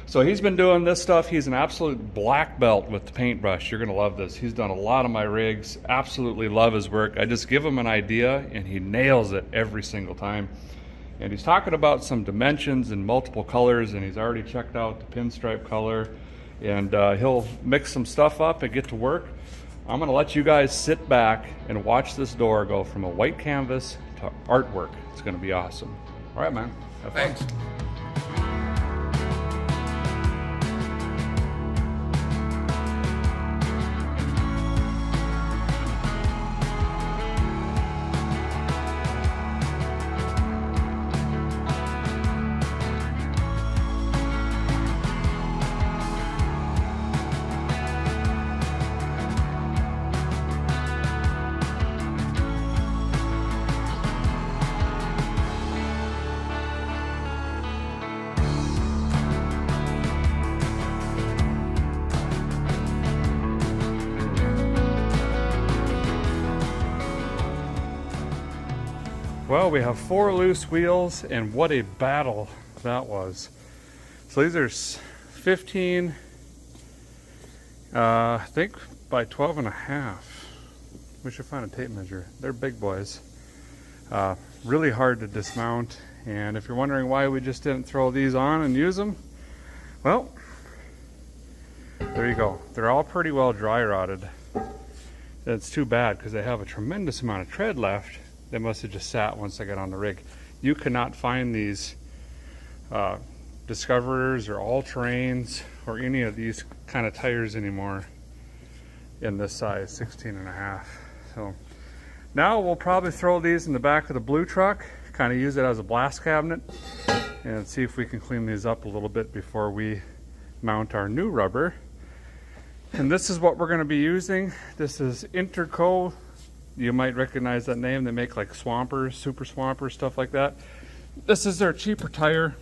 So he's been doing this stuff. He's an absolute black belt with the paintbrush. You're gonna love this. He's done a lot of my rigs. Absolutely love his work. I just give him an idea and he nails it every single time. And he's talking about some dimensions and multiple colors, and he's already checked out the pinstripe color. And he'll mix some stuff up and get to work. I'm gonna let you guys sit back and watch this door go from a white canvas to artwork. It's gonna be awesome. All right, man. Have fun. Thanks. Well, we have 4 loose wheels, and what a battle that was. So these are 15, I think by 12 and a half. We should find a tape measure. They're big boys. Really hard to dismount. And if you're wondering why we just didn't throw these on and use them, well, there you go. They're all pretty well dry rotted. It's too bad because they have a tremendous amount of tread left. They must have just sat once I got on the rig. You cannot find these Discoverers or all-terrains or any of these kind of tires anymore in this size, 16 and a half. So now we'll probably throw these in the back of the blue truck, kind of use it as a blast cabinet, and see if we can clean these up a little bit before we mount our new rubber. And this is what we're going to be using. This is Interco. You might recognize that name. They make like Swampers, Super Swampers, stuff like that. This is their cheaper tire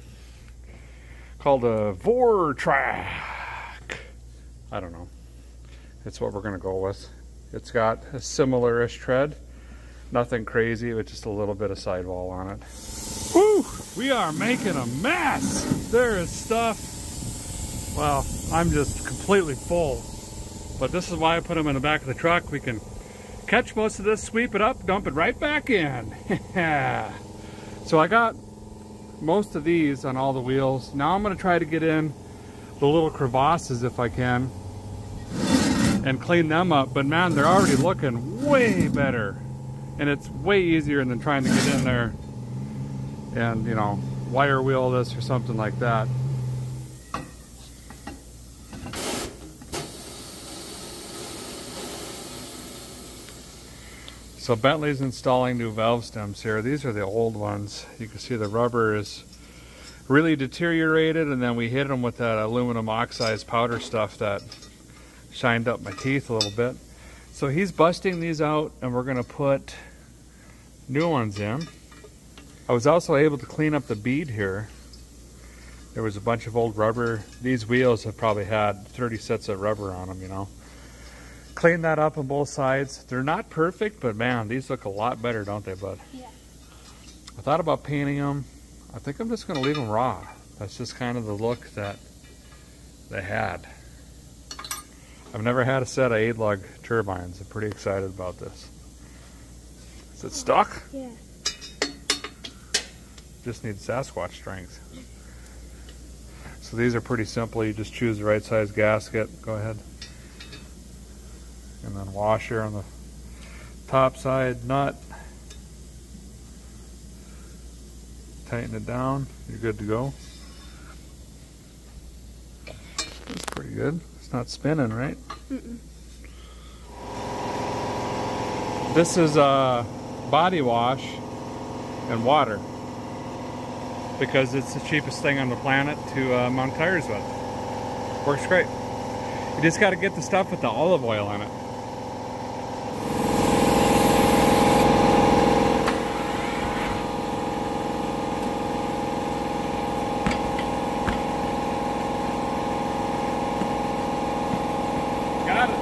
called a Vortrack. I don't know. It's what we're going to go with. It's got a similar-ish tread. Nothing crazy, but just a little bit of sidewall on it. Woo! We are making a mess! There is stuff. Well, I'm just completely full. But this is why I put them in the back of the truck. We can catch most of this, sweep it up, dump it right back in. So I got most of these on all the wheels. Now I'm going to try to get in the little crevasses if I can and clean them up. But man, they're already looking way better. And it's way easier than trying to get in there and, you know, wire wheel this or something like that. So Bentley's installing new valve stems here. These are the old ones. You can see the rubber is really deteriorated, and then we hit them with that aluminum oxide powder stuff that shined up my teeth a little bit. So he's busting these out, and we're gonna put new ones in. I was also able to clean up the bead here. There was a bunch of old rubber. These wheels have probably had 30 sets of rubber on them, you know. Clean that up on both sides. They're not perfect, but man, these look a lot better, don't they, bud? Yeah. I thought about painting them. I think I'm just going to leave them raw. That's just kind of the look that they had. I've never had a set of 8-lug turbines. I'm pretty excited about this. Is it stuck? Yeah. Just needs Sasquatch strength. So these are pretty simple. You just choose the right size gasket. Go ahead. And then washer on the top side nut. Tighten it down. You're good to go. That's pretty good. It's not spinning, right? Mm-mm. This is body wash and water because it's the cheapest thing on the planet to mount tires with. Works great. You just got to get the stuff with the olive oil in it. Got it.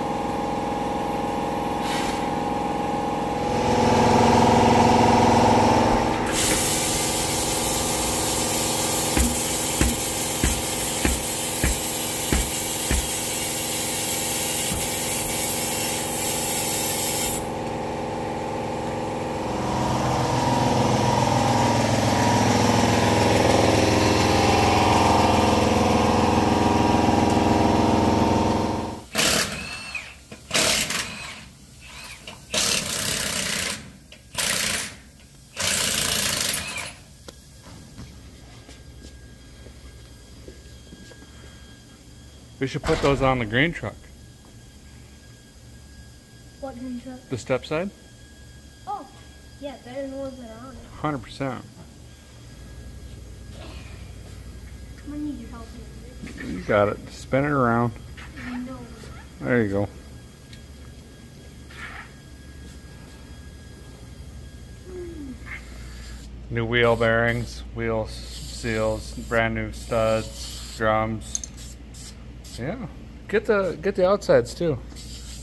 We should put those on the green truck. What green truck? The step side? Oh, yeah, better than the ones that are on it. 100%. I need your help here. You got it. Spin it around. No. There you go. New wheel bearings, wheel seals, brand new studs, drums. Yeah, get the outsides too.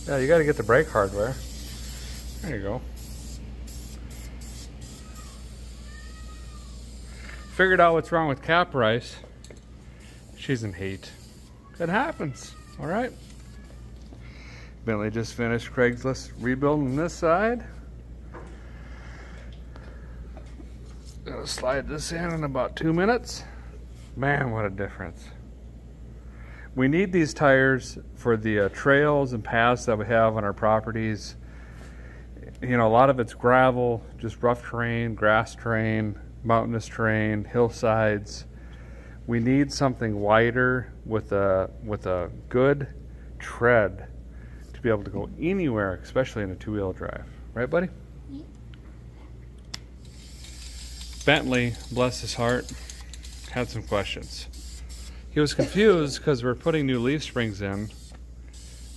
Yeah, you got to get the brake hardware. There you go. Figured out what's wrong with Cap Rice. She's in heat. It happens. All right. Bentley just finished Craigslist rebuilding this side. Gonna slide this in about 2 minutes. Man, what a difference. We need these tires for the trails and paths that we have on our properties. You know, a lot of it's gravel, just rough terrain, grass terrain, mountainous terrain, hillsides. We need something wider with a good tread to be able to go anywhere, especially in a two-wheel drive. Right, buddy? Yeah. Bentley, bless his heart, had some questions. He was confused because we're putting new leaf springs in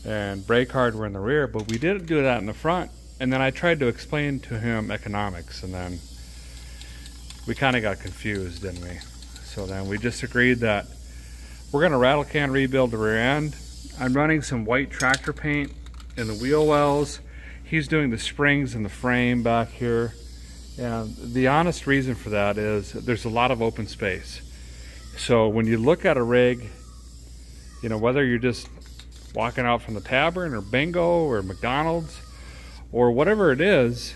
and brake hardware in the rear, but we didn't do that in the front. And then I tried to explain to him economics, and then we kind of got confused, didn't we? So then we just agreed that we're going to rattle can rebuild the rear end. I'm running some white tractor paint in the wheel wells. He's doing the springs in the frame back here. And the honest reason for that is there's a lot of open space. So when you look at a rig You know, whether you're just walking out from the tavern or bingo or McDonald's or whatever it is,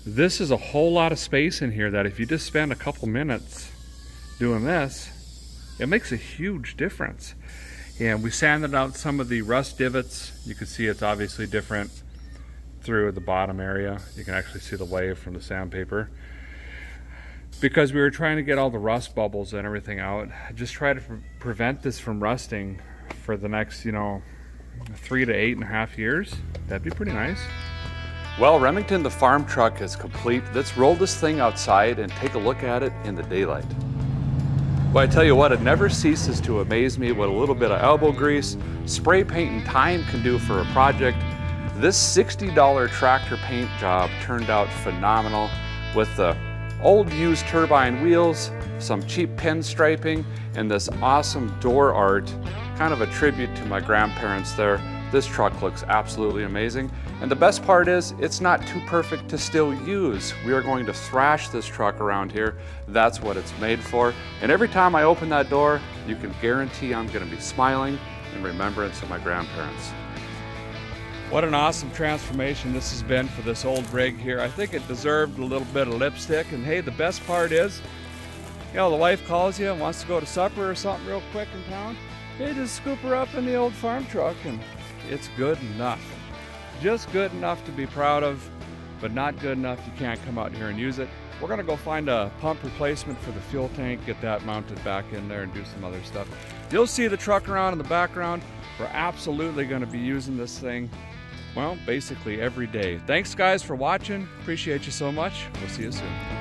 this is a whole lot of space in here that if you just spend a couple minutes doing this, it makes a huge difference. And we sanded out some of the rust divots. You can see it's obviously different through the bottom area. You can actually see the wave from the sandpaper. Because we were trying to get all the rust bubbles and everything out, just try to prevent this from rusting for the next, you know, 3 to 8.5 years. That'd be pretty nice. Well, Remington, the farm truck is complete. Let's roll this thing outside and take a look at it in the daylight. Well, I tell you what, it never ceases to amaze me what a little bit of elbow grease, spray paint, and time can do for a project. This $60 tractor paint job turned out phenomenal with the old used turbine wheels, some cheap pinstriping, and this awesome door art, kind of a tribute to my grandparents there. This truck looks absolutely amazing. And the best part is, it's not too perfect to still use. We are going to thrash this truck around here. That's what it's made for. And every time I open that door, you can guarantee I'm gonna be smiling in remembrance of my grandparents. What an awesome transformation this has been for this old rig here. I think it deserved a little bit of lipstick. And hey, the best part is, you know, the wife calls you and wants to go to supper or something real quick in town. Hey, just scoop her up in the old farm truck and it's good enough. Just good enough to be proud of, but not good enough you can't come out here and use it. We're gonna go find a pump replacement for the fuel tank, get that mounted back in there and do some other stuff. You'll see the truck around in the background. We're absolutely gonna be using this thing, well, basically every day. Thanks guys for watching. Appreciate you so much. We'll see you soon.